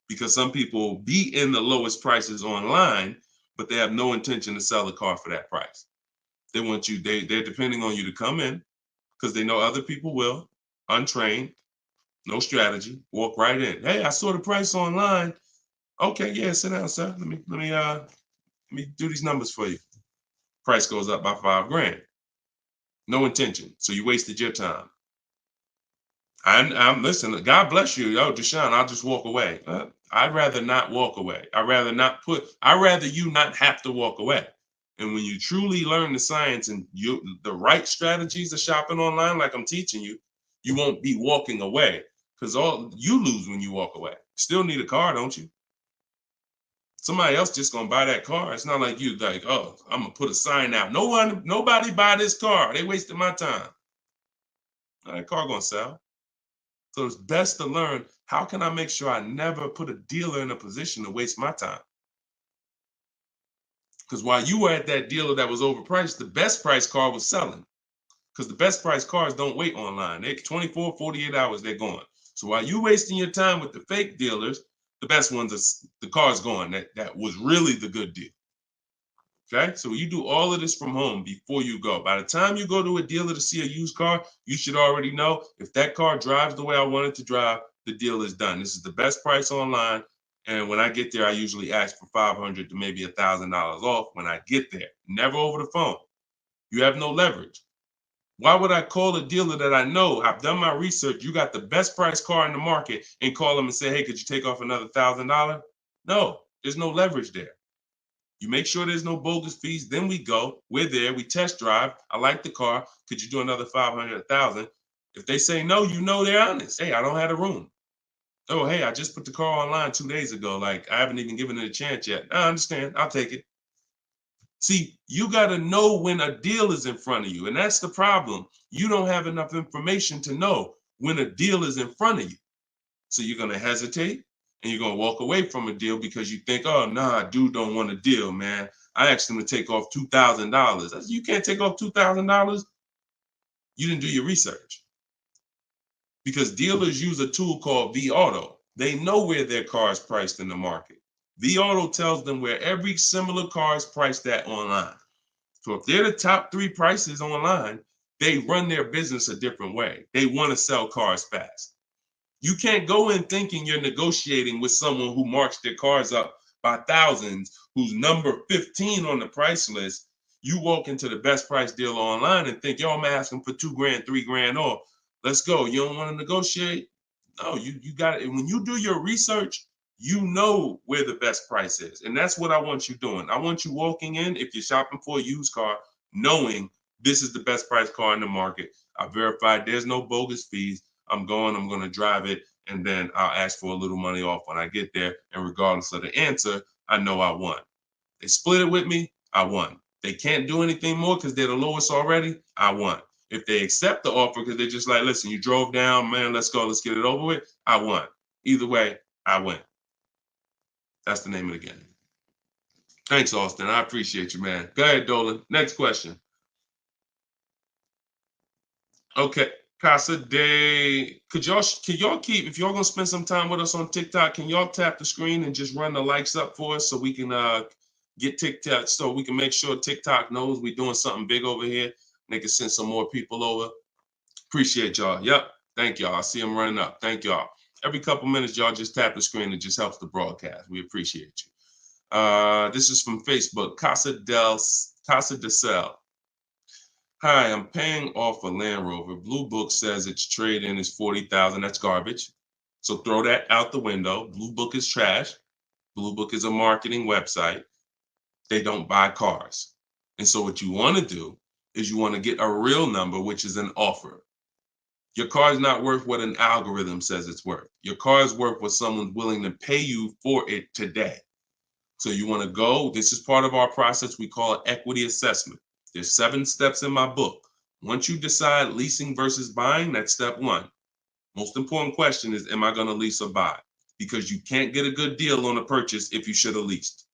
Because some people be in the lowest prices online, but they have no intention to sell the car for that price. They want you, they're depending on you to come in because they know other people will, untrained, no strategy, walk right in. Hey, I saw the price online. Okay, yeah, sit down, sir. Let me do these numbers for you. Price goes up by $5,000. No intention. So you wasted your time. I'm listen, God bless you. Yo, Deshone, I'll just walk away. I'd rather not walk away. I'd rather you not have to walk away. And when you truly learn the science and the right strategies of shopping online, like I'm teaching you, you won't be walking away because all you lose when you walk away. Still need a car, don't you? Somebody else just gonna buy that car. It's not like you like, oh, I'm gonna put a sign out. Nobody buy this car. They wasted my time. That car gonna sell. So it's best to learn, how can I make sure I never put a dealer in a position to waste my time? Because while you were at that dealer that was overpriced, the best price car was selling. Because the best price cars don't wait online. They're 24, 48 hours, they're gone. So while you wasting your time with the fake dealers, the best ones are the car's gone. That was really the good deal. Okay, so you do all of this from home before you go. By the time you go to a dealer to see a used car, you should already know if that car drives the way I want it to drive, the deal is done. This is the best price online. And when I get there, I usually ask for $500 to maybe $1,000 off when I get there. Never over the phone. You have no leverage. Why would I call a dealer that I know, I've done my research, you got the best price car in the market, and call them and say, hey, could you take off another $1,000? No, there's no leverage there. You make sure there's no bogus fees. Then we go. We're there. We test drive. I like the car. Could you do another 500, 1,000? If they say no, you know they're honest. Hey, I don't have the room. Oh, hey, I just put the car online 2 days ago. Like, I haven't even given it a chance yet. I understand. I'll take it. See, you got to know when a deal is in front of you. And that's the problem. You don't have enough information to know when a deal is in front of you. So you're going to hesitate and you're going to walk away from a deal because you think, oh, nah, dude don't want a deal, man. I asked him to take off $2,000. You can't take off $2,000. You didn't do your research. Because dealers use a tool called vAuto. They know where their car is priced in the market. vAuto tells them where every similar car is priced at online. So if they're the top 3 prices online, they run their business a different way. They want to sell cars fast. You can't go in thinking you're negotiating with someone who marks their cars up by thousands, who's number 15 on the price list. You walk into the best price deal online and think, yo, I'm asking for $2,000, $3,000 off. Let's go. You don't want to negotiate? No, you got it. When you do your research, you know where the best price is. And that's what I want you doing. I want you walking in, if you're shopping for a used car, knowing this is the best price car in the market. I verified there's no bogus fees. I'm going to drive it, and then I'll ask for a little money off when I get there. And regardless of the answer, I know I won. They split it with me, I won. They can't do anything more because they're the lowest already, I won. If they accept the offer because they're just like, listen, you drove down, man, let's go, let's get it over with, I won. Either way, I win. That's the name of the game. Thanks, Austin. I appreciate you, man. Go ahead, Dolan. Next question. Okay. Casa Day, can y'all keep, if y'all gonna spend some time with us on TikTok, can y'all tap the screen and just run the likes up for us so we can get TikTok, so we can make sure TikTok knows we're doing something big over here. They can send some more people over. Appreciate y'all. Yep. Thank y'all. I see them running up. Thank y'all. Every couple minutes, y'all just tap the screen. It just helps the broadcast. We appreciate you. This is from Facebook. Casa de Cel. Hi, I'm paying off a Land Rover. Blue Book says its trade-in is $40,000. That's garbage. So throw that out the window. Blue Book is trash. Blue Book is a marketing website. They don't buy cars. And so what you want to do is you want to get a real number, which is an offer. Your car is not worth what an algorithm says it's worth. Your car is worth what someone's willing to pay you for it today. So you want to go, this is part of our process. We call it equity assessment. There's 7 steps in my book. Once you decide leasing versus buying, that's step 1. Most important question is, am I going to lease or buy? Because you can't get a good deal on a purchase if you should have leased.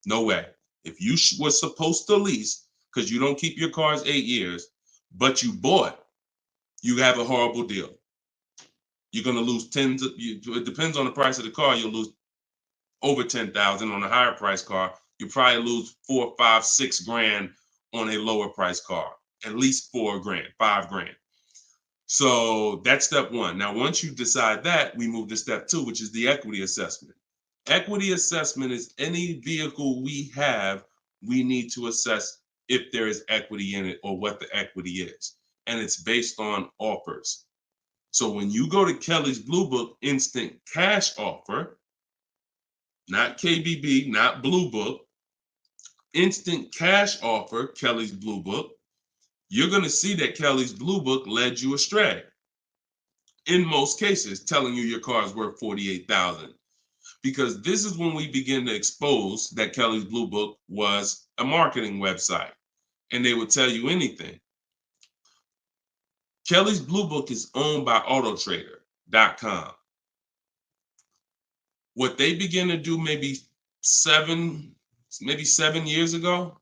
No way. If you was supposed to lease because you don't keep your cars 8 years, but you bought, you have a horrible deal. You're going to lose tens of, it depends on the price of the car. You'll lose over 10,000 on a higher price car. You probably lose 4, 5, 6 grand on a lower price car, at least 4 grand, 5 grand. So that's step 1. Now, once you decide that, we move to step 2, which is the equity assessment. Equity assessment is any vehicle we have, we need to assess if there is equity in it or what the equity is. And it's based on offers. So when you go to Kelly's Blue Book instant cash offer, not KBB, not Blue Book, instant cash offer, Kelly's Blue Book, you're going to see that Kelly's Blue Book led you astray. In most cases, telling you your car is worth $48,000. Because this is when we begin to expose that Kelly's Blue Book was a marketing website and they would tell you anything. Kelly's Blue Book is owned by Autotrader.com. What they began to do maybe 7 years ago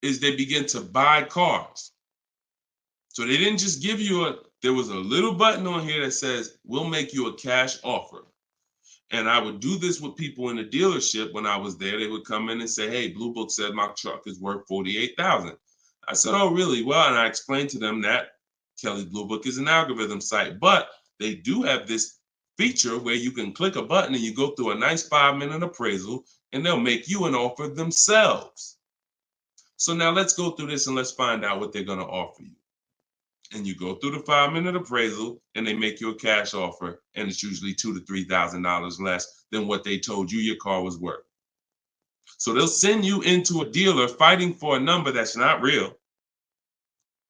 is they begin to buy cars. So they didn't just give you there was a little button on here that says, we'll make you a cash offer. And I would do this with people in the dealership when I was there. They would come in and say, hey, Blue Book said my truck is worth $48,000. I said, oh, really? Well, and I explained to them that Kelly's Blue Book is an algorithm site, but they do have this feature where you can click a button and you go through a nice 5-minute appraisal and they'll make you an offer themselves. So now let's go through this and let's find out what they're going to offer you. And you go through the 5-minute appraisal and they make you a cash offer, and it's usually $2,000 to $3,000 less than what they told you your car was worth. So they'll send you into a dealer fighting for a number that's not real,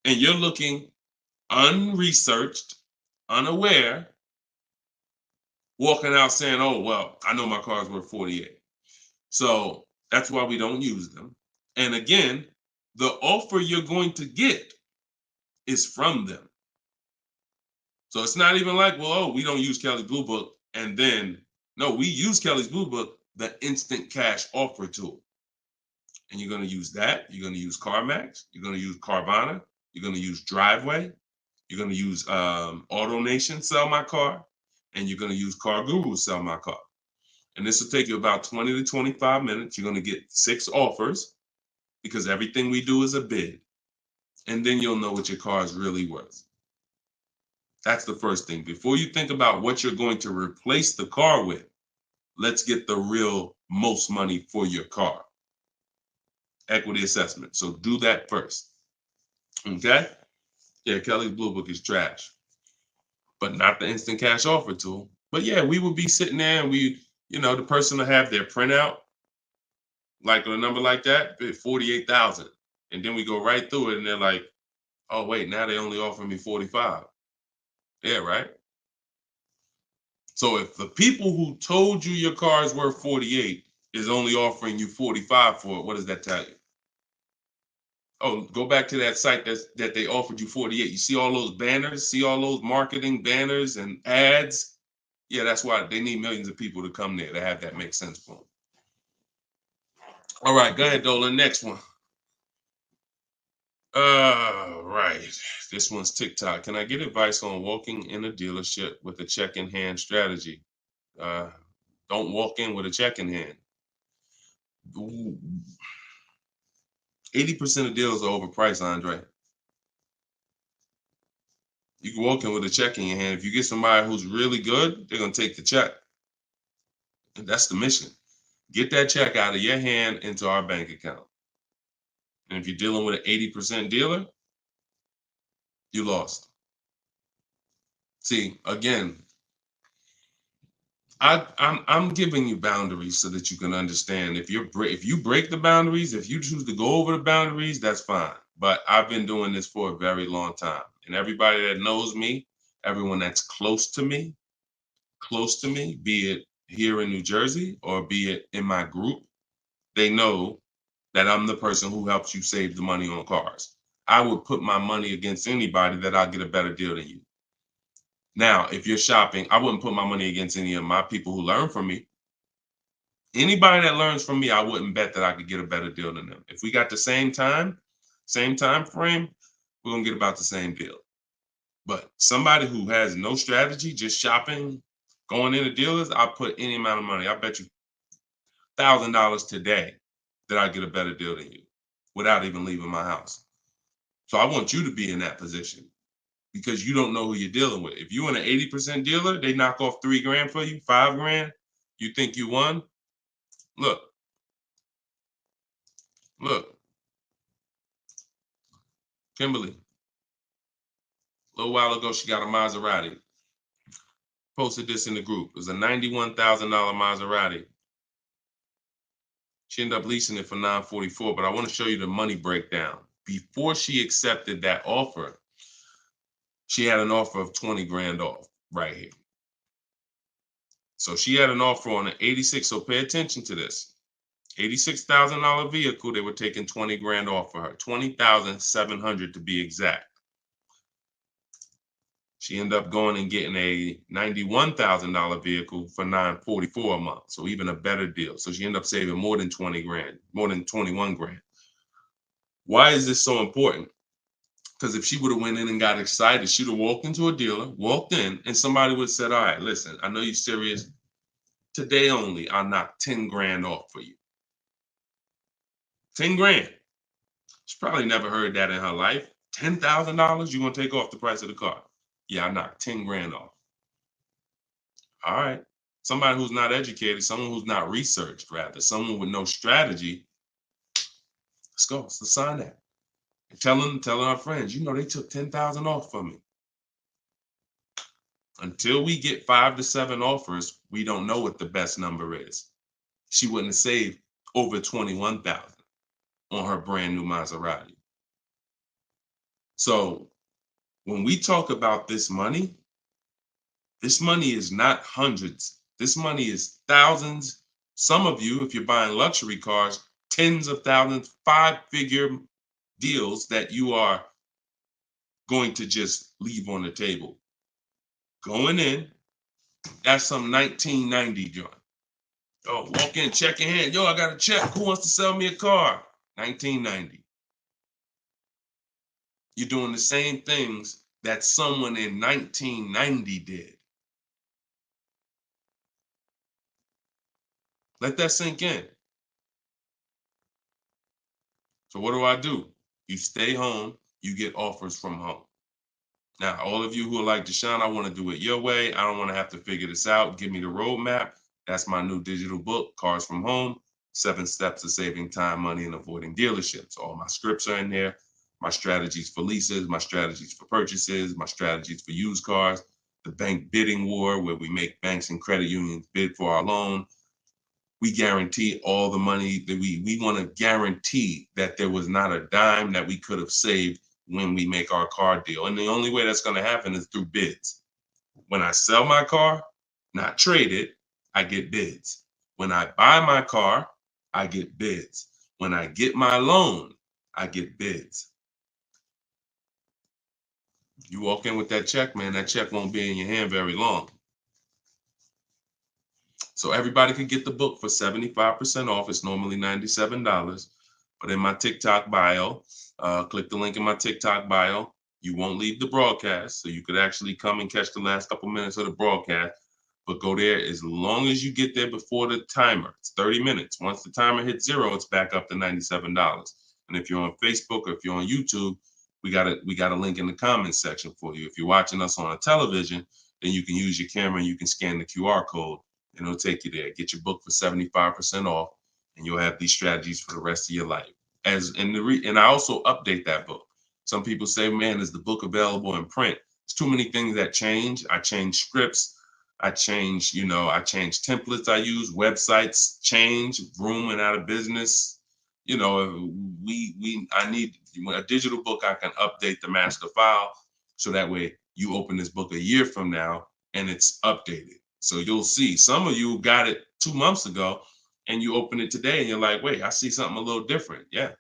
and you're looking unresearched, unaware, walking out saying, oh, well, I know my car's worth 48. So that's why we don't use them. And again, the offer you're going to get is from them. So it's not even like, well, oh, we don't use Kelly's Blue Book. And then, no, we use Kelly's Blue Book, the instant cash offer tool. And you're going to use that. You're going to use CarMax. You're going to use Carvana. You're going to use Driveway. You're going to use AutoNation, Sell My Car. And you're going to use Car Guru, Sell My Car. And this will take you about 20 to 25 minutes. You're going to get 6 offers because everything we do is a bid. And then you'll know what your car is really worth. That's the first thing. Before you think about what you're going to replace the car with, let's get the real most money for your car. Equity assessment. So do that first. Okay? Yeah, Kelly's Blue Book is trash, but not the instant cash offer tool. But yeah, we would be sitting there and the person will have their printout, like a number like that, 48,000. And then we go right through it and they're like, oh, wait, now they only offer me 45. Yeah, right? So if the people who told you your car is worth 48 is only offering you 45 for it, what does that tell you? Oh, go back to that site that they offered you 48. You see all those banners, see all those marketing banners and ads? Yeah, that's why they need millions of people to come there to have that make sense for them. All right, go ahead, Dolan. Next one. Right. This one's TikTok. Can I get advice on walking in a dealership with a check in hand strategy? Don't walk in with a check in hand. 80% of deals are overpriced, Andre. You can walk in with a check in your hand. If you get somebody who's really good, they're going to take the check. And that's the mission. Get that check out of your hand into our bank account. And if you're dealing with an 80% dealer, you lost. See, again, I'm giving you boundaries so that you can understand. If you break the boundaries, if you choose to go over the boundaries, that's fine. But I've been doing this for a very long time, and everybody that knows me, everyone that's close to me, be it here in New Jersey or be it in my group, they know that I'm the person who helps you save the money on cars. I would put my money against anybody that I'll get a better deal than you. Now, if you're shopping, I wouldn't put my money against any of my people who learn from me. Anybody that learns from me, I wouldn't bet that I could get a better deal than them. If we got the same time frame, we're gonna get about the same deal. But somebody who has no strategy, just shopping, going into dealers, I'll put any amount of money. I bet you $1,000 today that I get a better deal than you without even leaving my house. So I want you to be in that position because you don't know who you're dealing with. If you're in an 80% dealer, they knock off $3,000 for you, $5,000. You think you won? Look, Kimberly. A little while ago, she got a Maserati. Posted this in the group. It was a $91,000 Maserati. She ended up leasing it for $944, but I want to show you the money breakdown. Before she accepted that offer, she had an offer of 20 grand off right here. So she had an offer on an 86. So pay attention to this. $86,000 vehicle, they were taking 20 grand off for her. 20,700 to be exact. She ended up going and getting a $91,000 vehicle for $944 a month. So even a better deal. So she ended up saving more than 20 grand, more than 21 grand. Why is this so important? Because if she would have went in and got excited, she'd have walked into a dealer, walked in, and somebody would have said, all right, listen, I know you're serious. Today only, I'll knock 10 grand off for you. 10 grand. She probably never heard that in her life. $10,000, you're going to take off the price of the car. Yeah, I knocked 10 grand off. All right. Somebody who's not educated, someone who's not researched, rather, someone with no strategy. Let's go. Let's sign that. And telling our friends, they took 10,000 off from me. Until we get 5 to 7 offers, we don't know what the best number is. She wouldn't have saved over 21,000 on her brand new Maserati. So when we talk about this money is not hundreds. This money is thousands. Some of you, if you're buying luxury cars, tens of thousands, 5-figure deals that you are going to just leave on the table. Going in, that's some 1990 joint. Oh, walk in, check your hand. Yo, I got a check. Who wants to sell me a car? 1990. You're doing the same things that someone in 1990 did. Let that sink in. So what do? You stay home, you get offers from home. Now, all of you who are like, Deshone, I want to do it your way. I don't want to have to figure this out. Give me the roadmap. That's my new digital book, Cars from Home, 7 Steps to Saving Time, Money, and Avoiding Dealerships. All my scripts are in there. My strategies for leases, my strategies for purchases, my strategies for used cars, the bank bidding war, where we make banks and credit unions bid for our loan. We guarantee all the money that we want to guarantee that there was not a dime that we could have saved when we make our car deal. And the only way that's going to happen is through bids. When I sell my car, not trade it, I get bids. When I buy my car, I get bids. When I get my loan, I get bids. You walk in with that check, man, that check won't be in your hand very long. So everybody can get the book for 75% off. It's normally $97. But in my TikTok bio, click the link in my TikTok bio. You won't leave the broadcast, so you could actually come and catch the last couple minutes of the broadcast. But go there as long as you get there before the timer. It's 30 minutes. Once the timer hits 0, it's back up to $97. And if you're on Facebook or if you're on YouTube, we got a link in the comments section for you. If you're watching us on a television, then you can use your camera and you can scan the QR code and it'll take you there. Get your book for 75% off, and you'll have these strategies for the rest of your life. And I also update that book. Some people say, man, is the book available in print? It's too many things that change. I change scripts. I change templates I use, websites change, Vroom went out of business. I need a digital book. I can update the master file so that way you open this book a year from now and it's updated. So you'll see some of you got it 2 months ago and you open it today and you're like, wait, I see something a little different. Yeah,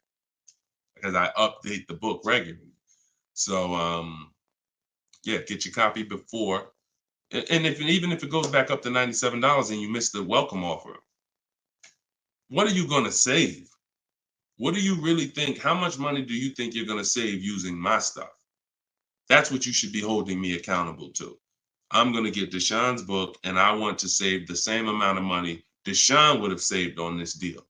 because I update the book regularly. So yeah, get your copy before. And even if it goes back up to $97 and you miss the welcome offer, what are you going to save? What do you really think? How much money do you think you're going to save using my stuff? That's what you should be holding me accountable to. I'm going to get Deshone's book, and I want to save the same amount of money Deshone would have saved on this deal.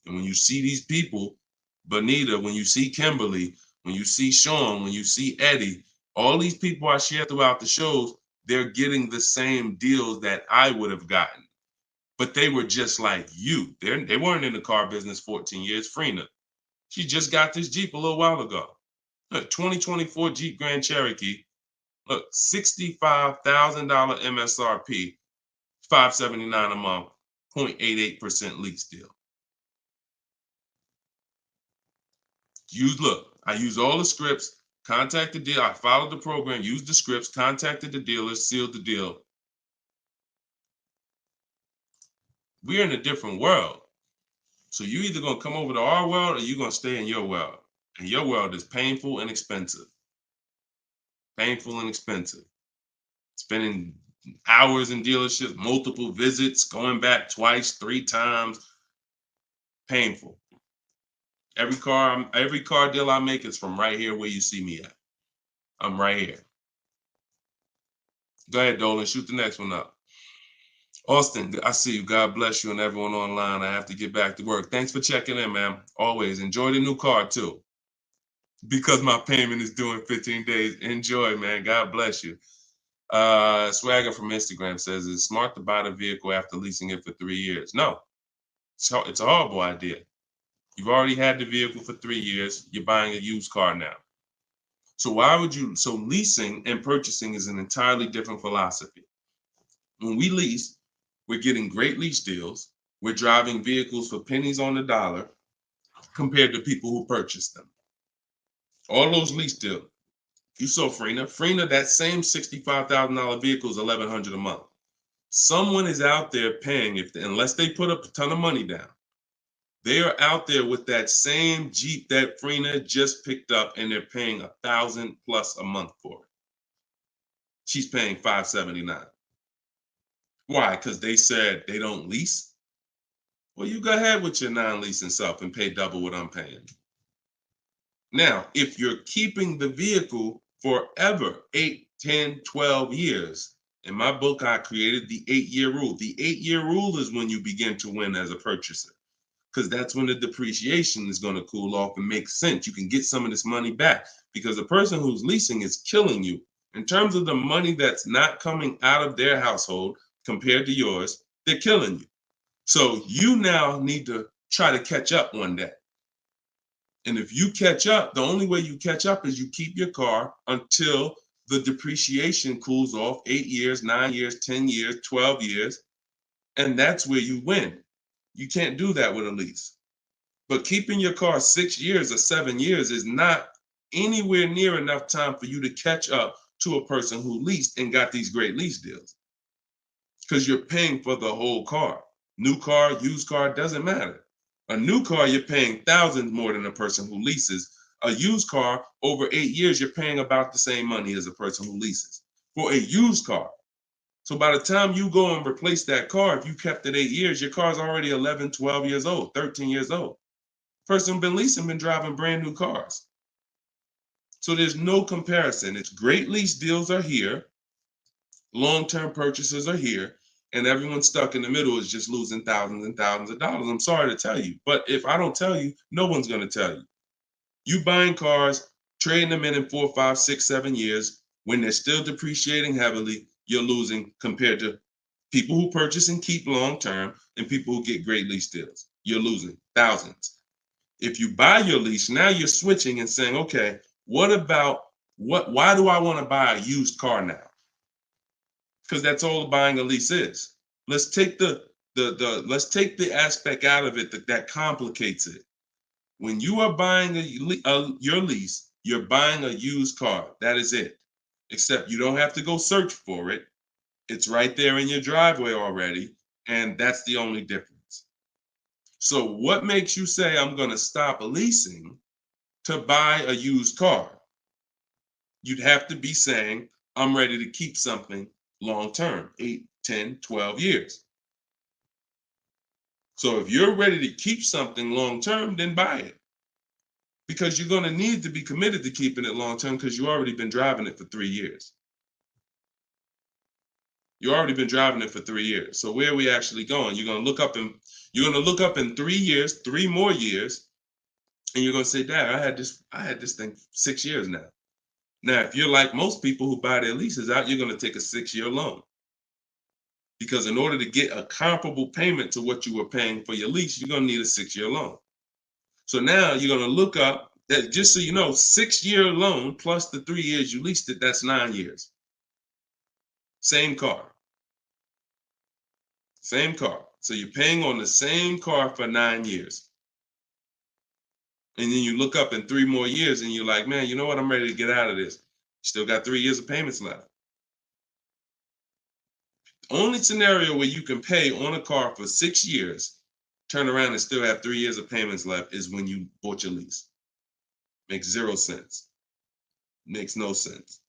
And when you see these people, Bonita, when you see Kimberly, when you see Sean, when you see Eddie, all these people I share throughout the shows, they're getting the same deals that I would have gotten. But they were just like you. They weren't in the car business 14 years. Frina, she just got this Jeep a little while ago. Look, 2024 Jeep Grand Cherokee. Look, $65,000 MSRP, $579 a month, 0.88% lease deal. I use all the scripts, contacted the dealer, I followed the program, used the scripts, contacted the dealer, sealed the deal. We're in a different world. So you either gonna come over to our world or you're gonna stay in your world. And your world is painful and expensive. Painful and expensive. Spending hours in dealerships, multiple visits, going back twice, 3 times. Painful. Every car deal I make is from right here where you see me at. I'm right here. Go ahead, Dolan, shoot the next one up. Austin, I see you. God bless you and everyone online. I have to get back to work. Thanks for checking in, man. Always enjoy the new car too. Because my payment is due in 15 days. Enjoy, man. God bless you. Swagger from Instagram says, it's smart to buy the vehicle after leasing it for 3 years. No, it's a horrible idea. You've already had the vehicle for 3 years. You're buying a used car now. So leasing and purchasing is an entirely different philosophy. When we lease, we're getting great lease deals. We're driving vehicles for pennies on the dollar compared to people who purchase them. All those lease deals. You saw Frina, that same $65,000 vehicle is $1,100 a month. Someone is out there paying, unless they put up a ton of money down, they are out there with that same Jeep that Frina just picked up and they're paying $1,000 plus a month for it. She's paying $579. Why? Because they said they don't lease? Well, you go ahead with your non-leasing self and pay double what I'm paying. Now, if you're keeping the vehicle forever, 8, 10, 12 years, in my book, I created the 8-year rule. The 8-year rule is when you begin to win as a purchaser, because that's when the depreciation is going to cool off and make sense. You can get some of this money back because the person who's leasing is killing you. In terms of the money that's not coming out of their household compared to yours, they're killing you. So you now need to try to catch up one day. And if you catch up, the only way you catch up is you keep your car until the depreciation cools off 8 years, 9 years, 10 years, 12 years. And that's where you win. You can't do that with a lease. But keeping your car 6 years or 7 years is not anywhere near enough time for you to catch up to a person who leased and got these great lease deals. Because you're paying for the whole car. New car, used car, doesn't matter. A new car, you're paying thousands more than a person who leases. A used car, over 8 years, you're paying about the same money as a person who leases for a used car. So by the time you go and replace that car, if you kept it 8 years, your car's already 11, 12 years old, 13 years old. Person been leasing, been driving brand new cars. So there's no comparison. It's great lease deals are here, long-term purchases are here, and everyone stuck in the middle is just losing thousands and thousands of dollars. I'm sorry to tell you, but if I don't tell you, no one's going to tell you. You buying cars, trading them in 4, 5, 6, 7 years, when they're still depreciating heavily, you're losing compared to people who purchase and keep long-term and people who get great lease deals. You're losing thousands. If you buy your lease, now you're switching and saying, okay, why do I want to buy a used car now? Because that's all buying a lease is. Let's take let's take the aspect out of it that complicates it. When you are buying your lease, you're buying a used car. That is it. Except you don't have to go search for it. It's right there in your driveway already, and that's the only difference. So what makes you say I'm going to stop leasing to buy a used car? You'd have to be saying I'm ready to keep something long term, 8, 10, 12 years. So if you're ready to keep something long term, then buy it. Because you're going to need to be committed to keeping it long term because you've already been driving it for 3 years. You've already been driving it for 3 years. So where are we actually going? You're going to look up in 3 years, 3 more years, and you're going to say, Dad, I had this thing 6 years now. Now, if you're like most people who buy their leases out, you're going to take a 6-year loan. Because in order to get a comparable payment to what you were paying for your lease, you're going to need a 6-year loan. So now you're going to look up that, just so you know, 6-year loan plus the 3 years you leased it, that's 9 years. Same car. Same car. So you're paying on the same car for 9 years. And then you look up in 3 more years and you're like, man, you know what? I'm ready to get out of this. Still got 3 years of payments left. Only scenario where you can pay on a car for 6 years, turn around and still have 3 years of payments left is when you bought your lease. Makes 0 sense. Makes no sense.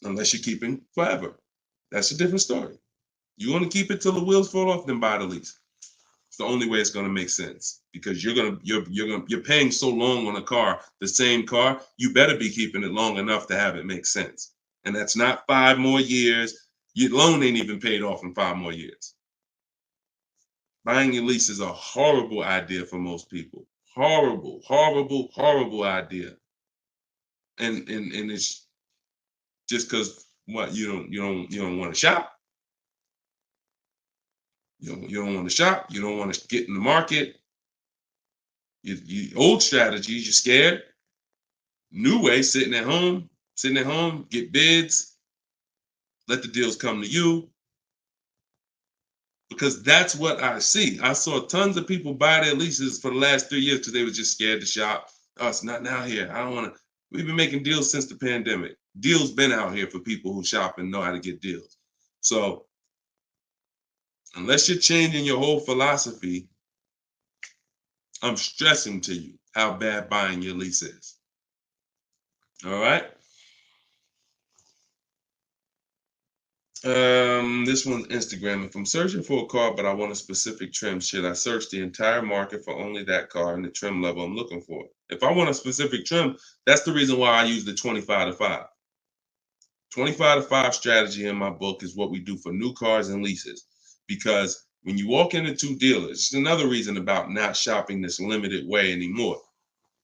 Unless you're keeping forever. That's a different story. You want to keep it till the wheels fall off, then buy the lease. It's the only way it's going to make sense because you're paying so long on a car, the same car, you better be keeping it long enough to have it make sense. And that's not 5 more years. Your loan ain't even paid off in 5 more years. Buying your lease is a horrible idea for most people. Horrible, horrible, horrible idea. And it's just because what you don't want to shop. You don't want to shop. You don't want to get in the market. Old strategies, you're scared. New way, sitting at home, get bids, let the deals come to you. Because that's what I see. I saw tons of people buy their leases for the last 3 years because they were just scared to shop. Oh, it's not now here. I don't want to. We've been making deals since the pandemic. Deals been out here for people who shop and know how to get deals. So unless you're changing your whole philosophy, I'm stressing to you how bad buying your lease is. All right. This one's Instagram. If I'm searching for a car, but I want a specific trim, should I search the entire market for only that car and the trim level I'm looking for? If I want a specific trim, that's the reason why I use the 25-5. 25-5 strategy in my book is what we do for new cars and leases. Because when you walk into 2 dealers, it's another reason about not shopping this limited way anymore.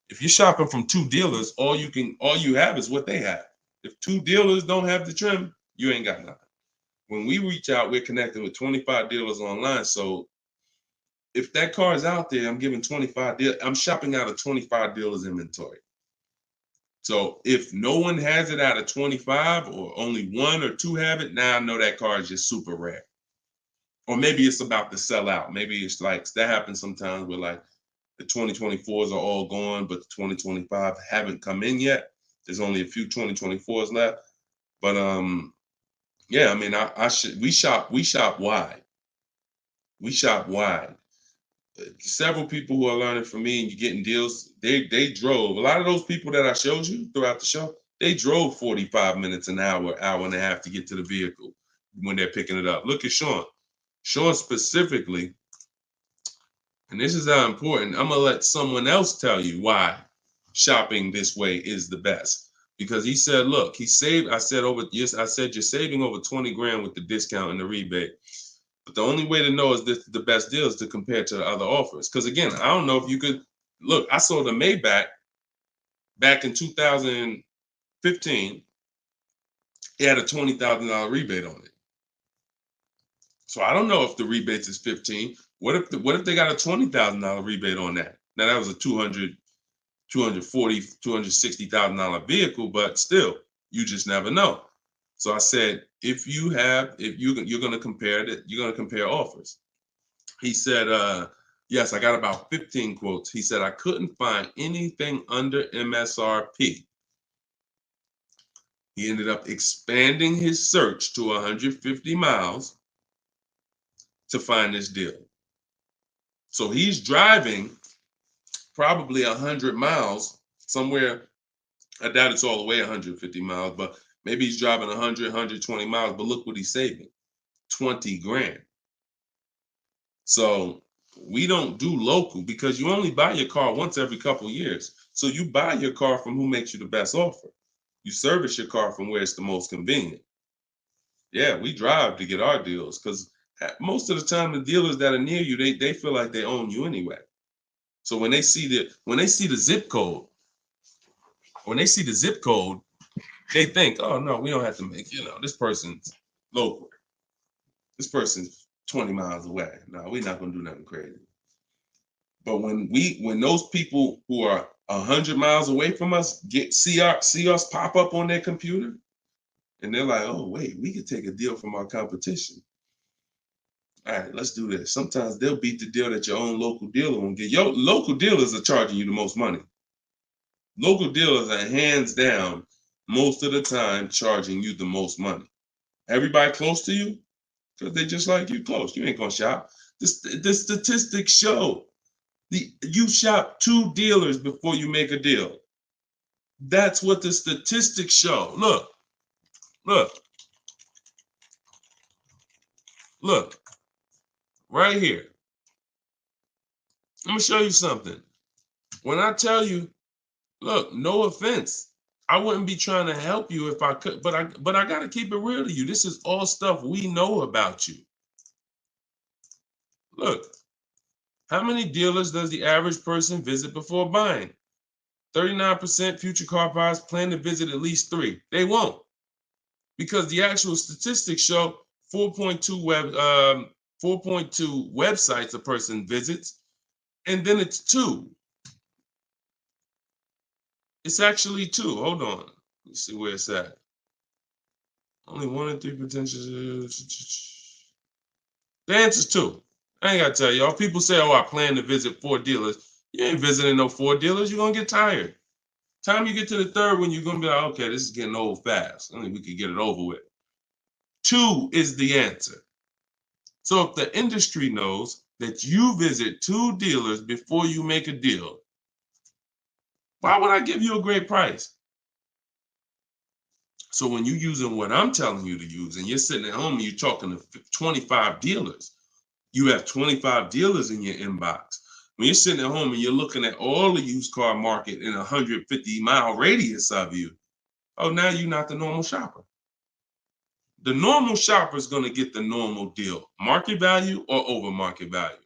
If you're shopping from 2 dealers, all you have is what they have. If 2 dealers don't have the trim, you ain't got nothing. When we reach out, we're connecting with 25 dealers online. So if that car is out there, I'm giving 25 dealers. I'm shopping out of 25 dealers inventory. So if no one has it out of 25 or only 1 or 2 have it, now I know that car is just super rare. Or maybe it's about to sell out. Maybe it's like that happens sometimes where like the 2024s are all gone, but the 2025 haven't come in yet. There's only a few 2024s left. But yeah, I mean, we shop wide. We shop wide. Several people who are learning from me and you're getting deals, they drove. A lot of those people that I showed you throughout the show, they drove 45 minutes, an hour, hour and a half to get to the vehicle when they're picking it up. Look at Sean. Sean specifically And this is how important. I'm gonna let someone else tell you why shopping this way is the best. Because he said, look, he saved. I said you're saving over 20 grand with the discount and the rebate. But the only way to know is this the best deal is to compare to the other offers. Because again, I don't know if you could look. I sold a Maybach back in 2015. It had a $20,000 rebate on it. So I don't know if the rebates is 15. What if they got a $20,000 rebate on that? Now that was a $260,000 vehicle, but still, you just never know. So I said, if you're gonna compare offers. He said, yes, I got about 15 quotes. He said I couldn't find anything under MSRP. He ended up expanding his search to 150 miles to find this deal. So he's driving probably 100 miles somewhere. I doubt it's all the way 150 miles, but maybe he's driving 100, 120 miles. But look what he's saving, 20 grand. So we don't do local because you only buy your car once every couple years. So you buy your car from who makes you the best offer. You service your car from where it's the most convenient. Yeah, we drive to get our deals because most of the time the dealers that are near you, they feel like they own you anyway. So when they see the zip code, they think, oh no, we don't have to make, this person's local. This person's 20 miles away. No, we're not gonna do nothing crazy. But when those people who are 100 miles away from us see us pop up on their computer, and they're like, oh wait, we could take a deal from our competition. All right, let's do this. Sometimes they'll beat the deal that your own local dealer won't get. Your local dealers are charging you the most money. Local dealers are hands down most of the time charging you the most money. Everybody close to you, because they just like you close. You ain't gonna shop. The statistics show you shop 2 dealers before you make a deal. That's what the statistics show. Look, right here. I'm gonna show you something. When I tell you, look, no offense, I wouldn't be trying to help you if I could, but I gotta keep it real to you. This is all stuff we know about you. Look, how many dealers does the average person visit before buying? 39% future car buyers plan to visit at least 3. They won't, because the actual statistics show 4.2 websites a person visits, and then it's 2. It's actually 2. Hold on. Let's see where it's at. Only 1 in 3 potential. The answer's 2. I ain't got to tell y'all. People say, oh, I plan to visit 4 dealers. You ain't visiting no 4 dealers. You're going to get tired. Time you get to the 3rd one, you're going to be like, okay, this is getting old fast. I think we could get it over with. 2 is the answer. So if the industry knows that you visit 2 dealers before you make a deal, why would I give you a great price? So when you're using what I'm telling you to use and you're sitting at home and you're talking to 25 dealers, you have 25 dealers in your inbox. When you're sitting at home and you're looking at all the used car market in a 150-mile radius of you, oh, now you're not the normal shopper. The normal shopper is going to get the normal deal, market value or over market value.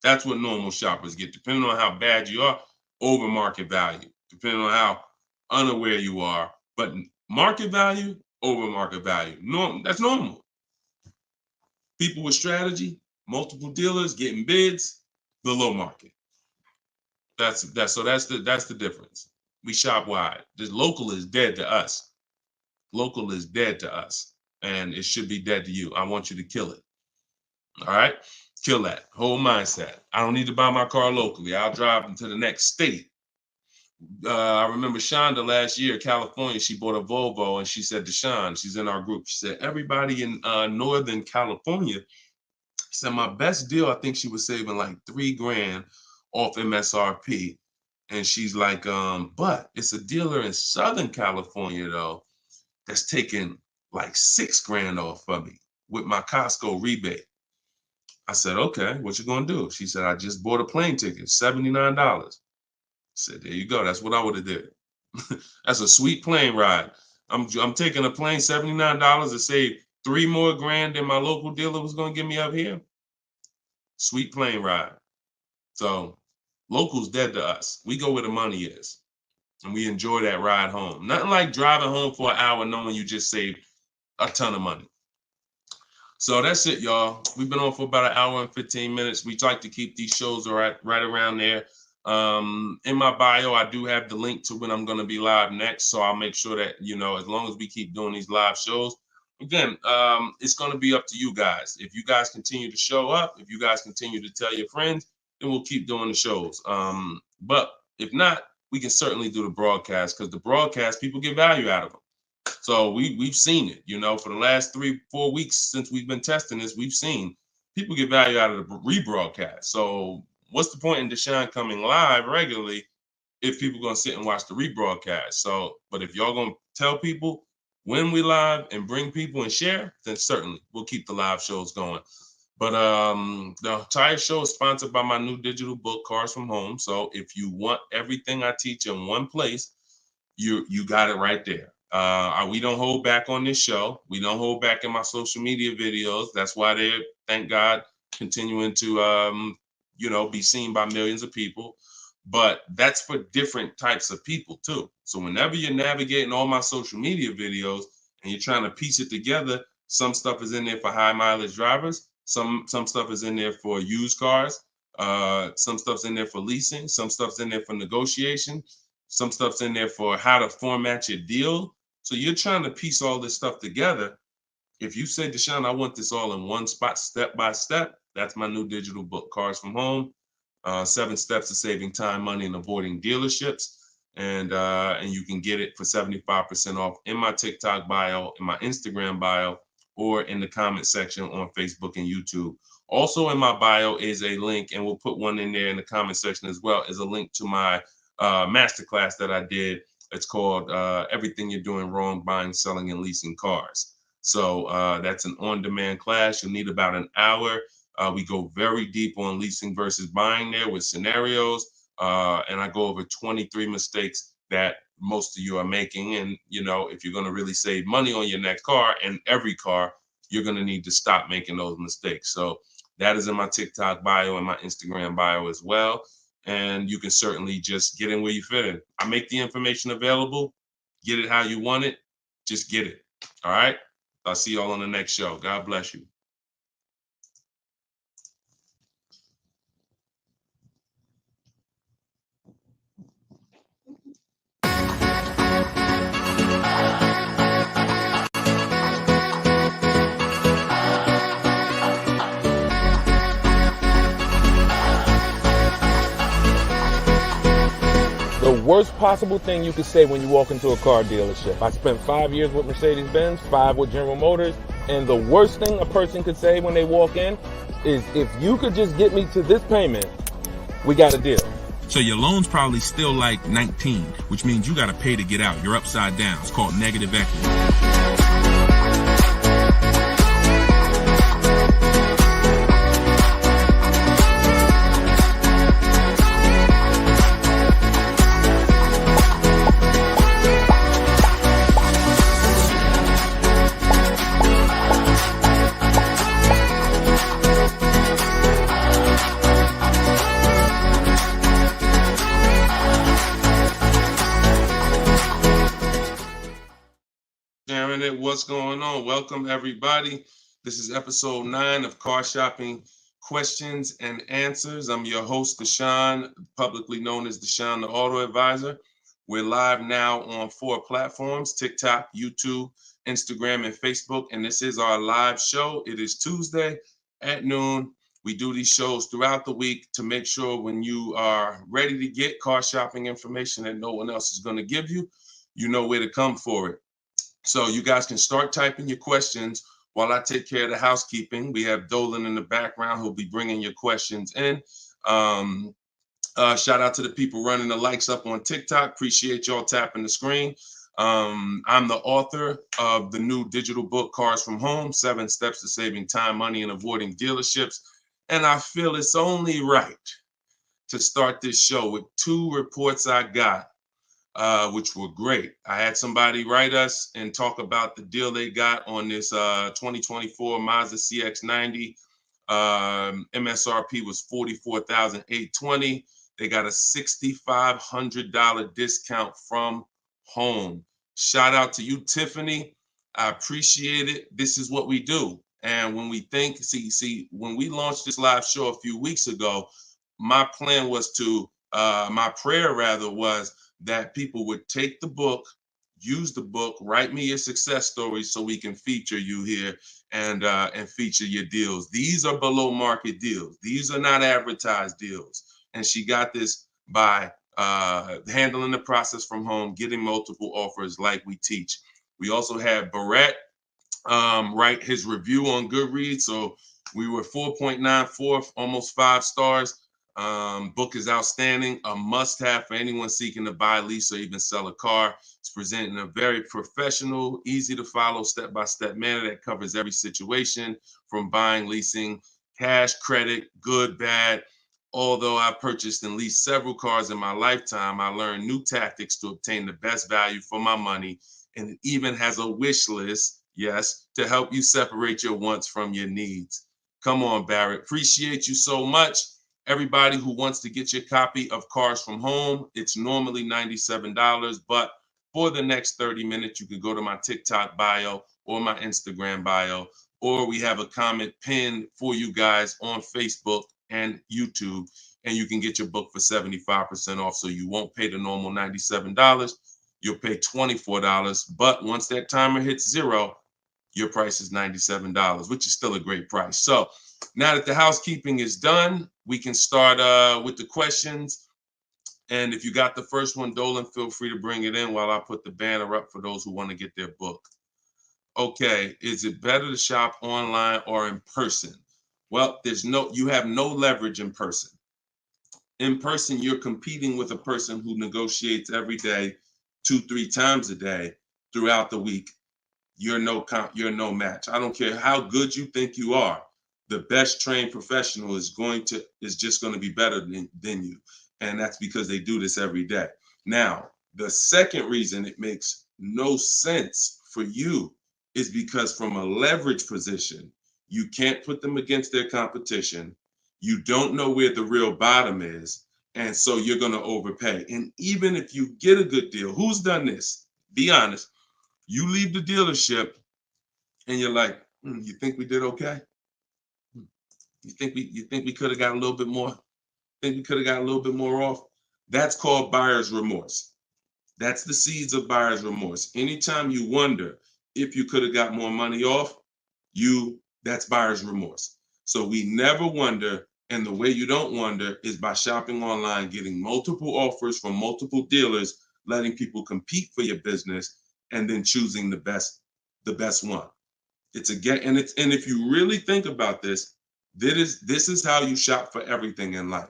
That's what normal shoppers get, depending on how bad you are, over market value, depending on how unaware you are. But market value, over market value. That's normal. People with strategy, multiple dealers getting bids, below market. That's the difference. We shop wide. This local is dead to us. Local is dead to us, and it should be dead to you. I want you to kill it. All right? Kill that whole mindset. I don't need to buy my car locally. I'll drive into the next state. I remember Shonda last year, California, she bought a Volvo and she said to Sean, she's in our group, she said, everybody in Northern California, she said, my best deal, I think she was saving like 3 grand off MSRP. And she's like, but it's a dealer in Southern California though, that's taking like 6 grand off of me with my Costco rebate. I said, okay, what you gonna do? She said, I just bought a plane ticket, $79. I said, there you go. That's what I would have did. That's a sweet plane ride. I'm taking a plane, $79 to save 3 more grand than my local dealer was gonna give me up here. Sweet plane ride. So local's dead to us. We go where the money is, and we enjoy that ride home. Nothing like driving home for an hour knowing you just saved a ton of money. So that's it, y'all. We've been on for about an hour and 15 minutes. We like to keep these shows right around there. In my bio, I do have the link to when I'm going to be live next. So I'll make sure that, as long as we keep doing these live shows, again, it's going to be up to you guys. If you guys continue to show up, if you guys continue to tell your friends, then we'll keep doing the shows. But if not, we can certainly do the broadcast, because the broadcast, people get value out of them. So we've seen it, for the last 3-4 weeks since we've been testing this, we've seen people get value out of the rebroadcast. So what's the point in Deshone coming live regularly if people are gonna sit and watch the rebroadcast? So, but if y'all gonna tell people when we live and bring people and share, then certainly we'll keep the live shows going. But the entire show is sponsored by my new digital book, Cars from Home. So if you want everything I teach in one place, you got it right there. We don't hold back on this show. We don't hold back in my social media videos. That's why they're, thank God, continuing to be seen by millions of people. But that's for different types of people too. So whenever you're navigating all my social media videos and you're trying to piece it together, some stuff is in there for high mileage drivers. Some stuff is in there for used cars. Some stuff's in there for leasing. Some stuff's in there for negotiation. Some stuff's in there for how to format your deal. So you're trying to piece all this stuff together. If you say, Deshone, I want this all in one spot, step by step, that's my new digital book, Cars from Home, 7 Steps to Saving Time, Money, and Avoiding Dealerships. And you can get it for 75% off in my TikTok bio, in my Instagram bio, or in the comment section on Facebook and YouTube. Also in my bio is a link, and we'll put one in there in the comment section as well, is a link to my masterclass that I did. It's called Everything You're Doing Wrong Buying, Selling, and Leasing Cars. So that's an on-demand class. You'll need about an hour. We go very deep on leasing versus buying there with scenarios. And I go over 23 mistakes that most of you are making. And, if you're going to really save money on your next car and every car, you're going to need to stop making those mistakes. So that is in my TikTok bio and my Instagram bio as well. And you can certainly just get in where you fit in. I make the information available. Get it how you want it. Just get it. All right. I'll see y'all on the next show. God bless you. The worst possible thing you could say when you walk into a car dealership. I spent 5 years with Mercedes-Benz, 5 with General Motors, and the worst thing a person could say when they walk in is, if you could just get me to this payment, we got a deal. So your loan's probably still like 19, which means you got to pay to get out. You're upside down. It's called negative equity. What's going on? Welcome, everybody. This is episode 9 of Car Shopping Questions and Answers. I'm your host, Deshone, publicly known as Deshone the Auto Advisor. We're live now on 4 platforms: TikTok, YouTube, Instagram, and Facebook. And this is our live show. It is Tuesday at noon. We do these shows throughout the week to make sure when you are ready to get car shopping information that no one else is going to give you, you know where to come for it. So you guys can start typing your questions while I take care of the housekeeping. We have Dolan in the background who'll be bringing your questions in. Shout out to the people running the likes up on TikTok. Appreciate y'all tapping the screen. I'm the author of the new digital book, Cars from Home, 7 Steps to Saving Time, Money, and Avoiding Dealerships. And I feel it's only right to start this show with 2 reports I got, which were great. I had somebody write us and talk about the deal they got on this 2024 Mazda CX-90. MSRP was $44,820. They got a $6,500 discount from home. Shout out to you, Tiffany. I appreciate it. This is what we do. And when we think, when we launched this live show a few weeks ago, my plan was my prayer rather was that people would take the book, use the book, write me your success stories so we can feature you here and feature your deals. These are below market deals. These are not advertised deals. And she got this by handling the process from home, getting multiple offers like we teach. We also had Barrett write his review on Goodreads. So we were 4.94, almost 5 stars. Book is outstanding, a must-have for anyone seeking to buy, lease, or even sell a car. It's presented in a very professional, easy-to-follow, step-by-step manner that covers every situation from buying, leasing, cash, credit, good, bad. Although I've purchased and leased several cars in my lifetime, I learned new tactics to obtain the best value for my money, and it even has a wish list, yes, to help you separate your wants from your needs. Come on, Barrett. Appreciate you so much. Everybody who wants to get your copy of Cars from Home, it's normally $97, but for the next 30 minutes, you can go to my TikTok bio or my Instagram bio, or we have a comment pinned for you guys on Facebook and YouTube, and you can get your book for 75% off. So you won't pay the normal $97. You'll pay $24. But once that timer hits 0, your price is $97, which is still a great price. So now that the housekeeping is done, we can start with the questions. And if you got the first one, Dolan, feel free to bring it in while I put the banner up for those who want to get their book. Okay, is it better to shop online or in person? Well, you have no leverage in person. In person, you're competing with a person who negotiates every day, 2-3 times a day throughout the week. You're no match. I don't care how good you think you are. The best trained professional is just going to be better than you. And that's because they do this every day. Now, the second reason it makes no sense for you is because from a leverage position, you can't put them against their competition. You don't know where the real bottom is. And so you're going to overpay. And even if you get a good deal, who's done this? Be honest. You leave the dealership and you're like, you think we did okay? You think we could have got a little bit more? Think we could have got a little bit more off? That's called buyer's remorse. That's the seeds of buyer's remorse. Anytime you wonder if you could have got more money off, that's buyer's remorse. So we never wonder, and the way you don't wonder is by shopping online, getting multiple offers from multiple dealers, letting people compete for your business, and then choosing the best one. And if you really think about this, this is how you shop for everything in life.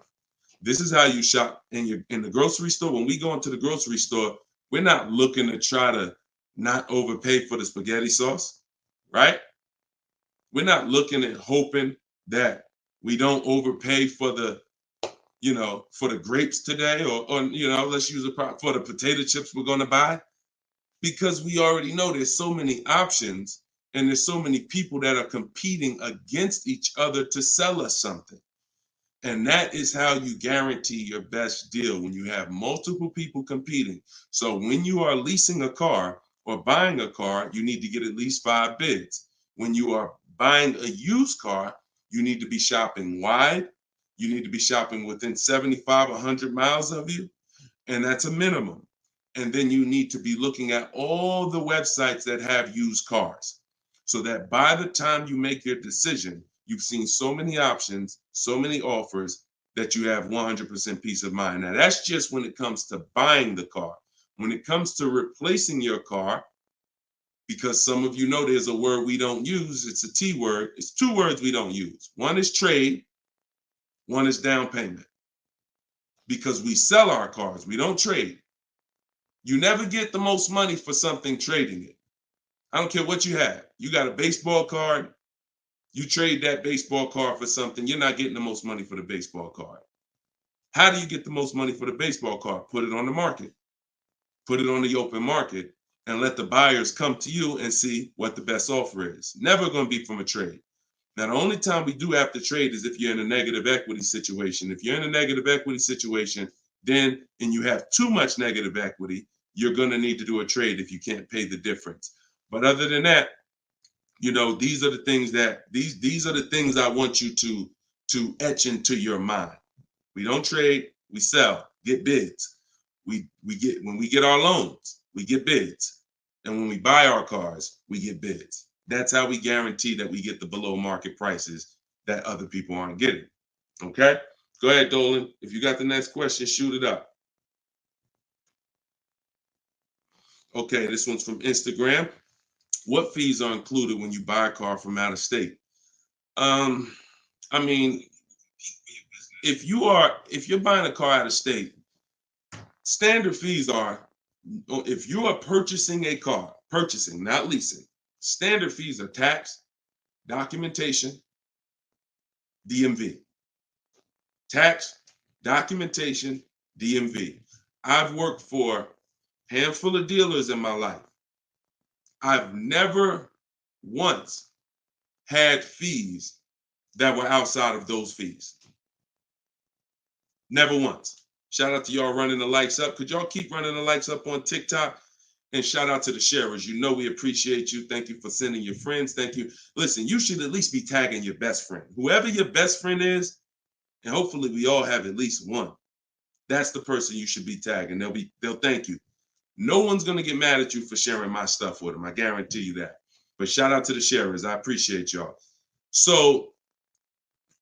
This is how you shop in the grocery store. When we go into the grocery store, we're not looking to try to not overpay for the spaghetti sauce, right? We're not looking at hoping that we don't overpay for the grapes today, or let's use for the potato chips we're going to buy, because we already know there's so many options and there's so many people that are competing against each other to sell us something. And that is how you guarantee your best deal, when you have multiple people competing. So when you are leasing a car or buying a car, you need to get at least 5 bids. When you are buying a used car, you need to be shopping wide. You need to be shopping within 75, 100 miles of you. And that's a minimum. And then you need to be looking at all the websites that have used cars, so that by the time you make your decision, you've seen so many options, so many offers, that you have 100% peace of mind. Now, that's just when it comes to buying the car. When it comes to replacing your car, because some of you know there's a word we don't use, it's a T word. It's 2 words we don't use. One is trade, one is down payment. Because we sell our cars, we don't trade. You never get the most money for something trading it. I don't care what you have. You got a baseball card, You trade that baseball card for something, you're not getting the most money for the baseball card. How do you get the most money for the baseball card? Put it on the market. Put it on the open market and let the buyers come to you and see what the best offer is. Never going to be from a trade. Now, the only time we do have to trade is if you're in a negative equity situation. If you're in a negative equity situation, then, and you have too much negative equity, you're going to need to do a trade if you can't pay the difference. But other than that, you know, these are the things that these are the things I want you to etch into your mind. We don't trade, we sell, get bids. We get, when we get our loans, we get bids. And when we buy our cars, we get bids. That's how we guarantee that we get the below market prices that other people aren't getting. Okay? Go ahead, Dolan. If you got the next question, shoot it up. Okay, this one's from Instagram. What fees are included when you buy a car from out of state? I mean, if you're buying a car out of state, standard fees are, if you are purchasing a car, purchasing, not leasing, standard fees are tax, documentation, DMV. Tax, documentation, DMV. I've worked for a handful of dealers in my life. I've never once had fees that were outside of those fees. Never once. Shout out to y'all running the likes up. Could y'all keep running the likes up on TikTok? And shout out to the sharers. You know we appreciate you. Thank you for sending your friends. Thank you. Listen, you should at least be tagging your best friend. Whoever your best friend is, and hopefully we all have at least one. That's the person you should be tagging. They'll thank you. No one's gonna get mad at you for sharing my stuff with them. I guarantee you that. But shout out to the sharers. I appreciate y'all. So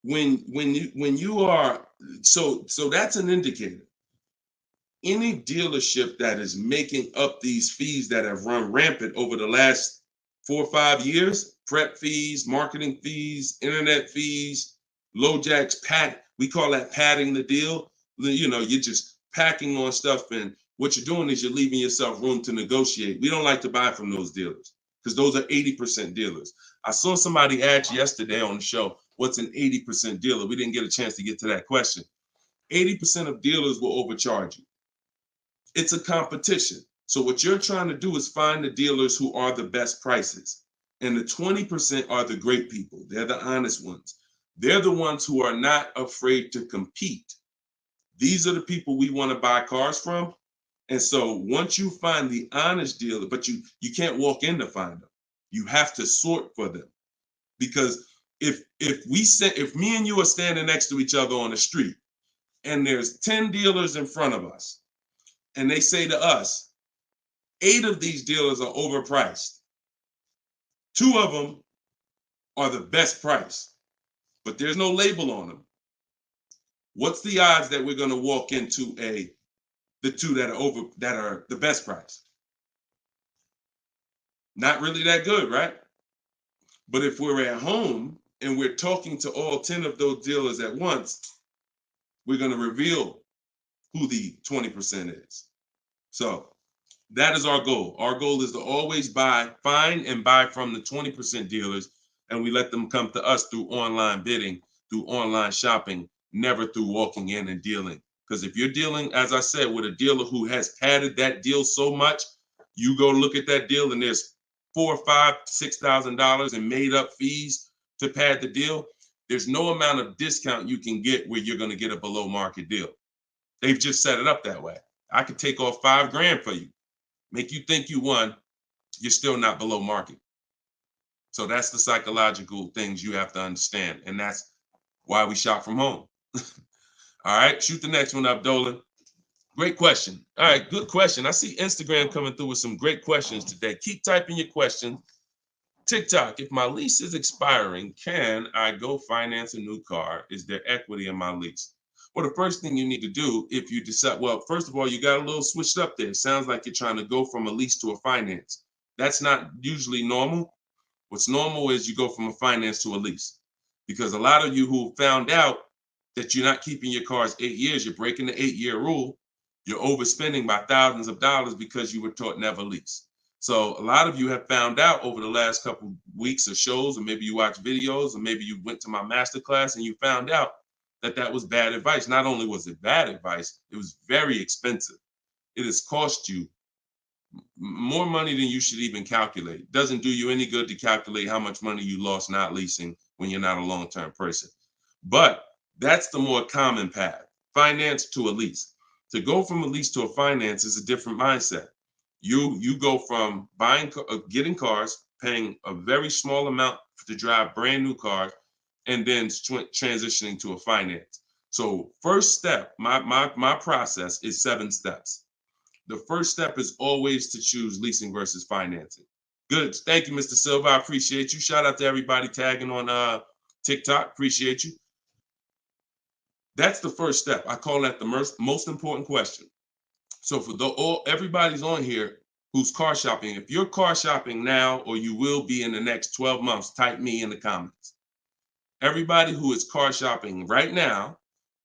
when you are, so that's an indicator. Any dealership that is making up these fees that have run rampant over the last 4 or 5 years, prep fees, marketing fees, internet fees, low jacks, we call that padding the deal. You know, you're just packing on stuff, and what you're doing is you're leaving yourself room to negotiate. We don't like to buy from those dealers because those are 80% dealers. I saw somebody ask yesterday on the show, what's an 80% dealer? We didn't get a chance to get to that question. 80% of dealers will overcharge you. It's a competition. So what you're trying to do is find the dealers who are the best prices. And the 20% are the great people. They're the honest ones. They're the ones who are not afraid to compete. These are the people we want to buy cars from. And so once you find the honest dealer, but you can't walk in to find them. You have to sort for them. Because if me and you are standing next to each other on the street and there's 10 dealers in front of us, and they say to us, 8 of these dealers are overpriced. 2 of them are the best price, but there's no label on them. What's the odds that we're going to walk into the 2 that are the best price? Not really that good, right? But if we're at home and we're talking to all 10 of those dealers at once, we're going to reveal who the 20% is. So that is our goal. Our goal is to always find and buy from the 20% dealers, and we let them come to us through online bidding, through online shopping, never through walking in and dealing. Because if you're dealing, as I said, with a dealer who has padded that deal so much, you go look at that deal and there's $4,000, $5,000, $6,000 in made up fees to pad the deal. There's no amount of discount you can get where you're going to get a below market deal. They've just set it up that way. I could take off $5,000 for you, make you think you won. You're still not below market. So that's the psychological things you have to understand. And that's why we shop from home. All right, shoot the next one up, Dolan. Great question. All right, good question. I see Instagram coming through with some great questions today. Keep typing your questions. TikTok, if my lease is expiring, can I go finance a new car? Is there equity in my lease? Well, the first thing you need to do if you decide, well, first of all, you got a little switched up there. It sounds like you're trying to go from a lease to a finance. That's not usually normal. What's normal is you go from a finance to a lease. Because a lot of you who found out that you're not keeping your cars 8 years, you're breaking the 8-year rule, you're overspending by thousands of dollars because you were taught never lease. So a lot of you have found out over the last couple weeks of shows, or maybe you watch videos, or maybe you went to my masterclass and you found out that that was bad advice. Not only was it bad advice, it was very expensive. It has cost you more money than you should even calculate. It doesn't do you any good to calculate how much money you lost not leasing when you're not a long-term person. But that's the more common path, finance to a lease. To go from a lease to a finance is a different mindset. You go from getting cars, paying a very small amount to drive brand new cars, and then transitioning to a finance. So first step, my process is 7 steps. The first step is always to choose leasing versus financing. Good. Thank you, Mr. Silva. I appreciate you. Shout out to everybody tagging on TikTok. Appreciate you. That's the first step. I call that the most important question. So for everybody's on here who's car shopping, if you're car shopping now or you will be in the next 12 months, type me in the comments. Everybody who is car shopping right now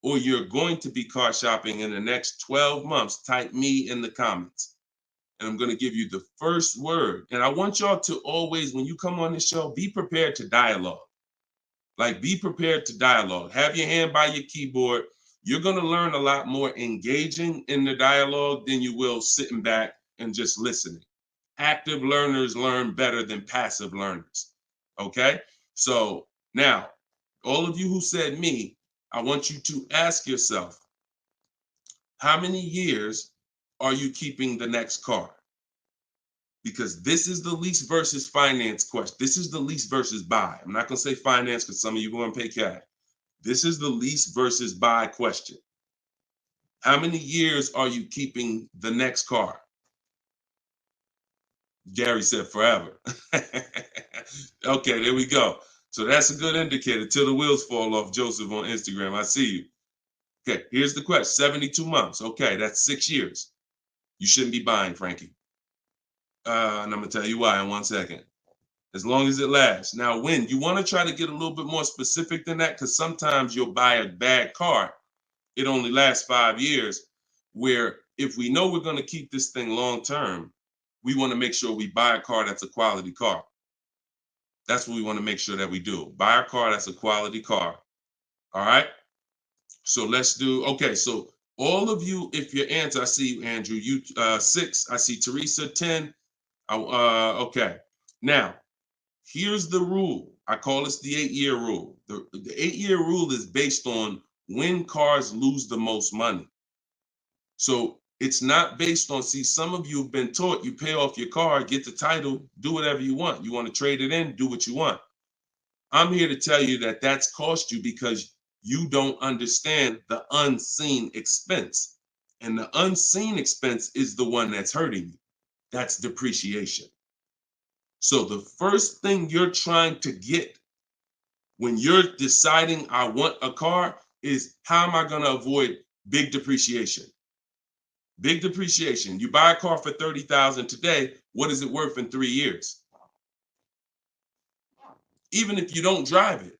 or you're going to be car shopping in the next 12 months, type me in the comments. And I'm going to give you the first word. And I want y'all to always, when you come on this show, be prepared to dialogue. Like, be prepared to dialogue. Have your hand by your keyboard. You're going to learn a lot more engaging in the dialogue than you will sitting back and just listening. Active learners learn better than passive learners. Okay? So now, all of you who said me, I want you to ask yourself, how many years are you keeping the next car? Because this is the lease versus finance question. This is the lease versus buy. I'm not going to say finance because some of you are going to pay cash. This is the lease versus buy question. How many years are you keeping the next car? Gary said forever. Okay, there we go. So that's a good indicator till the wheels fall off, Joseph on Instagram. I see you. Okay, here's the question. 72 months. Okay, that's 6 years. You shouldn't be buying, Frankie. And I'm going to tell you why in 1 second. As long as it lasts. Now, when you want to try to get a little bit more specific than that, because sometimes you'll buy a bad car. It only lasts 5 years, where if we know we're going to keep this thing long term, we want to make sure we buy a car that's a quality car. That's what we want to make sure that we do. Buy a car that's a quality car. All right. So let's do, okay. So all of you, if your answer, I see you, Andrew, you 6, I see Teresa, 10. Okay. Now, here's the rule. I call this the 8-year rule. The 8-year rule is based on when cars lose the most money. So it's not based on, see, some of you have been taught you pay off your car, get the title, do whatever you want. You want to trade it in, do what you want. I'm here to tell you that that's cost you because you don't understand the unseen expense. And the unseen expense is the one that's hurting you. That's depreciation. So the first thing you're trying to get when you're deciding I want a car is, how am I going to avoid big depreciation? Big depreciation. You buy a car for $30,000 today. What is it worth in 3 years? Even if you don't drive it.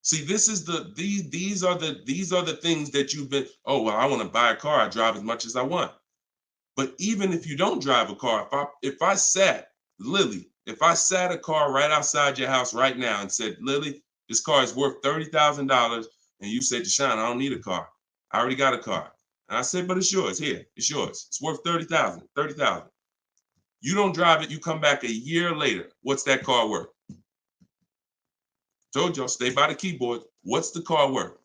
See, this is these are the things that you've been, oh, well, I want to buy a car. I drive as much as I want. But even if you don't drive a car, if I sat a car right outside your house right now and said, Lily, this car is worth $30,000, and you said, Deshone, I don't need a car. I already got a car. And I said, but it's yours. Here, it's yours. It's worth $30,000. You don't drive it. You come back a year later. What's that car worth? Told y'all, stay by the keyboard. What's the car worth?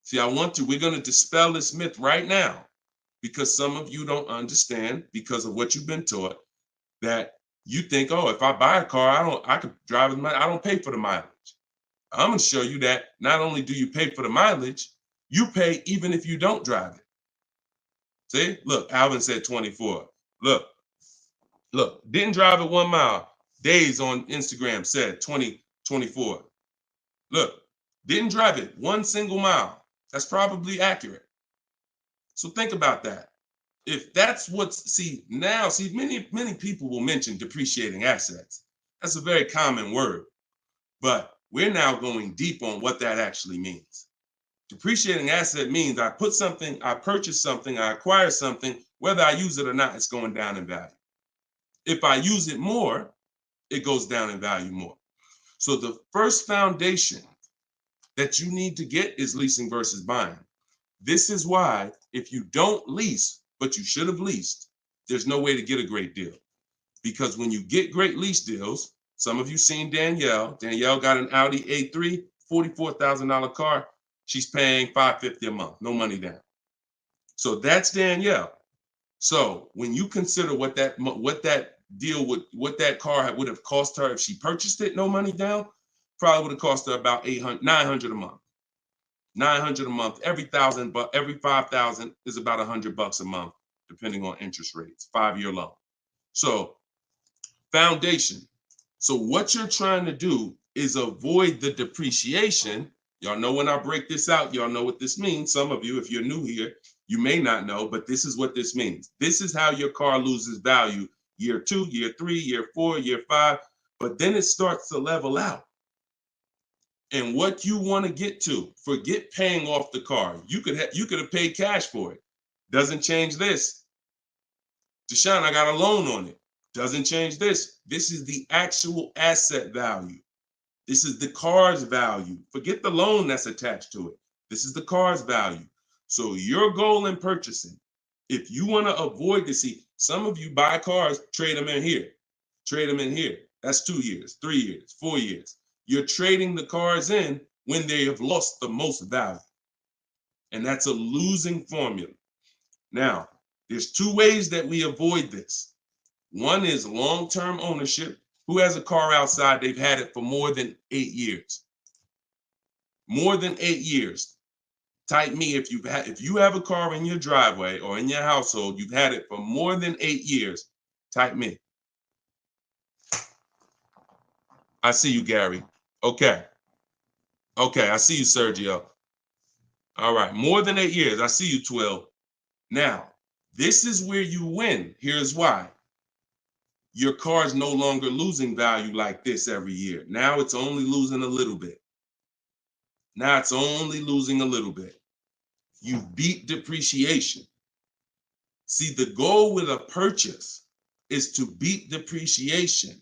See, we're going to dispel this myth right now, because some of you don't understand, because of what you've been taught, that you think, oh, if I buy a car, I could drive it. I don't pay for the mileage. I'm going to show you that not only do you pay for the mileage, you pay even if you don't drive it. See, look, Alvin said 24. Look, didn't drive it 1 mile. Days on Instagram said 24. Look, didn't drive it 1 single mile. That's probably accurate. So think about that. If that's many people will mention depreciating assets. That's a very common word, but we're now going deep on what that actually means. Depreciating asset means I purchase something, I acquire something, whether I use it or not, it's going down in value. If I use it more, it goes down in value more. So the first foundation that you need to get is leasing versus buying. This is why if you don't lease, but you should have leased, there's no way to get a great deal. Because when you get great lease deals, some of you seen Danielle. Danielle got an Audi A3, $44,000 car. She's paying $550 a month, no money down. So that's Danielle. So when you consider what that car would have cost her if she purchased it, no money down, probably would have cost her about $900 a month. $900 a month. Every 5,000 is about $100 a month, depending on interest rates. 5-year loan. So foundation. So what you're trying to do is avoid the depreciation. Y'all know when I break this out, y'all know what this means. Some of you, if you're new here, you may not know, but this is what this means. This is how your car loses value year 2, year 3, year 4, year 5, but then it starts to level out. And what you want to get to, forget paying off the car. You could have paid cash for it. Doesn't change this. Deshone, I got a loan on it. Doesn't change this. This is the actual asset value. This is the car's value. Forget the loan that's attached to it. This is the car's value. So your goal in purchasing, if you want to avoid this, see, some of you buy cars, trade them in here. Trade them in here. That's 2 years, 3 years, 4 years. You're trading the cars in when they have lost the most value. And that's a losing formula. Now, there's 2 ways that we avoid this. One is long-term ownership. Who has a car outside? They've had it for more than 8 years. More than 8 years. Type me if you have a car in your driveway or in your household, you've had it for more than 8 years. Type me. I see you, Gary. Okay. Okay, I see you, Sergio. All right, more than 8 years. I see you, 12. Now, this is where you win. Here's why. Your car is no longer losing value like this every year. Now it's only losing a little bit. Now it's only losing a little bit. You beat depreciation. See, the goal with a purchase is to beat depreciation,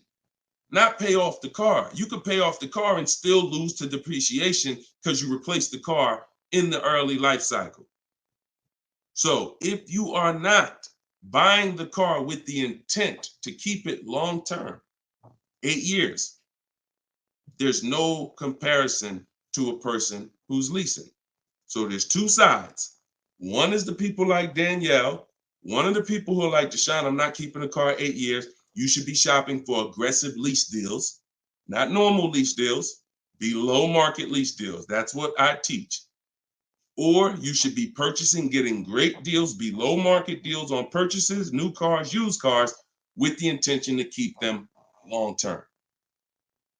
not pay off the car. You could pay off the car and still lose to depreciation because you replaced the car in the early life cycle. So if you are not buying the car with the intent to keep it long-term, 8 years, there's no comparison to a person who's leasing. So there's 2 sides. One is the people like Danielle. One of the people who are like, Deshone, I'm not keeping a car 8 years. You should be shopping for aggressive lease deals, not normal lease deals, below market lease deals. That's what I teach. Or you should be purchasing, getting great deals, below market deals on purchases, new cars, used cars, with the intention to keep them long term.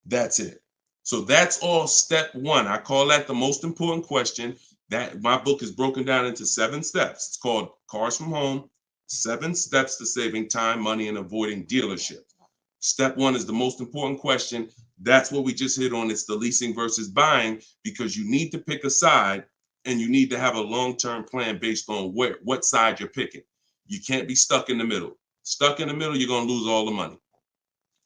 That's it. So that's all step 1. I call that the most important question. That my book is broken down into 7 steps. It's called Cars from Home, 7 Steps to Saving Time, Money, and Avoiding Dealership. Step 1 is the most important question. That's what we just hit on. It's the leasing versus buying, because you need to pick a side and you need to have a long-term plan based on what side you're picking. You can't be stuck in the middle. Stuck in the middle, you're going to lose all the money.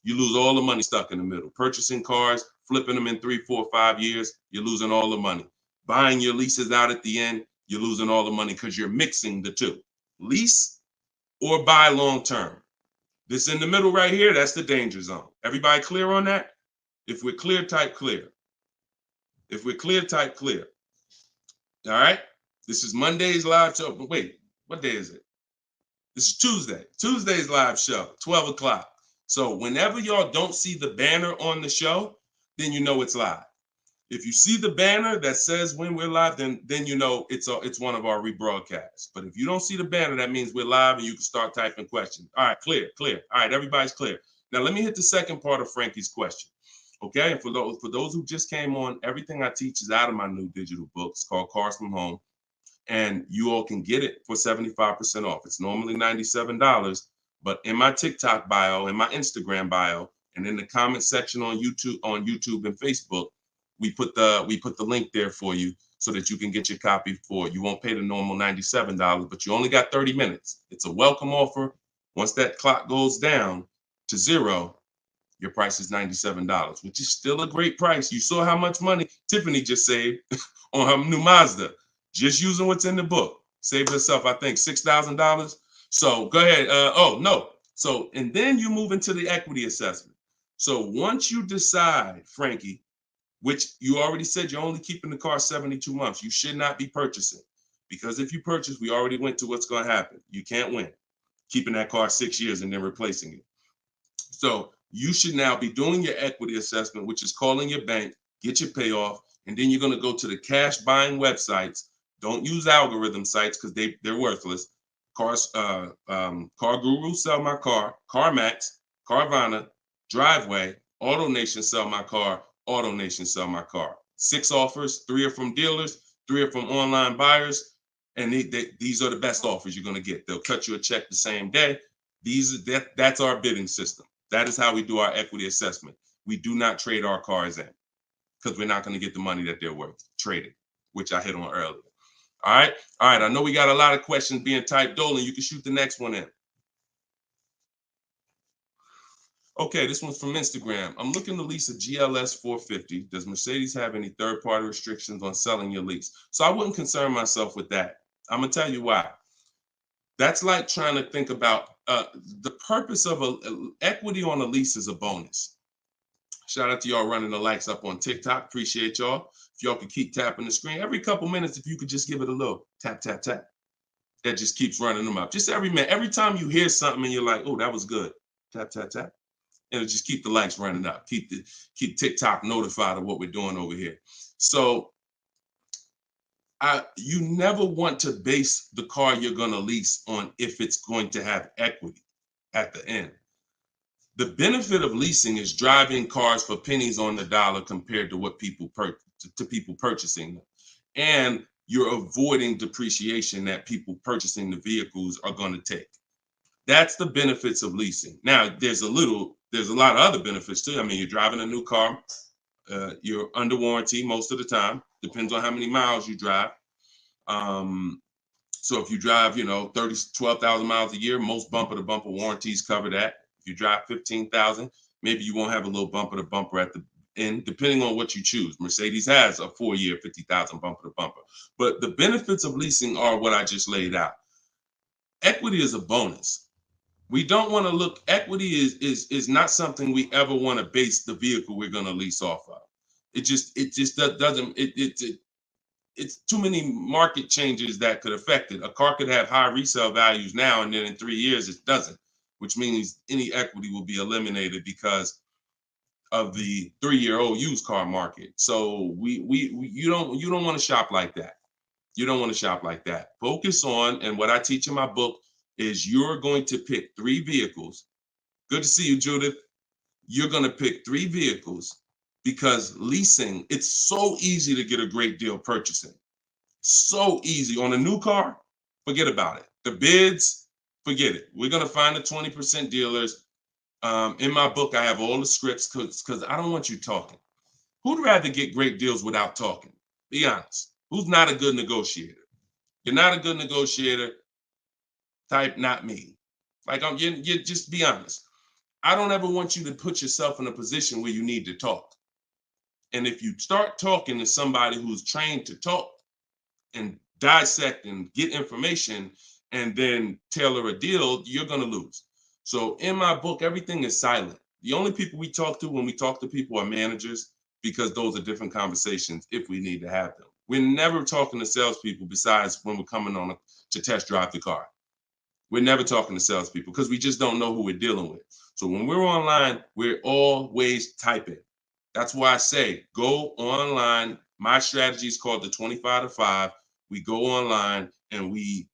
You lose all the money stuck in the middle. Purchasing cars, flipping them in 3, 4, 5 years, you're losing all the money. Buying your leases out at the end, you're losing all the money because you're mixing the 2. Lease or buy long-term. This in the middle right here, that's the danger zone. Everybody clear on that? If we're clear, type clear. If we're clear, type clear. All right? This is Monday's live show. But wait, what day is it? This is Tuesday. Tuesday's live show, 12 o'clock. So whenever y'all don't see the banner on the show, then you know it's live. If you see the banner that says when we're live, then you know it's one of our rebroadcasts. But if you don't see the banner, that means we're live and you can start typing questions. All right, clear. All right, everybody's clear. Now let me hit the second part of Frankie's question. Okay, and for those who just came on, everything I teach is out of my new digital book. It's called Cars from Home, and you all can get it for 75% off. It's normally $97, but in my TikTok bio, in my Instagram bio, and in the comment section on YouTube and Facebook, we put the link there for you so that you can get your copy for it. You won't pay the normal $97, but you only got 30 minutes. It's a welcome offer. Once that clock goes down, to zero, your price is $97, which is still a great price. You saw how much money Tiffany just saved on her new Mazda, just using what's in the book. Saved herself, I think, $6,000. So go ahead. Oh, no. So, and then you move into the equity assessment. So once you decide, Frankie, which you already said you're only keeping the car 72 months, you should not be purchasing. Because if you purchase, we already went to what's going to happen. You can't win keeping that car 6 years and then replacing it. So you should now be doing your equity assessment, which is calling your bank, get your payoff, and then you're going to go to the cash buying websites. Don't use algorithm sites because they're worthless. Car Guru, Sell My Car, CarMax, Carvana, Driveway, AutoNation, Sell My Car, AutoNation, Sell My Car. 6 offers, 3 are from dealers, 3 are from online buyers, and these are the best offers you're going to get. They'll cut you a check the same day. That's our bidding system. That is how we do our equity assessment. We do not trade our cars in because we're not going to get the money that they're worth trading, which I hit on earlier. All right. I know we got a lot of questions being typed. Dolan, you can shoot the next one in. Okay, this one's from Instagram. I'm looking to lease a GLS 450. Does Mercedes have any third-party restrictions on selling your lease? So I wouldn't concern myself with that. I'm going to tell you why. That's like trying to think about the purpose of equity on a lease is a bonus. Shout out to y'all running the likes up on TikTok. Appreciate y'all. If y'all could keep tapping the screen every couple minutes, if you could just give it a little tap, tap, tap. That just keeps running them up. Just every minute. Every time you hear something and you're like, oh, that was good. Tap, tap, tap. And just keep the likes running up. Keep TikTok notified of what we're doing over here. So you never want to base the car you're going to lease on if it's going to have equity at the end. The benefit of leasing is driving cars for pennies on the dollar compared to what people purchasing them. And you're avoiding depreciation that people purchasing the vehicles are going to take. That's the benefits of leasing. Now, there's a lot of other benefits too. I mean, you're driving a new car. You're under warranty most of the time. Depends on how many miles you drive. So if you drive, 12,000 miles a year, most bumper-to-bumper warranties cover that. If you drive 15,000, maybe you won't have a little bumper-to-bumper at the end, depending on what you choose. Mercedes has a 4-year 50,000 bumper-to-bumper. But the benefits of leasing are what I just laid out. Equity is a bonus. We don't want to look, equity is not something we ever want to base the vehicle we're going to lease off of. It's too many market changes that could affect it. A car could have high resale values now, and then in 3 years it doesn't, which means any equity will be eliminated because of the 3-year-old used car market. So you don't want to shop like that. You don't want to shop like that. Focus on, and what I teach in my book is you're going to pick 3 vehicles. Good to see you, Judith. You're going to pick 3 vehicles because leasing, it's so easy to get a great deal purchasing. So easy. On a new car, forget about it. The bids, forget it. We're going to find the 20% dealers. In my book, I have all the scripts because I don't want you talking. Who'd rather get great deals without talking? Be honest. Who's not a good negotiator? You're not a good negotiator. Type not me. Like you just be honest. I don't ever want you to put yourself in a position where you need to talk. And if you start talking to somebody who's trained to talk and dissect and get information and then tailor a deal, you're going to lose. So in my book, everything is silent. The only people we talk to when we talk to people are managers, because those are different conversations if we need to have them. We're never talking to salespeople besides when we're coming on to test drive the car. We're never talking to salespeople because we just don't know who we're dealing with. So when we're online, we're always typing. That's why I say go online. My strategy is called the 25 to 5. We go online and we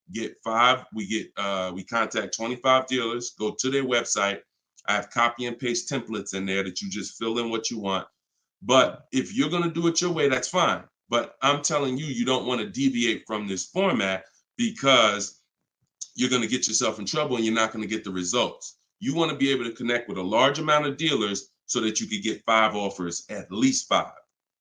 contact 25 dealers, go to their website. I have copy and paste templates in there that you just fill in what you want. But if you're going to do it your way, that's fine. But I'm telling you, you don't want to deviate from this format because you're going to get yourself in trouble and you're not going to get the results. You want to be able to connect with a large amount of dealers so that you could get 5 offers, at least 5,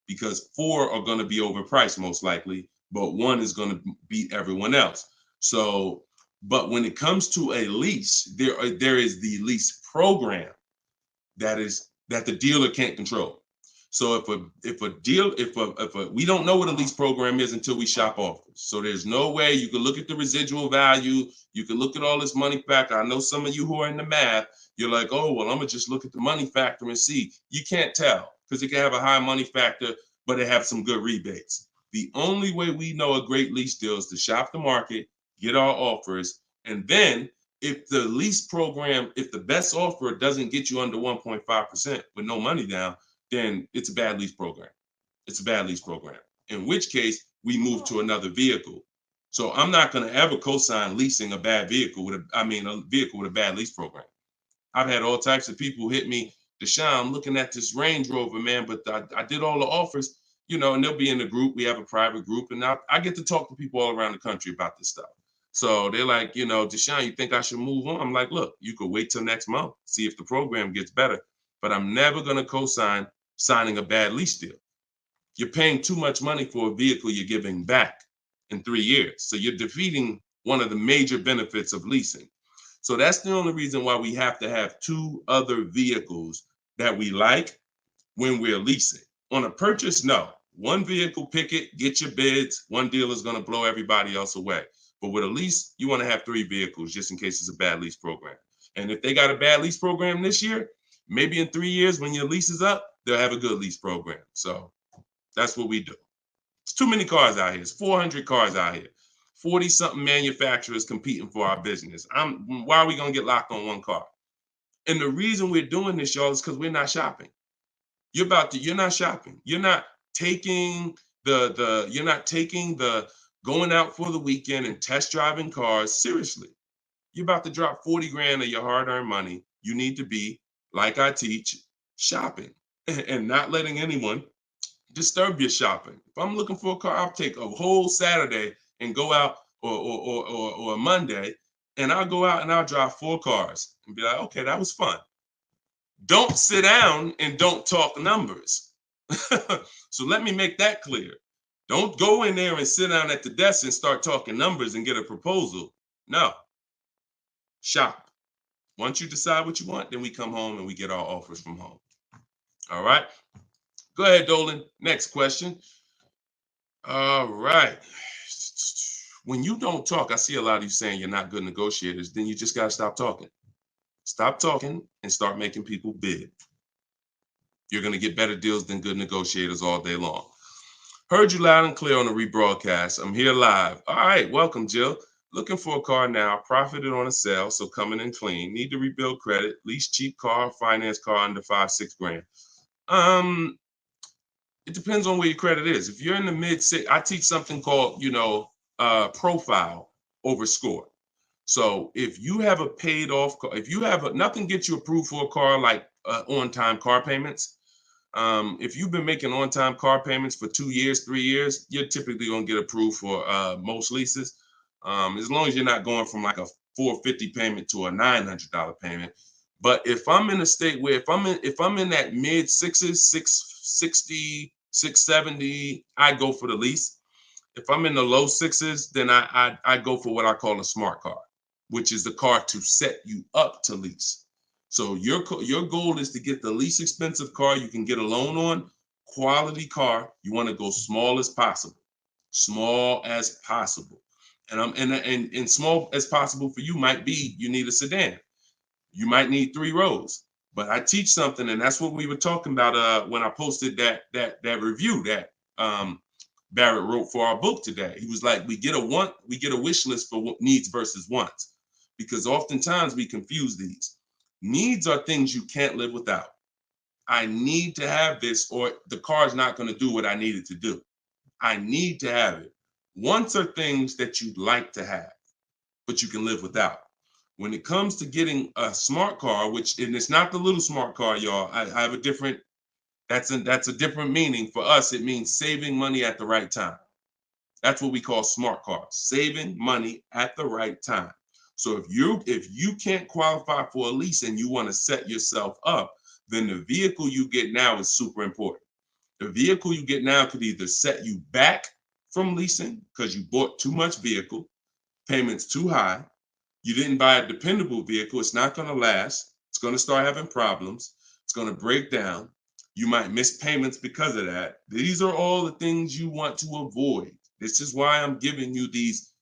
because 4 are going to be overpriced most likely, but 1 is going to beat everyone else. So, but when it comes to a lease, there is the lease program. that the dealer can't control. So we don't know what a lease program is until we shop offers. So there's no way you can look at the residual value. You can look at all this money factor. I know some of you who are in the math, you're like, oh, well, I'm gonna just look at the money factor and see. You can't tell because it can have a high money factor, but it have some good rebates. The only way we know a great lease deal is to shop the market, get our offers, and then if the lease program, if the best offer doesn't get you under 1.5% with no money down, then it's a bad lease program. It's a bad lease program. In which case, we move to another vehicle. So I'm not going to ever co-sign leasing a bad vehicle a vehicle with a bad lease program. I've had all types of people hit me, Deshone, I'm looking at this Range Rover, man, but I did all the offers, and they'll be in the group. We have a private group, and I get to talk to people all around the country about this stuff. So they're like, Deshone, you think I should move on? I'm like, look, you could wait till next month, see if the program gets better, but I'm never going to co-sign signing a bad lease deal. You're paying too much money for a vehicle you're giving back in 3 years. So you're defeating one of the major benefits of leasing. So that's the only reason why we have to have 2 other vehicles that we like when we're leasing. On a purchase, no. One vehicle, pick it, get your bids. One dealer is going to blow everybody else away. But with a lease, you want to have 3 vehicles just in case it's a bad lease program. And if they got a bad lease program this year, maybe in 3 years when your lease is up, they'll have a good lease program. So that's what we do. It's too many cars out here. It's 400 cars out here. 40-something manufacturers competing for our business. Why are we going to get locked on one car? And the reason we're doing this, y'all, is because we're not shopping. You're not shopping. You're not taking the going out for the weekend and test driving cars seriously. You're about to drop 40 grand of your hard-earned money. You need to be, like I teach, shopping and not letting anyone disturb your shopping. If I'm looking for a car, I'll take a whole Saturday and go out or a Monday, and I'll go out and I'll drive 4 cars and be like, okay, that was fun. Don't sit down and don't talk numbers. So let me make that clear. Don't go in there and sit down at the desk and start talking numbers and get a proposal. No. Shop. Once you decide what you want, then we come home and we get our offers from home. All right. Go ahead, Dolan. Next question. All right. When you don't talk, I see a lot of you saying you're not good negotiators. Then you just got to stop talking. Stop talking and start making people bid. You're going to get better deals than good negotiators all day long. Heard you loud and clear on the rebroadcast. I'm here live. All right. Welcome, Jill. Looking for a car now. Profited on a sale, so coming in clean. Need to rebuild credit. Lease cheap car, finance car under 5-6 grand. It depends on where your credit is. If you're in the mid-6, I teach something called, profile over score. So if you have a paid off car, if you have nothing gets you approved for a car like on-time car payments. If you've been making on-time car payments for 2 years, 3 years, you're typically going to get approved for most leases. As long as you're not going from like a $450 payment to a $900 payment. But if I'm in a state where if I'm in that mid 6s, 660, 670, I go for the lease. If I'm in the low 6s, then I go for what I call a smart car, which is the car to set you up to lease. So your goal is to get the least expensive car you can get a loan on, quality car. You want to go small as possible, and small as possible for you might be you need a sedan. You might need 3 rows. But I teach something, and that's what we were talking about when I posted that review that Barrett wrote for our book today. He was like, we get a wish list for needs versus wants, because oftentimes we confuse these. Needs are things you can't live without. I need to have this, or the car's not going to do what I need it to do. I need to have it. Wants are things that you'd like to have, but you can live without. When it comes to getting a smart car, and it's not the little smart car, y'all. I have a different. That's a different meaning for us. It means saving money at the right time. That's what we call smart cars. Saving money at the right time. So if you can't qualify for a lease and you want to set yourself up, then the vehicle you get now is super important. The vehicle you get now could either set you back from leasing because you bought too much vehicle, payments too high. You didn't buy a dependable vehicle. It's not going to last. It's going to start having problems. It's going to break down. You might miss payments because of that. These are all the things you want to avoid. This is why I'm giving you these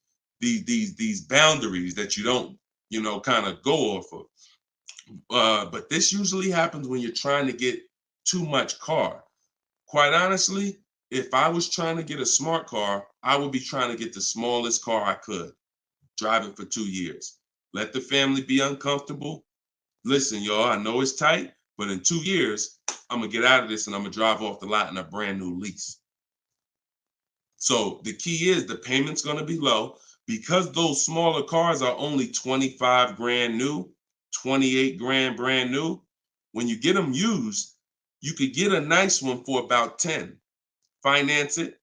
boundaries that you don't, kind of go off of. But this usually happens when you're trying to get too much car. Quite honestly, if I was trying to get a smart car, I would be trying to get the smallest car I could, drive it for 2 years. Let the family be uncomfortable. Listen, y'all, I know it's tight, but in 2 years, I'm going to get out of this and I'm going to drive off the lot in a brand new lease. So the key is the payment's going to be low because those smaller cars are only 25 grand new, 28 grand brand new. When you get them used, you could get a nice one for about 10. Finance it.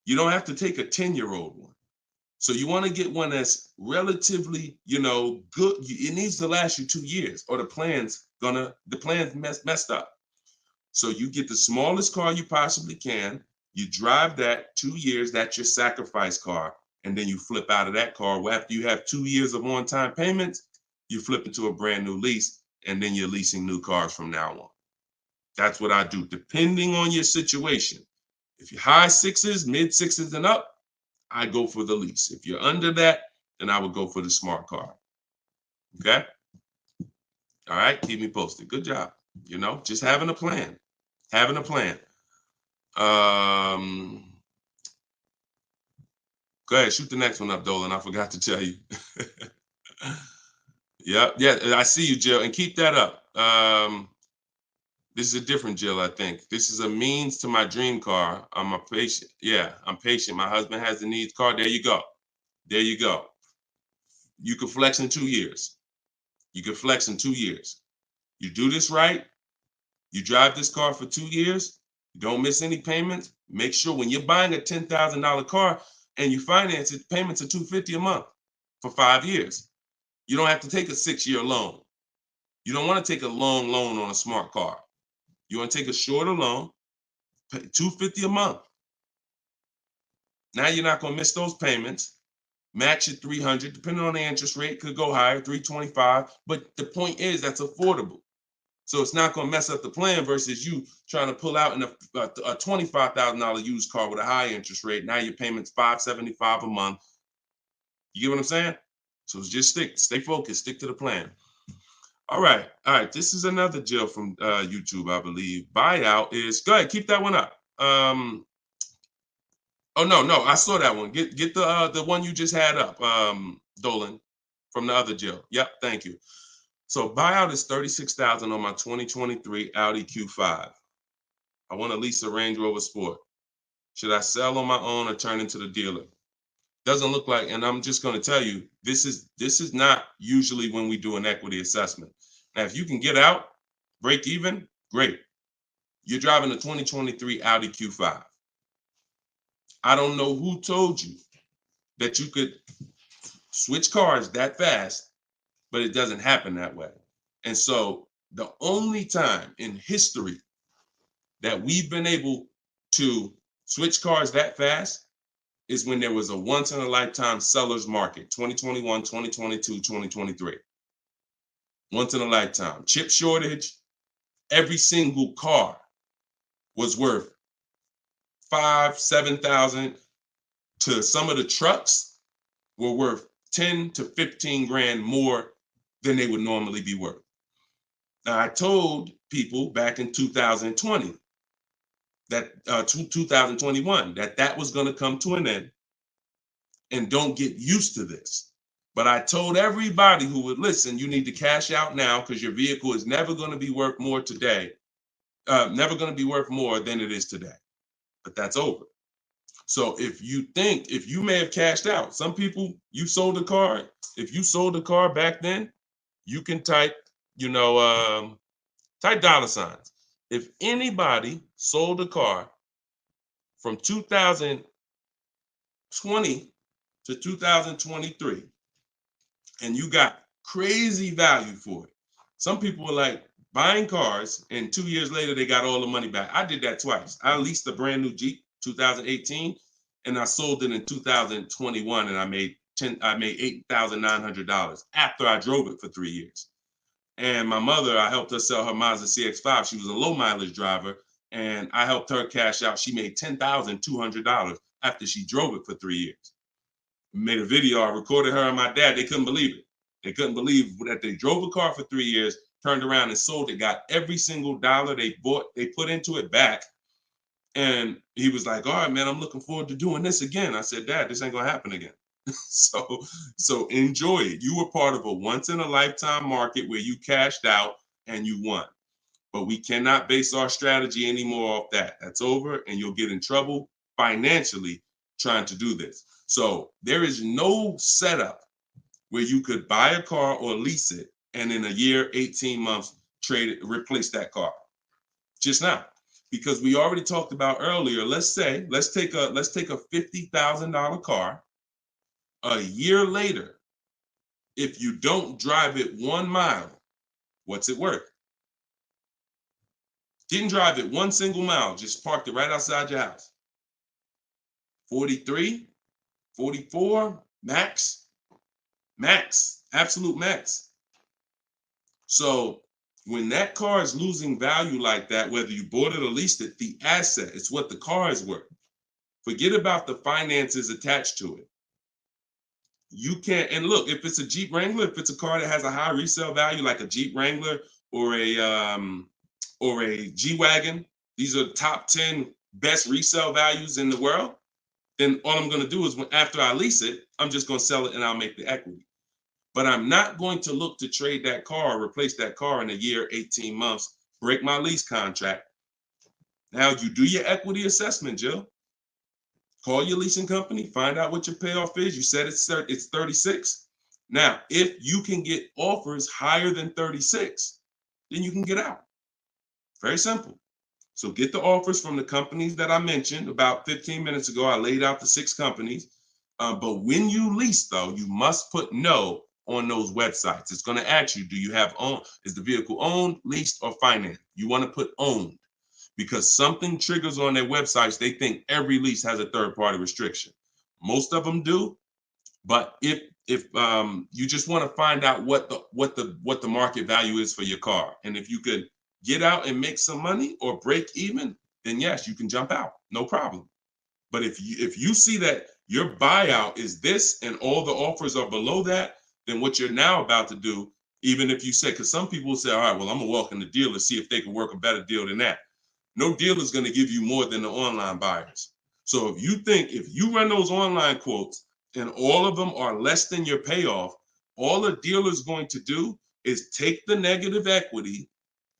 You don't have to take a 10-year-old one. So you want to get one that's relatively, good. It needs to last you 2 years or the plan's messed up. So you get the smallest car you possibly can. You drive that 2 years, that's your sacrifice car. And then you flip out of that car. Well, after you have 2 years of on-time payments, you flip into a brand new lease, and then you're leasing new cars from now on. That's what I do, depending on your situation. If you're high sixes, mid sixes and up, I go for the lease. If you're under that, then I would go for the smart car. Okay? All right, keep me posted. Good job. Just having a plan. Having a plan. Go ahead, shoot the next one up, Dolan. I forgot to tell you. Yeah, I see you, Jill, and keep that up. This is a different Jill, I think. This is a means to my dream car. I'm a patient. Yeah, I'm patient. My husband has the needs car. There you go. There you go. You can flex in 2 years. You can flex in 2 years. You do this right. You drive this car for 2 years. You don't miss any payments. Make sure when you're buying a $10,000 car and you finance it, payments are $250 a month for 5 years. You don't have to take a 6-year loan. You don't want to take a long loan on a smart car. You want to take a shorter loan, pay $250 a month. Now you're not going to miss those payments. Match at $300, depending on the interest rate, could go higher, $325. But the point is that's affordable. So it's not going to mess up the plan versus you trying to pull out in a $25,000 used car with a high interest rate. Now your payment's $575 a month. You get what I'm saying? So just stay focused, stick to the plan. All right. This is another Jill from YouTube, I believe. Buyout is, go ahead, keep that one up. Oh no, I saw that one. Get the one you just had up, Dolan, from the other Jill. Yep, thank you. So buyout is $36,000 on my 2023 Audi Q5. I want to lease a Range Rover Sport. Should I sell on my own or turn into the dealer? Doesn't look like, and I'm just going to tell you, this is not usually when we do an equity assessment. Now, if you can get out, break even, great. You're driving a 2023 Audi Q5. I don't know who told you that you could switch cars that fast, but it doesn't happen that way. And so the only time in history that we've been able to switch cars that fast is when there was a once in a lifetime seller's market, 2021, 2022, 2023. Once in a lifetime. Chip shortage, every single car was worth 5,000, 7,000 to some of the trucks were worth 10 to 15 grand more than they would normally be worth. Now, I told people back in 2020 that 2021 that was going to come to an end, and don't get used to this. But I told everybody who would listen, you need to cash out now because your vehicle is never going to be worth more today, never going to be worth more than it is today. But that's over. So if you may have cashed out, some people, you sold a car. If you sold a car back then, you can type, type dollar signs. If anybody sold a car from 2020 to 2023, and you got crazy value for it. Some people were like buying cars, and 2 years later, they got all the money back. I did that twice. I leased a brand new Jeep, 2018, and I sold it in 2021, and I made $8,900 after I drove it for 3 years. And my mother, I helped her sell her Mazda CX-5. She was a low mileage driver, and I helped her cash out. She made $10,200 after she drove it for 3 years. Made a video. I recorded her and my dad. They couldn't believe it. They couldn't believe that they drove a car for 3 years, turned around and sold it, got every single dollar they put into it back. And he was like, all right, man, I'm looking forward to doing this again. I said, Dad, this ain't gonna happen again. So enjoy it. You were part of a once in a lifetime market where you cashed out and you won. But we cannot base our strategy anymore off that. That's over, and you'll get in trouble financially trying to do this. So there is no setup where you could buy a car or lease it and in a year, 18 months, trade it, replace that car. Just not. Because we already talked about earlier, let's take a $50,000 car. A year later, if you don't drive it 1 mile, what's it worth? Didn't drive it 1 single mile, just parked it right outside your house. 43, 44, max, absolute max. So when that car is losing value like that, whether you bought it or leased it, the asset, it's what the car is worth. Forget about the finances attached to it. You can't, and look, if it's a Jeep Wrangler, if it's a car that has a high resale value, like a Jeep Wrangler or a G-Wagon, these are top 10 best resale values in the world, then all I'm going to do is after I lease it, I'm just going to sell it and I'll make the equity. But I'm not going to look to trade that car or replace that car in a year, 18 months, break my lease contract. Now you do your equity assessment, Jill. Call your leasing company, find out what your payoff is. You said it's 36. Now, if you can get offers higher than 36, then you can get out. Very simple. So get the offers from the companies that I mentioned about 15 minutes ago. I laid out the 6 companies. But when you lease, though, you must put no on those websites. It's going to ask you, do you have owned? Is the vehicle owned, leased, or financed? You want to put owned, because something triggers on their websites. They think every lease has a third-party restriction. Most of them do, but if you just want to find out what the market value is for your car, and if you could get out and make some money or break even, then yes, you can jump out, no problem. But if you see that your buyout is this and all the offers are below that, then what you're now about to do, even if you say, because some people will say, all right, well, I'm gonna walk in the dealer, see if they can work a better deal than that. No dealer is going to give you more than the online buyers. So if you run those online quotes and all of them are less than your payoff, all a dealer is going to do is take the negative equity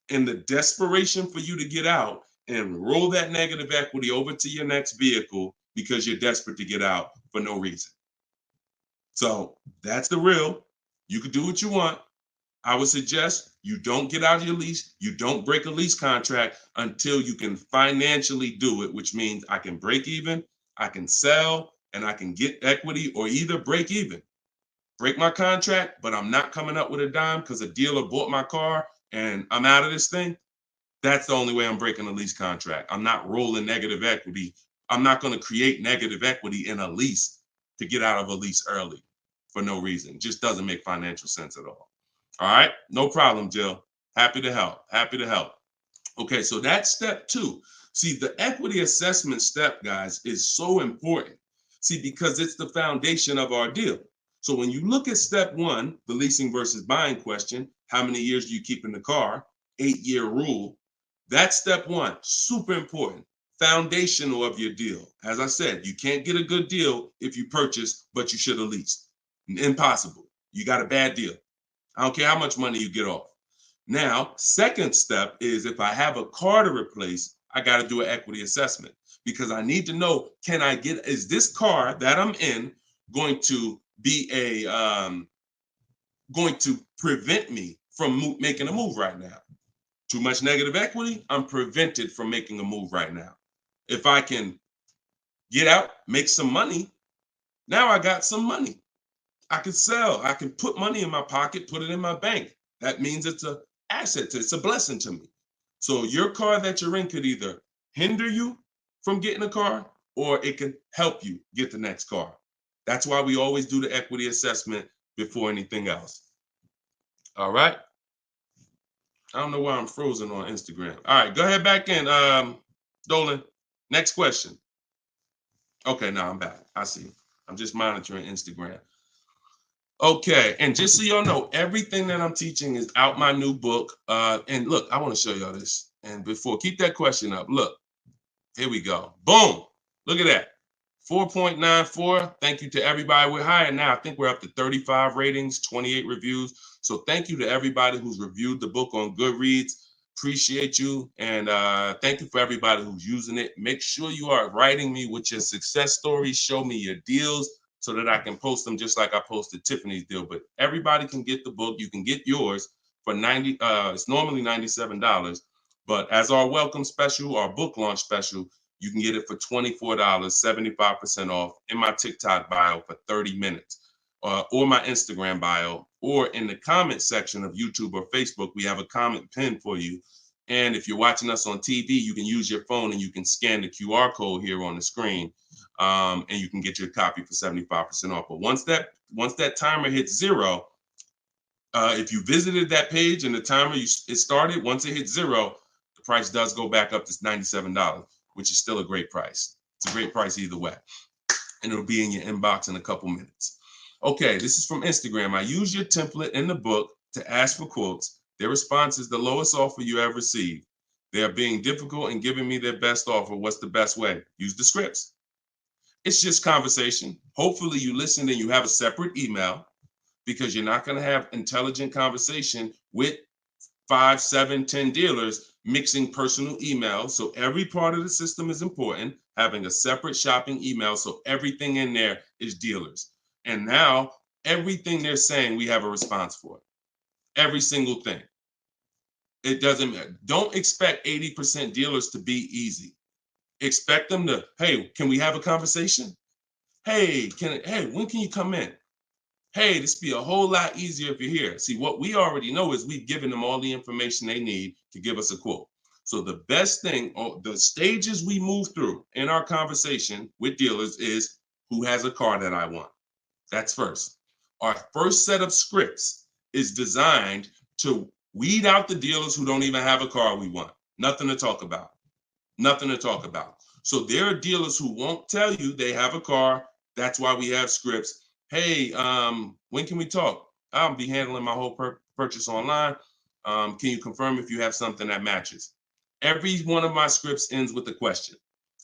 and the desperation for you to get out and roll that negative equity over to your next vehicle because you're desperate to get out for no reason. So that's the real. You can do what you want. I would suggest you don't get out of your lease. You don't break a lease contract until you can financially do it, which means I can break even, I can sell, and I can get equity, or either break even. Break my contract, but I'm not coming up with a dime because a dealer bought my car and I'm out of this thing. That's the only way I'm breaking a lease contract. I'm not rolling negative equity. I'm not going to create negative equity in a lease to get out of a lease early for no reason. It just doesn't make financial sense at all. All right, no problem, Jill. Happy to help. Happy to help. Okay, so that's step 2. See, the equity assessment step, guys, is so important. See, because it's the foundation of our deal. So when you look at step 1, the leasing versus buying question, how many years do you keep in the car? 8-year rule. That's step 1, super important. Foundational of your deal. As I said, you can't get a good deal if you purchase, but you should have leased. Impossible. You got a bad deal. I don't care how much money you get off. Now, second step is if I have a car to replace, I got to do an equity assessment because I need to know, is this car that I'm in going to be going to prevent me from making a move right now? Too much negative equity, I'm prevented from making a move right now. If I can get out, make some money, now I got some money. I can sell. I can put money in my pocket, put it in my bank. That means it's an asset. It's a blessing to me. So your car that you're in could either hinder you from getting a car or it can help you get the next car. That's why we always do the equity assessment before anything else. All right. I don't know why I'm frozen on Instagram. All right, go ahead back in, Dolan. Next question. Okay, now I'm back. I see. I'm just monitoring Instagram. Okay, and just so y'all know, everything that I'm teaching is out my new book. And look, I want to show y'all this. And before, keep that question up. Look, here we go. Boom. Look at that. 4.94. Thank you to everybody. We're higher now. I think we're up to 35 ratings, 28 reviews. So thank you to everybody who's reviewed the book on Goodreads. Appreciate you. And thank you for everybody who's using it. Make sure you are writing me with your success stories. Show me your deals so that I can post them just like I posted Tiffany's deal. But everybody can get the book. You can get yours for it's normally $97. But as our welcome special, our book launch special, you can get it for $24, 75% off in my TikTok bio for 30 minutes, or my Instagram bio, or in the comment section of YouTube or Facebook. We have a comment pin for you. And if you're watching us on TV, you can use your phone and you can scan the QR code here on the screen, and you can get your copy for 75% off. But once that timer hits 0, if you visited that page and the timer it started, once it hits 0, the price does go back up to $97, which is still a great price. It's a great price either way. And it'll be in your inbox in a couple minutes. Okay, this is from Instagram. I use your template in the book to ask for quotes. Their response is the lowest offer you have received. They are being difficult and giving me their best offer. What's the best way? Use the scripts. It's just conversation. Hopefully you listen and you have a separate email, because you're not going to have intelligent conversation with 5, 7, 10 dealers mixing personal emails. So every part of the system is important, having a separate shopping email. So everything in there is dealers. And now everything they're saying, we have a response for. Every single thing. It doesn't matter. Don't expect 80% dealers to be easy. Expect them to, hey, can we have a conversation? Hey, when can you come in? Hey, this be a whole lot easier if you're here. See, what we already know is we've given them all the information they need to give us a quote. So the best thing, or the stages we move through in our conversation with dealers, is who has a car that I want. That's first. Our first set of scripts is designed to weed out the dealers who don't even have a car we want. Nothing to talk about. Nothing to talk about. So there are dealers who won't tell you they have a car. That's why we have scripts. Hey, when can we talk? I'll be handling my whole purchase online. Can you confirm if you have something that matches? Every one of my scripts ends with a question.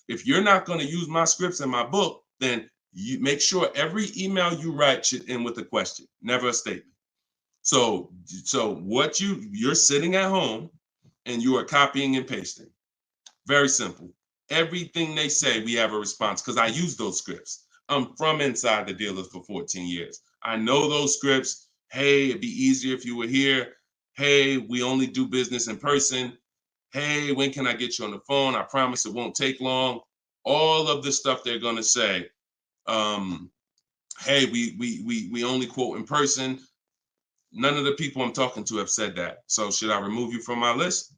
If you're not going to use my scripts in my book, then you make sure every email you write should end with a question, never a statement. So what you're sitting at home and you are copying and pasting. Very simple. Everything they say, we have a response, because I use those scripts. I'm from inside the dealers for 14 years. I know those scripts. Hey, it'd be easier if you were here. Hey, we only do business in person. Hey, when can I get you on the phone? I promise it won't take long. All of the stuff they're gonna say. Hey, we only quote in person. None of the people I'm talking to have said that. So should I remove you from my list?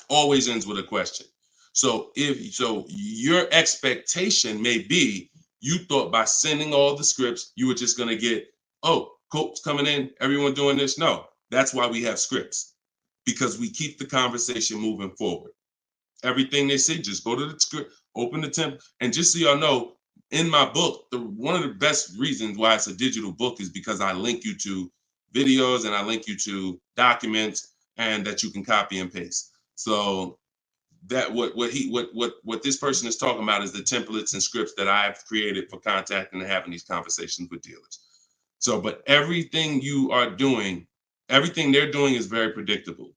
Always ends with a question. So your expectation may be, you thought by sending all the scripts, you were just going to get, oh, quotes coming in, everyone doing this. No, that's why we have scripts, because we keep the conversation moving forward. Everything they say, just go to the script, open the template. And just so y'all know, in my book, one of the best reasons why it's a digital book is because I link you to videos and I link you to documents, and that you can copy and paste. So that what this person is talking about is the templates and scripts that I've created for contacting and having these conversations with dealers. So, but everything they're doing is very predictable.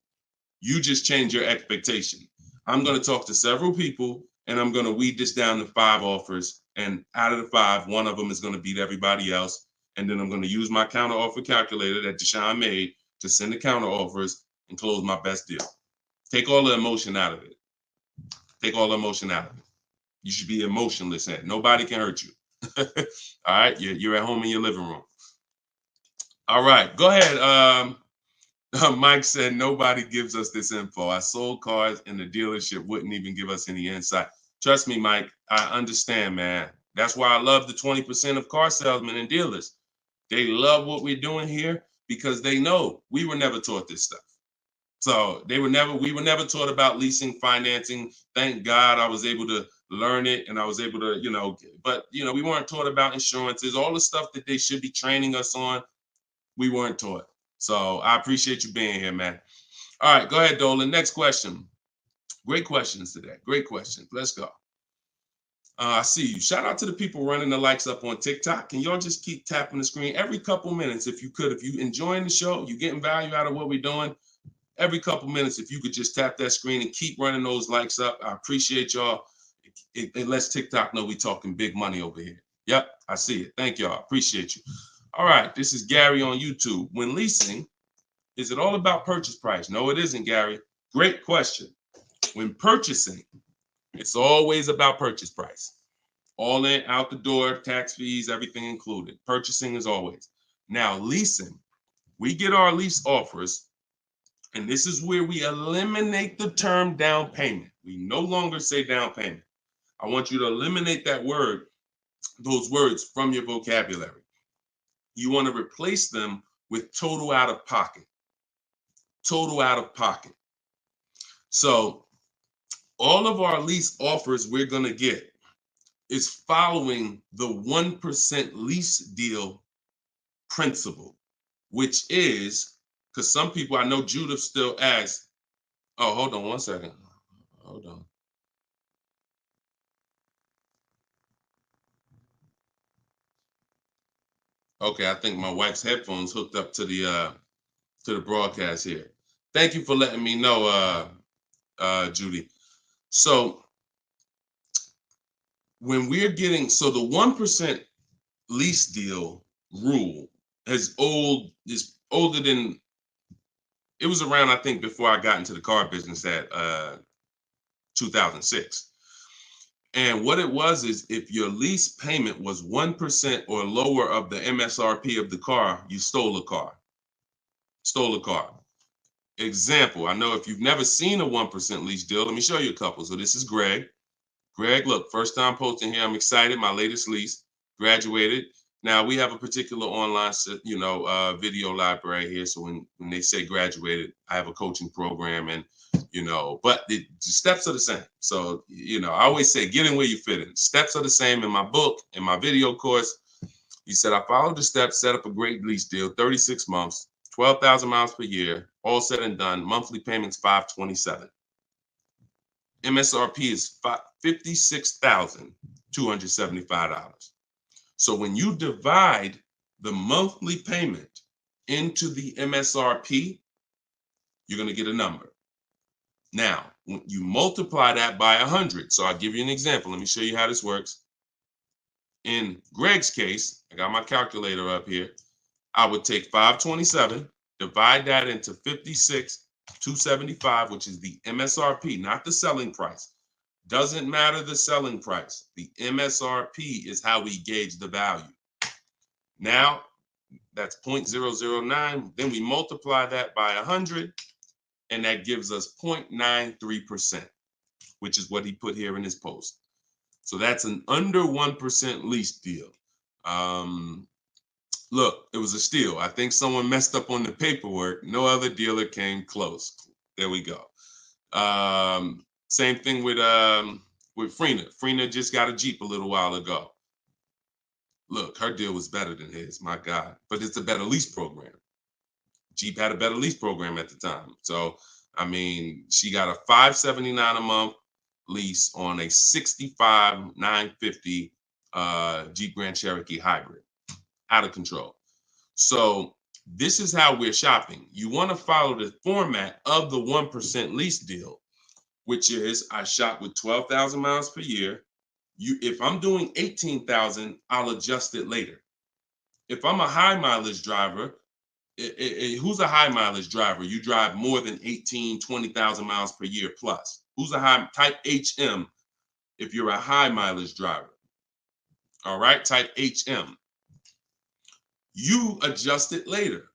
You just change your expectation. I'm going to talk to several people and I'm going to weed this down to 5 offers. And out of the 5, one of them is going to beat everybody else. And then I'm going to use my counter offer calculator that Deshone made to send the counter offers and close my best deal. Take all the emotion out of it. Take all the emotion out of it. You should be emotionless. Nobody can hurt you. All right. You're at home in your living room. All right. Go ahead. Mike said, nobody gives us this info. I sold cars and the dealership wouldn't even give us any insight. Trust me, Mike, I understand, man. That's why I love the 20% of car salesmen and dealers. They love what we're doing here because they know we were never taught this stuff. So we were never taught about leasing, financing. Thank God I was able to learn it, and I was able to, but we weren't taught about insurances, all the stuff that they should be training us on. We weren't taught. So I appreciate you being here, man. All right, go ahead, Dolan. Next question. Great questions today. Great questions. Let's go. I see you. Shout out to the people running the likes up on TikTok. Can y'all just keep tapping the screen every couple minutes if you could? If you enjoying the show, you getting value out of what we're doing, every couple minutes, if you could just tap that screen and keep running those likes up. I appreciate y'all. It lets TikTok know we talking big money over here. Yep, I see it. Thank y'all. Appreciate you. All right, this is Gary on YouTube. When leasing, is it all about purchase price? No, it isn't, Gary. Great question. When purchasing, it's always about purchase price. All in, out the door, tax fees, everything included. Purchasing is always. Now, leasing, we get our lease offers, and this is where we eliminate the term down payment. We no longer say down payment. I want you to eliminate that word, those words from your vocabulary. You want to replace them with total out of pocket. Total out of pocket. So all of our lease offers we're going to get is following the 1% lease deal principle, which is, because some people, I know Judith still asks, oh, hold on one second. Hold on. Okay, I think my wife's headphones hooked up to the broadcast here. Thank you for letting me know, Judy. So when we're getting, so the 1% lease deal rule is older than, it was around, I think, before I got into the car business at 2006. And what it was is if your lease payment was 1% or lower of the MSRP of the car, you stole a car. Stole a car. Example, I know if you've never seen a 1% lease deal, let me show you a couple. So this is Greg. Greg, look, first time posting here. I'm excited. My latest lease, graduated. Now we have a particular online, video library here. So when they say graduated, I have a coaching program, and but the steps are the same. So I always say, get in where you fit in. Steps are the same in my book, in my video course. You said I followed the steps, set up a great lease deal, 36 months, 12,000 miles per year, all said and done. Monthly payments $527. MSRP is $56,275. So when you divide the monthly payment into the MSRP, you're going to get a number. Now, when you multiply that by 100, so I'll give you an example. Let me show you how this works. In Greg's case, I got my calculator up here. I would take 527, divide that into 56,275, which is the MSRP, not the selling price. Doesn't matter the selling price. The MSRP is how we gauge the value. Now, that's 0.009. Then we multiply that by 100, and that gives us 0.93%, which is what he put here in his post. So that's an under 1% lease deal. Look, it was a steal. I think someone messed up on the paperwork. No other dealer came close. There we go. Same thing with Frina. Frina just got a Jeep a little while ago. Look, her deal was better than his, my God. But it's a better lease program. Jeep had a better lease program at the time. So, I mean, she got a $579 a month lease on a $65,950 Jeep Grand Cherokee hybrid. Out of control. So this is how we're shopping. You want to follow the format of the 1% lease deal, which is I shop with 12,000 miles per year. If I'm doing 18,000, I'll adjust it later. If I'm a high mileage driver, who's a high mileage driver? You drive more than 20,000 miles per year plus. Who's a high type HM if you're a high mileage driver? All right, type HM. You adjust it later.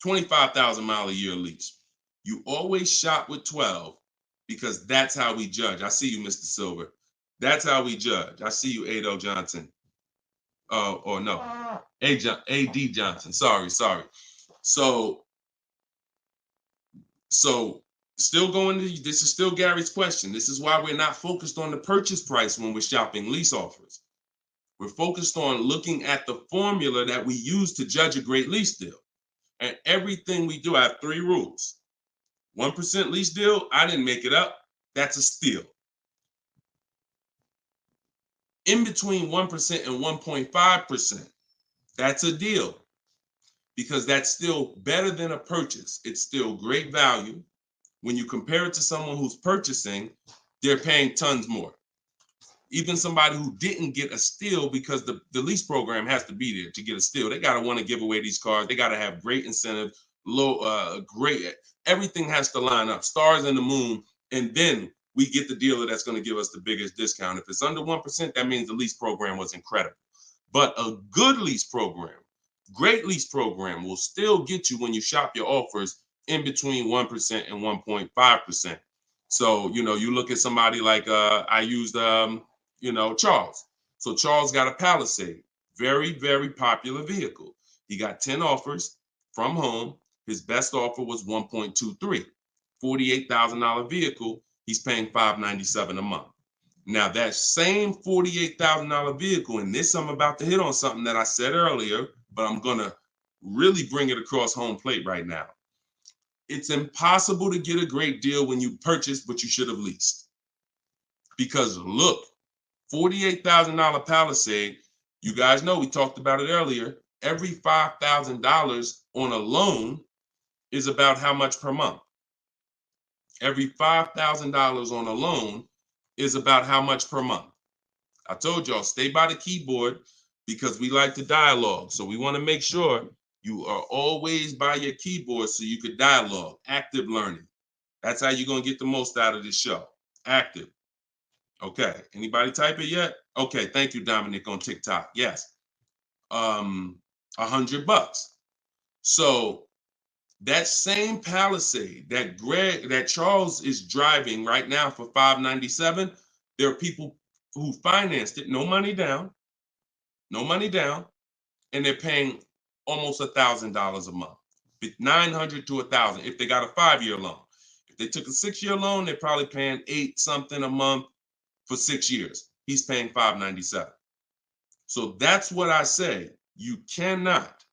25,000 mile a year lease. You always shop with 12 because that's how we judge. I see you, Mr. Silver. That's how we judge. I see you, Ado Johnson. Or no, A.D. Johnson. Sorry. So still going to, this is still Gary's question. This is why we're not focused on the purchase price when we're shopping lease offers. We're focused on looking at the formula that we use to judge a great lease deal. And everything we do, I have 3 rules. 1% lease deal, I didn't make it up. That's a steal. In between 1% and 1.5%, that's a deal, because that's still better than a purchase. It's still great value. When you compare it to someone who's purchasing, they're paying tons more. Even somebody who didn't get a steal, because the lease program has to be there to get a steal. They got to want to give away these cars. They got to have great incentive, great, everything has to line up, stars in the moon, and then we get the dealer that's going to give us the biggest discount. If it's under 1%, that means the lease program was incredible. But a good lease program, great lease program, will still get you, when you shop your offers, in between 1% and 1.5%. So, you look at somebody like, I used, Charles. So Charles got a Palisade, very, very popular vehicle. He got 10 offers from home. His best offer was 1.23, $48,000 vehicle. He's paying $597 a month. Now that same $48,000 vehicle, and this, I'm about to hit on something that I said earlier, but I'm gonna really bring it across home plate right now. It's impossible to get a great deal when you purchase, but you should have leased. Because look, $48,000 Palisade, you guys know, we talked about it earlier, every $5,000 on a loan is about how much per month? Every $5,000 on a loan is about how much per month? I told y'all, stay by the keyboard, because we like to dialogue. So we want to make sure you are always by your keyboard so you could dialogue. Active learning. That's how you're going to get the most out of this show. Active. Okay. Anybody type it yet? Okay. Thank you, Dominic, on TikTok. Yes. $100. So that same Palisade that Charles is driving right now for $597, there are people who financed it, no money down, and they're paying almost $1,000 a month, $900 to $1,000 if they got a 5-year loan. If they took a 6-year loan, they're probably paying $8 something a month for 6 years. He's paying $597. So that's what I say. You cannot.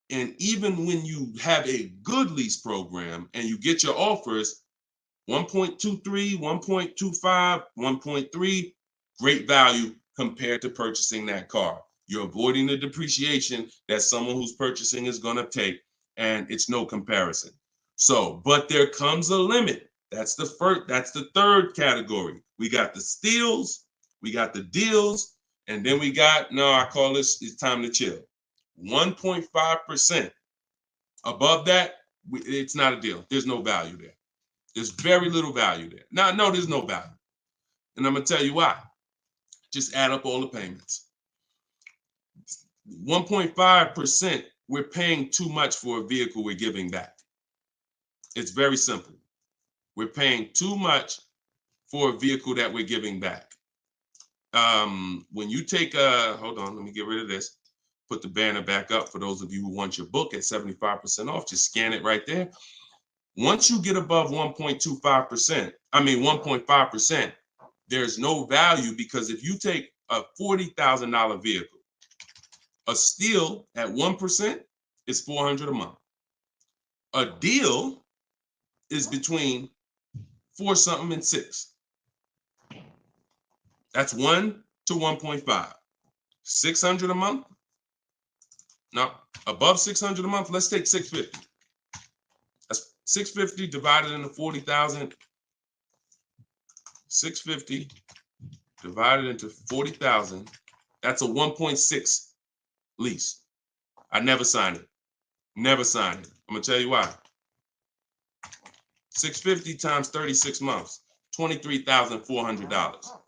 And even when you have a good lease program and you get your offers, 1.23, 1.25, 1.3, great value compared to purchasing that car. You're avoiding the depreciation that someone who's purchasing is going to take, and it's no comparison. So, but there comes a limit. That's the third category. We got the steals, we got the deals, and then we got, I call this, it's time to chill. 1.5%. Above that, it's not a deal. There's no value there. There's very little value there. Now, no, there's no value. And I'm going to tell you why. Just add up all the payments. 1.5%, we're paying too much for a vehicle we're giving back. It's very simple. We're paying too much for a vehicle that we're giving back. When you take hold on, let me get rid of this. Put the banner back up for those of you who want your book at 75% off. Just scan it right there. Once you get above 1.5%, there's no value, because if you take a $40,000 vehicle, a steal at 1% is $400 a month. A deal is between 4 something and 6. That's 1 to 1.5. 600 a month. Now, above 600 a month, let's take 650. That's 650 divided into 40,000. 650 divided into 40,000. That's a 1.6 lease. I never signed it. Never signed it. I'm gonna tell you why. 650 times 36 months, $23,400.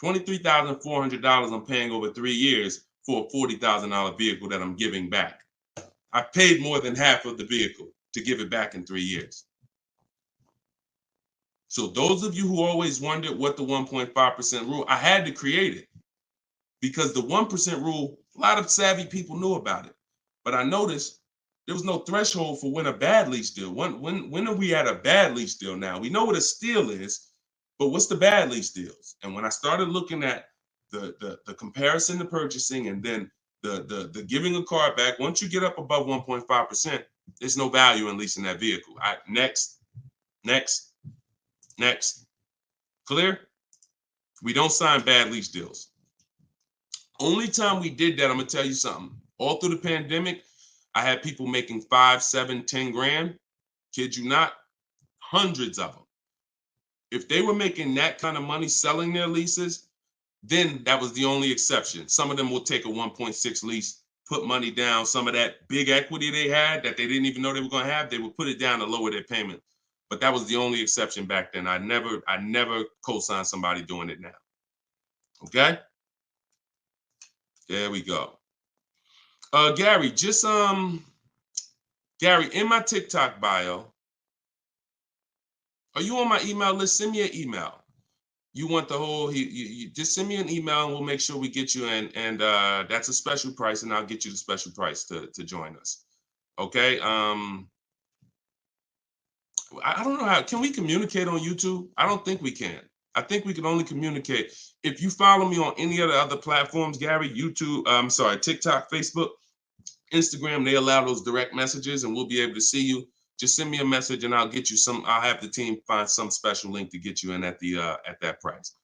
$23,400 I'm paying over 3 years for a $40,000 vehicle that I'm giving back. I paid more than half of the vehicle to give it back in 3 years. So those of you who always wondered what the 1.5% rule, I had to create it, because the 1% rule, a lot of savvy people knew about it. But I noticed There was no threshold for when a bad lease deal. When are we at a bad lease deal now? We know what a steal is, but what's the bad lease deals? And when I started looking at the comparison to purchasing and then the giving a car back, once you get up above 1.5%, there's no value in leasing that vehicle. Next. Clear? We don't sign bad lease deals. Only time we did that, I'm gonna tell you something. All through the pandemic, I had people making 5, 7, 10 grand. Kid you not, hundreds of them. If they were making that kind of money selling their leases, then that was the only exception. Some of them will take a 1.6 lease, put money down. Some of that big equity they had that they didn't even know they were going to have, they would put it down to lower their payment. But that was the only exception back then. I never co-signed somebody doing it now. Okay? There we go. Gary, Gary, in my TikTok bio, are you on my email list? Send me an email. You want the whole, you just send me an email and we'll make sure we get you in. And that's a special price, and I'll get you the special price to join us. Okay. I don't know how, can we communicate on YouTube? I don't think we can. I think we can only communicate. If you follow me on any of the other platforms, Gary, YouTube, TikTok, Facebook, Instagram, they allow those direct messages and we'll be able to see you. Just send me a message and I'll get you some, I'll have the team find some special link to get you in at that price.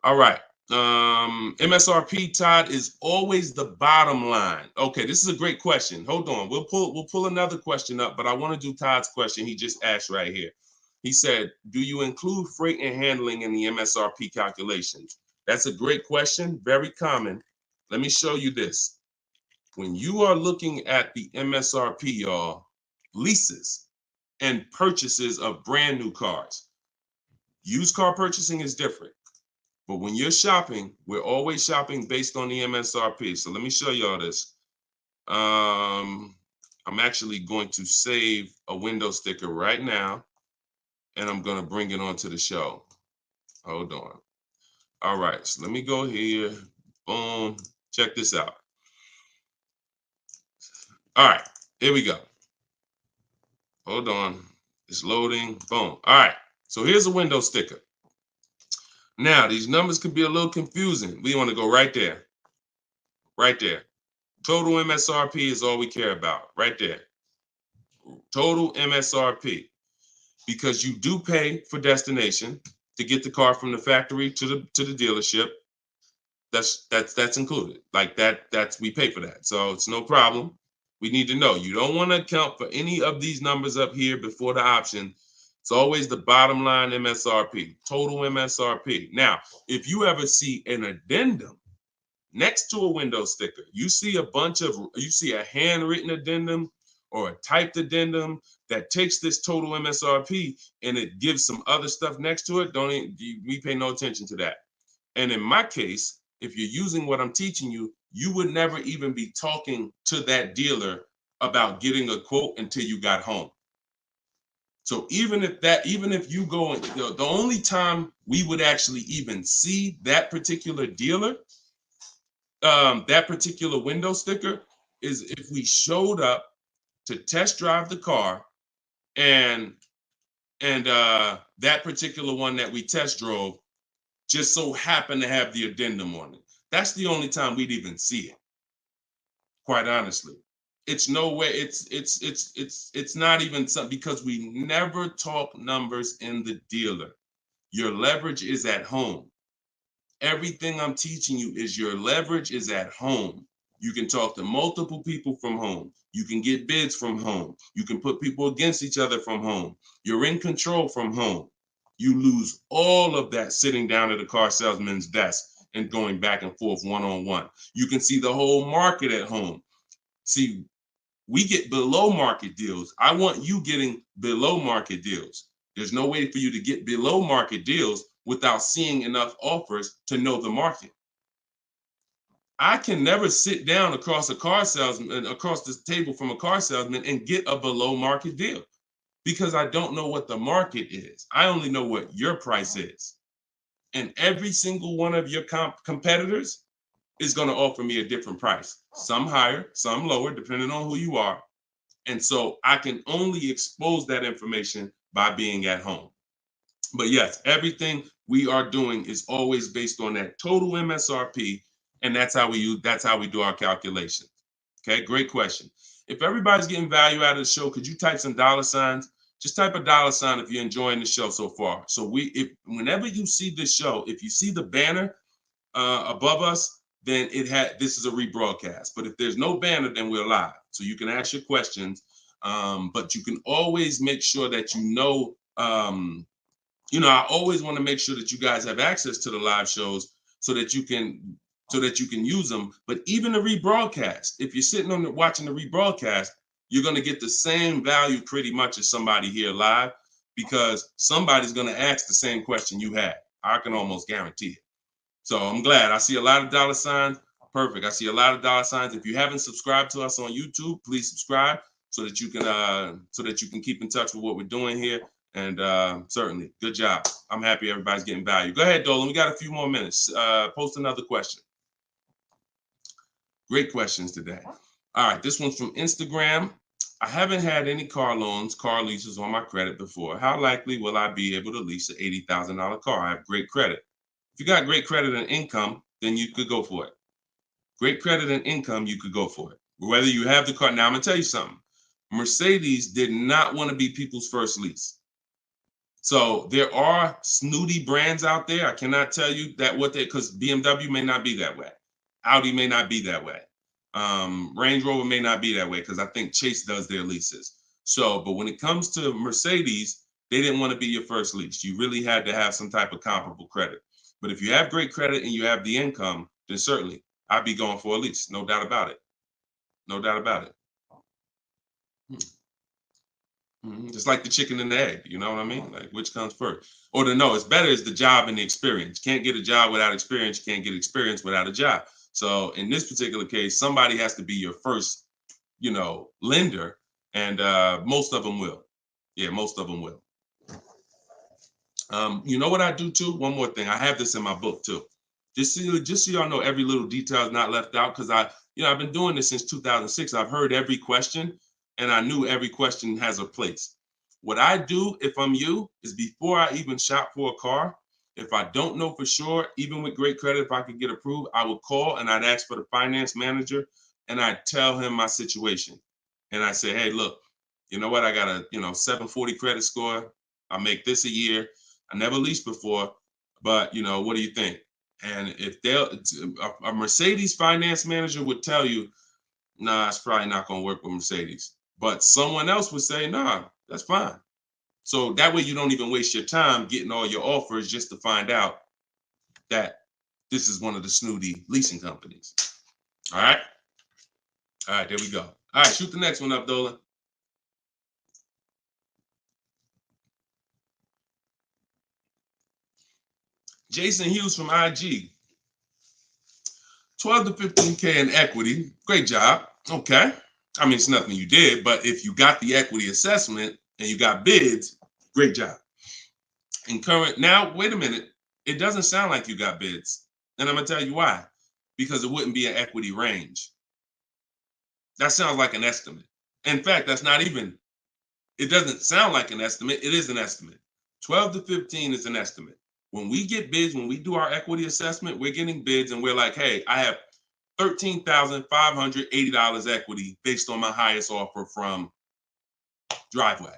All right. MSRP, Todd, is always the bottom line. Okay, this is a great question. Hold on. We'll pull another question up, but I want to do Todd's question he just asked right here. He said, do you include freight and handling in the MSRP calculations? That's a great question, very common. Let me show you this. When you are looking at the MSRP, y'all, leases and purchases of brand new cars, used car purchasing is different. But when you're shopping, we're always shopping based on the MSRP. So let me show y'all this. I'm actually going to save a window sticker right now, and I'm going to bring it onto the show. Hold on. All right, so let me go here. Boom. Check this out. All right, here we go. Hold on. It's loading. Boom. All right, so here's a window sticker. Now, these numbers could be a little confusing. We want to go right there. Right there. Total MSRP is all we care about. Right there. Total MSRP. Because you do pay for destination to get the car from the factory to the dealership. That's included. Like that's we pay for that. So it's no problem. We need to know. You don't want to account for any of these numbers up here before the option. It's always the bottom line MSRP, total MSRP. Now, if you ever see an addendum next to a window sticker, you see a handwritten addendum or a typed addendum that takes this total MSRP and it gives some other stuff next to it, we pay no attention to that. And in my case, if you're using what I'm teaching you, you would never even be talking to that dealer about getting a quote until you got home. So even if you go, the only time we would actually even see that particular dealer, that particular window sticker, is if we showed up to test drive the car and that particular one that we test drove just so happened to have the addendum on it. That's the only time we'd even see it. Quite honestly. It's no way, it's not even something, because we never talk numbers in the dealer. Your leverage is at home. Everything I'm teaching you is your leverage is at home. You can talk to multiple people from home. You can get bids from home. You can put people against each other from home. You're in control from home. You lose all of that sitting down at a car salesman's desk and going back and forth one-on-one. You can see the whole market at home. See, we get below market deals. I want you getting below market deals. There's no way for you to get below market deals without seeing enough offers to know the market. I can never sit down across a car salesman, across this table from a car salesman, and get a below market deal because I don't know what the market is. I only know what your price is. And every single one of your competitors is going to offer me a different price. Some higher, some lower, depending on who you are. And so I can only expose that information by being at home. But yes, everything we are doing is always based on that total MSRP, and that's how we do our calculations. Okay, great question. If everybody's getting value out of the show, could you type some dollar signs? Just type a dollar sign if you're enjoying the show so far. So if whenever you see this show, if you see the banner above us, then this is a rebroadcast. But if there's no banner, then we're live. So you can ask your questions, but you can always make sure that I always want to make sure that you guys have access to the live shows so that you can use them. But even the rebroadcast, if you're sitting on watching the rebroadcast, you're going to get the same value pretty much as somebody here live, because somebody's going to ask the same question you had. I can almost guarantee it. So I'm glad. I see a lot of dollar signs. Perfect. I see a lot of dollar signs. If you haven't subscribed to us on YouTube, please subscribe so that you can keep in touch with what we're doing here. And certainly, good job. I'm happy everybody's getting value. Go ahead, Dolan. We got a few more minutes. Post another question. Great questions today. All right, this one's from Instagram. I haven't had any car leases on my credit before. How likely will I be able to lease an $80,000 car? I have great credit. If you got great credit and income, then you could go for it. Great credit and income, you could go for it. Whether you have the car. Now, I'm going to tell you something. Mercedes did not want to be people's first lease. So there are snooty brands out there. I cannot tell you that because BMW may not be that way. Audi may not be that way. Range Rover may not be that way, because I think Chase does their leases. So, but when it comes to Mercedes, they didn't want to be your first lease. You really had to have some type of comparable credit. But if you have great credit and you have the income, then certainly I'd be going for a lease. No doubt about it. No doubt about it. Just like the chicken and the egg, you know what I mean? Like, which comes first? Or it's better is the job and the experience. You can't get a job without experience. You can't get experience without a job. So in this particular case, somebody has to be your first, lender, and most of them will. Yeah, most of them will. You know what I do too? One more thing. I have this in my book too. Just so y'all know, every little detail is not left out, because I've been doing this since 2006. I've heard every question, and I knew every question has a place. What I do, if I'm you, is before I even shop for a car, if I don't know for sure, even with great credit, if I could get approved, I would call and I'd ask for the finance manager, and I'd tell him my situation. And I say, hey, look, you know what? I got a 740 credit score. I make this a year. I never leased before, but what do you think? And if a Mercedes finance manager would tell you, nah, it's probably not going to work with Mercedes. But someone else would say, nah, that's fine. So that way you don't even waste your time getting all your offers just to find out that this is one of the snooty leasing companies. All right. All right, there we go. All right, shoot the next one up, Dolan. Jason Hughes from IG. 12 to 15K in equity. Great job. Okay. I mean, it's nothing you did, but if you got the equity assessment and you got bids, great job. Now, wait a minute. It doesn't sound like you got bids. And I'm going to tell you why. Because it wouldn't be an equity range. That sounds like an estimate. In fact, it doesn't sound like an estimate. It is an estimate. 12 to 15 is an estimate. When we get bids, when we do our equity assessment, we're getting bids and we're like, hey, I have $13,580 equity based on my highest offer from Driveway.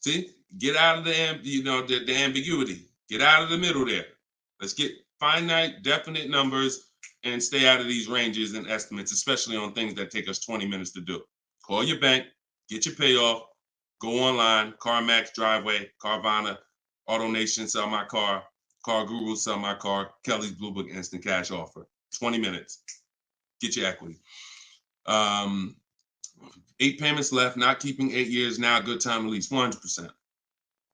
See, get out of the ambiguity. Get out of the middle there. Let's get finite, definite numbers and stay out of these ranges and estimates, especially on things that take us 20 minutes to do. Call your bank, get your payoff, go online, CarMax, Driveway, Carvana, AutoNation, sell my car, Car Guru, sell my car, Kelly's Blue Book, instant cash offer. 20 minutes. Get your equity. 8 payments left, not keeping 8 years, now a good time to lease. 100%.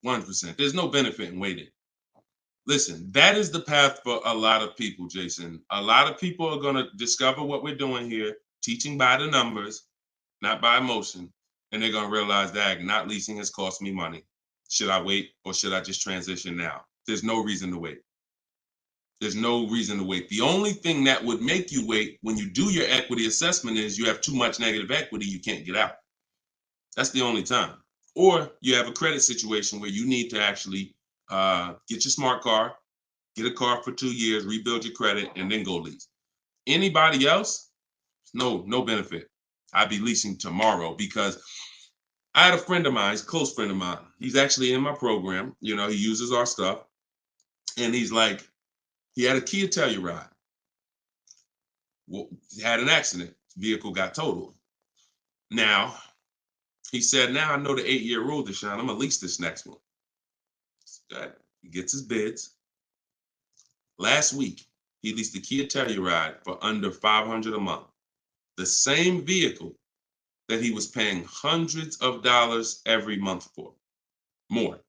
100%. There's no benefit in waiting. Listen, that is the path for a lot of people, Jason. A lot of people are going to discover what we're doing here, teaching by the numbers, not by emotion. And they're going to realize that not leasing has cost me money. Should I wait or should I just transition now? There's no reason to wait. There's no reason to wait. The only thing that would make you wait when you do your equity assessment is you have too much negative equity, you can't get out. That's the only time. Or you have a credit situation where you need to actually get your smart car, get a car for 2 years, rebuild your credit, and then go lease. Anybody else? No benefit. I'd be leasing tomorrow because I had a friend of mine, he's a close friend of mine. He's actually in my program. You know, he uses our stuff. And he's like, he had a Kia Telluride. Well, he had an accident. Vehicle got totaled. Now, he said, now I know the 8-year rule, Deshone. I'm going to lease this next one. He gets his bids. Last week, he leased the Kia Telluride for under $500 a month. The same vehicle that he was paying hundreds of dollars every month for. More.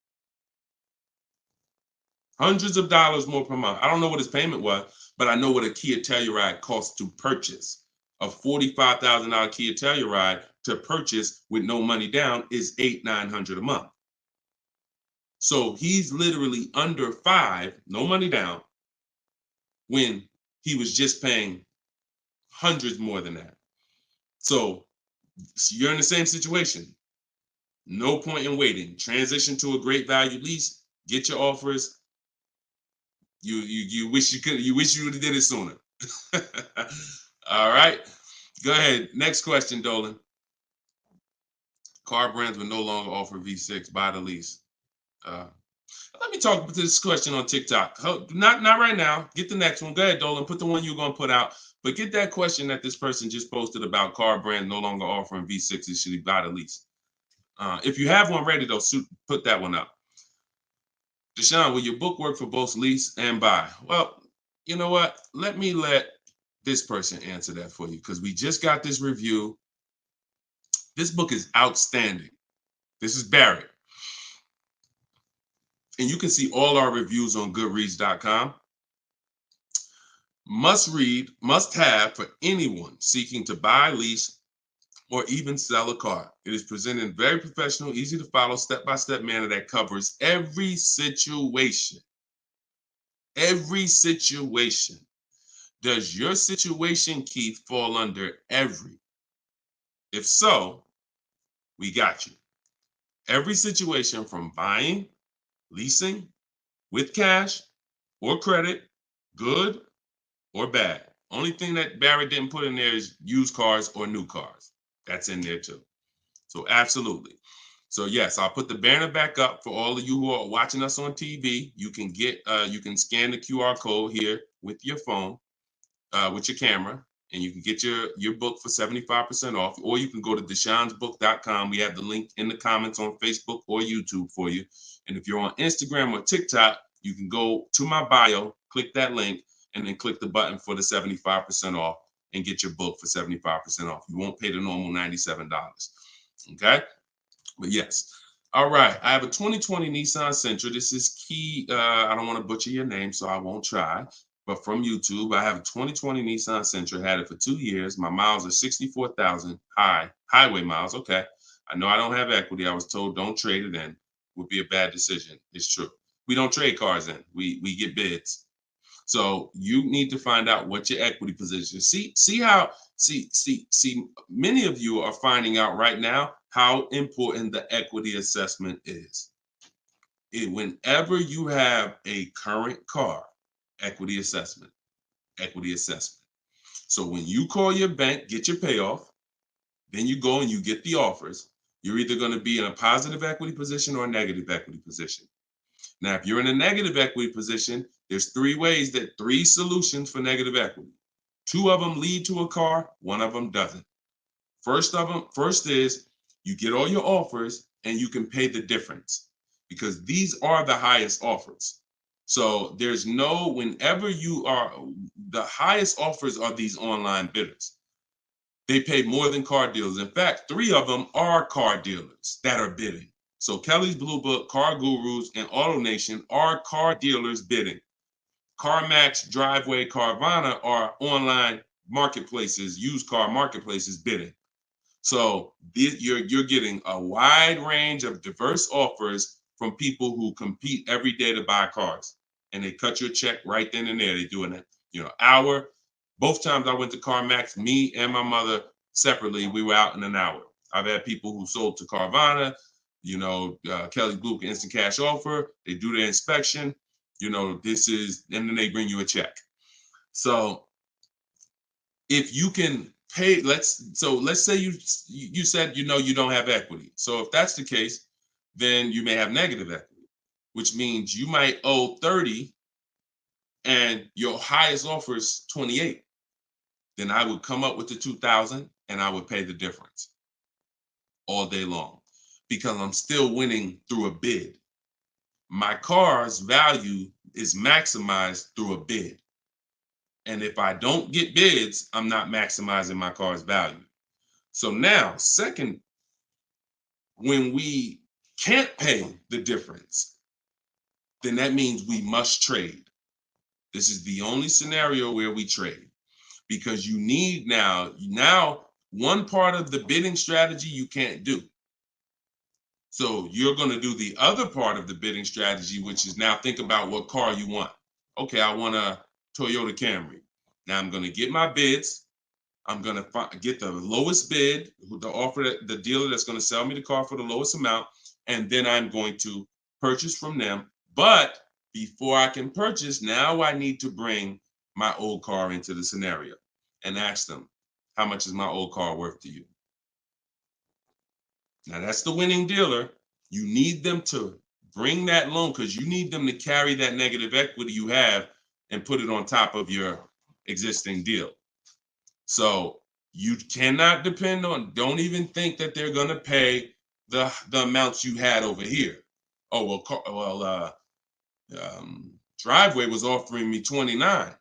Hundreds of dollars more per month. I don't know what his payment was, but I know what a Kia Telluride costs to purchase. A $45,000 Kia Telluride to purchase with no money down is $800-900 a month. So he's literally under $5, no money down, when he was just paying hundreds more than that. So you're in the same situation. No point in waiting. Transition to a great value lease. Get your offers. You wish you could. You wish you would have did it sooner. All right. Go ahead. Next question, Dolan. Car brands will no longer offer V6. Buy the lease. Let me talk about this question on TikTok. Not right now. Get the next one. Go ahead, Dolan. Put the one you're gonna put out. But get that question that this person just posted about car brands no longer offering V6s. Should he buy the lease? If you have one ready, though, put that one up. Deshone, will your book work for both lease and buy? Well, you know what? Let this person answer that for you because we just got this review. This book is outstanding. This is Barrett. And you can see all our reviews on goodreads.com. Must read, must have for anyone seeking to buy, lease, or even sell a car. It is presented in very professional, easy to follow, step-by-step manner that covers every situation. Every situation. Does your situation, Keith, fall under every? If so, we got you. Every situation from buying, leasing, with cash or credit, good or bad. Only thing that Barrett didn't put in there is used cars or new cars. That's in there too. So absolutely. So yes, I'll put the banner back up for all of you who are watching us on TV. You can scan the QR code here with your phone, with your camera, and you can get your book for 75% off, or you can go to deshonesbook.com. We have the link in the comments on Facebook or YouTube for you. And if you're on Instagram or TikTok, you can go to my bio, click that link, and then click the button for the 75% off and get your book for 75% off. You won't pay the normal $97. Okay? But yes. All right. I have a 2020 Nissan Sentra. This is Key. I don't want to butcher your name, so I won't try. But from YouTube, I have a 2020 Nissan Sentra. Had it for 2 years. My miles are 64,000 highway miles. Okay. I know I don't have equity. I was told don't trade it in. Would be a bad decision. It's true. We don't trade cars in. We get bids. So you need to find out what your equity position is. See, many of you are finding out right now how important the equity assessment is. Whenever you have a current car, equity assessment. So when you call your bank, get your payoff, then you go and you get the offers, you're either going to be in a positive equity position or a negative equity position. Now, if you're in a negative equity position, there's three solutions for negative equity. 2 of them lead to a car, 1 of them doesn't. First is you get all your offers and you can pay the difference because these are the highest offers. So whenever the highest offers are these online bidders. They pay more than car dealers. In fact, 3 of them are car dealers that are bidding. So Kelly's Blue Book, Car Gurus, and Auto Nation are car dealers bidding. CarMax, Driveway, Carvana are online marketplaces, used car marketplaces bidding. So you're getting a wide range of diverse offers from people who compete every day to buy cars. and they cut you a check right then and there. They do an hour. Both times I went to CarMax, me and my mother separately, we were out in an hour. I've had people who sold to Carvana, Kelly Blue Instant Cash Offer. They do their inspection. And then they bring you a check. So if you can pay, let's say you said you don't have equity. So if that's the case, then you may have negative equity, which means you might owe 30 and your highest offer is 28. Then I would come up with the 2,000 and I would pay the difference all day long because I'm still winning through a bid. My car's value is maximized through a bid. And if I don't get bids, I'm not maximizing my car's value. So now, second, when we can't pay the difference, then that means we must trade. This is the only scenario where we trade because you need now one part of the bidding strategy you can't do. So you're going to do the other part of the bidding strategy, which is now think about what car you want. Okay, I want a Toyota Camry. Now I'm going to get my bids. I'm going to get the lowest bid, the dealer that's going to sell me the car for the lowest amount, and then I'm going to purchase from them. But before I can purchase, now I need to bring my old car into the scenario and ask them, how much is my old car worth to you? Now that's the winning dealer. You need them to bring that loan because you need them to carry that negative equity you have and put it on top of your existing deal. So you cannot depend on, don't even think that they're going to pay the amounts you had over here. Oh, Driveway was offering me 29.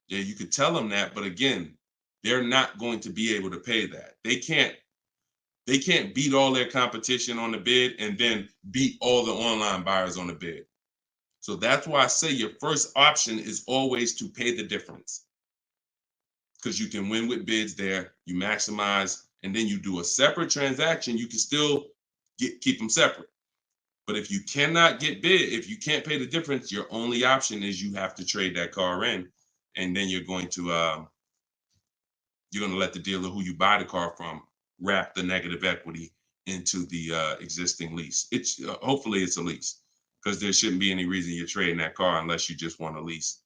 Yeah, you could tell them that, but again, they're not going to be able to pay that. They can't beat all their competition on the bid and then beat all the online buyers on the bid. So that's why I say your first option is always to pay the difference. Because you can win with bids there, you maximize, and then you do a separate transaction, you can still keep them separate. But if you cannot get bid, if you can't pay the difference, your only option is you have to trade that car in, and then you're going to let the dealer who you buy the car from wrap the negative equity into the existing lease. It's hopefully it's a lease because there shouldn't be any reason you're trading that car unless you just want a lease.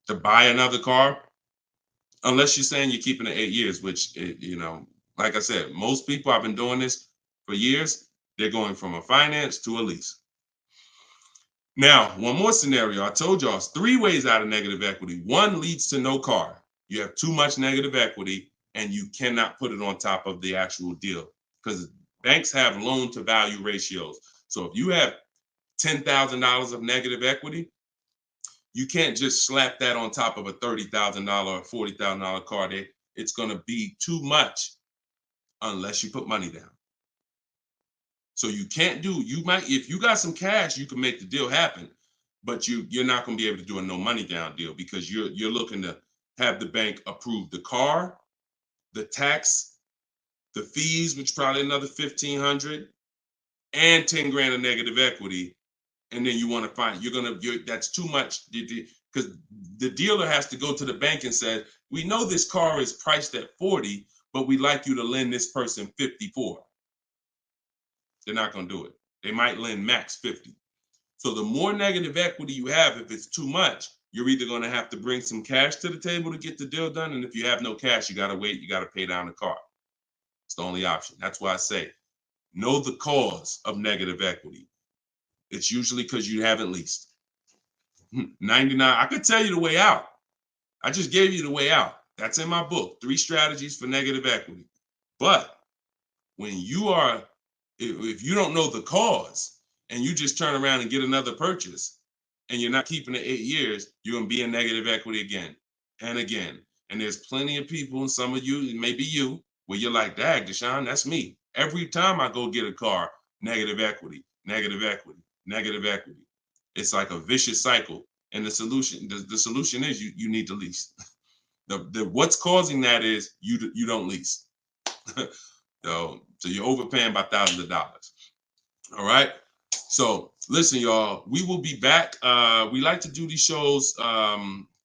To buy another car, unless you're saying you're keeping it 8 years, which, like I said, most people, I've been doing this for years, they're going from a finance to a lease. Now, one more scenario. I told y'all it's 3 ways out of negative equity. One leads to no car. You have too much negative equity and you cannot put it on top of the actual deal because banks have loan to value ratios. So if you have $10,000 of negative equity, you can't just slap that on top of a $30,000 or $40,000 car. It's going to be too much unless you put money down. So you can't if you got some cash, you can make the deal happen, but you're not going to be able to do a no money down deal because you're looking to have the bank approve the car, the tax, the fees, which probably another $1,500, and 10 grand of negative equity. And then you want to find that's too much because the dealer has to go to the bank and say, we know this car is priced at 40, but we'd like you to lend this person 54. They're not going to do it. They might lend max 50. So the more negative equity you have, if it's too much, you're either going to have to bring some cash to the table to get the deal done. And if you have no cash, you got to wait. You got to pay down the car. It's the only option. That's why I say, know the cause of negative equity. It's usually because you haven't leased. 99, I could tell you the way out. I just gave you the way out. That's in my book, 3 strategies for negative equity. But when if you don't know the cause and you just turn around and get another purchase and you're not keeping it 8 years, you're going to be in negative equity again and again. And there's plenty of people, and some of you, maybe you, where you're like, dag, Deshone, that's me. Every time I go get a car, negative equity, negative equity, negative equity. It's like a vicious cycle. And the solution is you need to lease. What's causing that is you don't lease. So you're overpaying by thousands of dollars. All right. So Listen, y'all, we will be back. We like to do these shows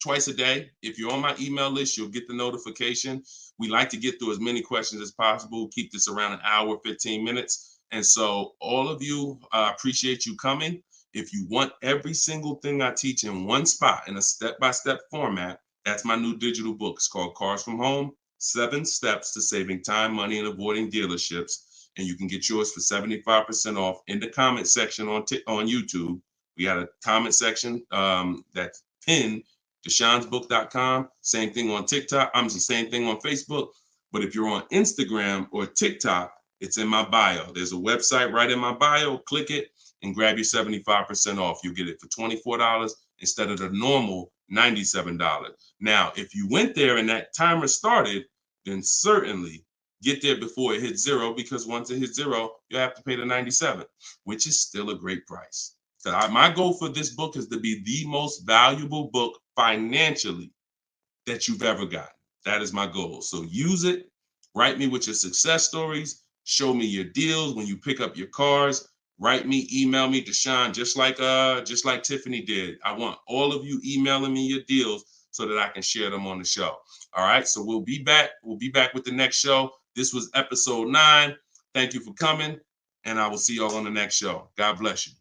twice a day. If you're on my email list, you'll get the notification. We like to get through as many questions as possible, keep this around an hour, 15 minutes. And so all of you, appreciate you coming. If you want every single thing I teach in one spot in a step-by-step format, that's my new digital book. It's called Cars from Home, 7 Steps to Saving Time, Money, and Avoiding Dealerships. And you can get yours for 75% off in the comment section on YouTube. We got a comment section that's pinned, deshonsbook.com. Same thing on TikTok. I'm the same thing on Facebook. But if you're on Instagram or TikTok, it's in my bio. There's a website right in my bio. Click it and grab your 75% off. You'll get it for $24 instead of the normal $97. Now, if you went there and that timer started, then certainly get there before it hits zero, because once it hits zero, you have to pay the 97, which is still a great price. So my goal for this book is to be the most valuable book financially that you've ever gotten. That is my goal. So use it. Write me with your success stories. Show me your deals when you pick up your cars. Write me, email me, Deshone, just like Tiffany did. I want all of you emailing me your deals so that I can share them on the show. All right. So we'll be back. We'll be back with the next show. This was episode 9. Thank you for coming, and I will see y'all on the next show. God bless you.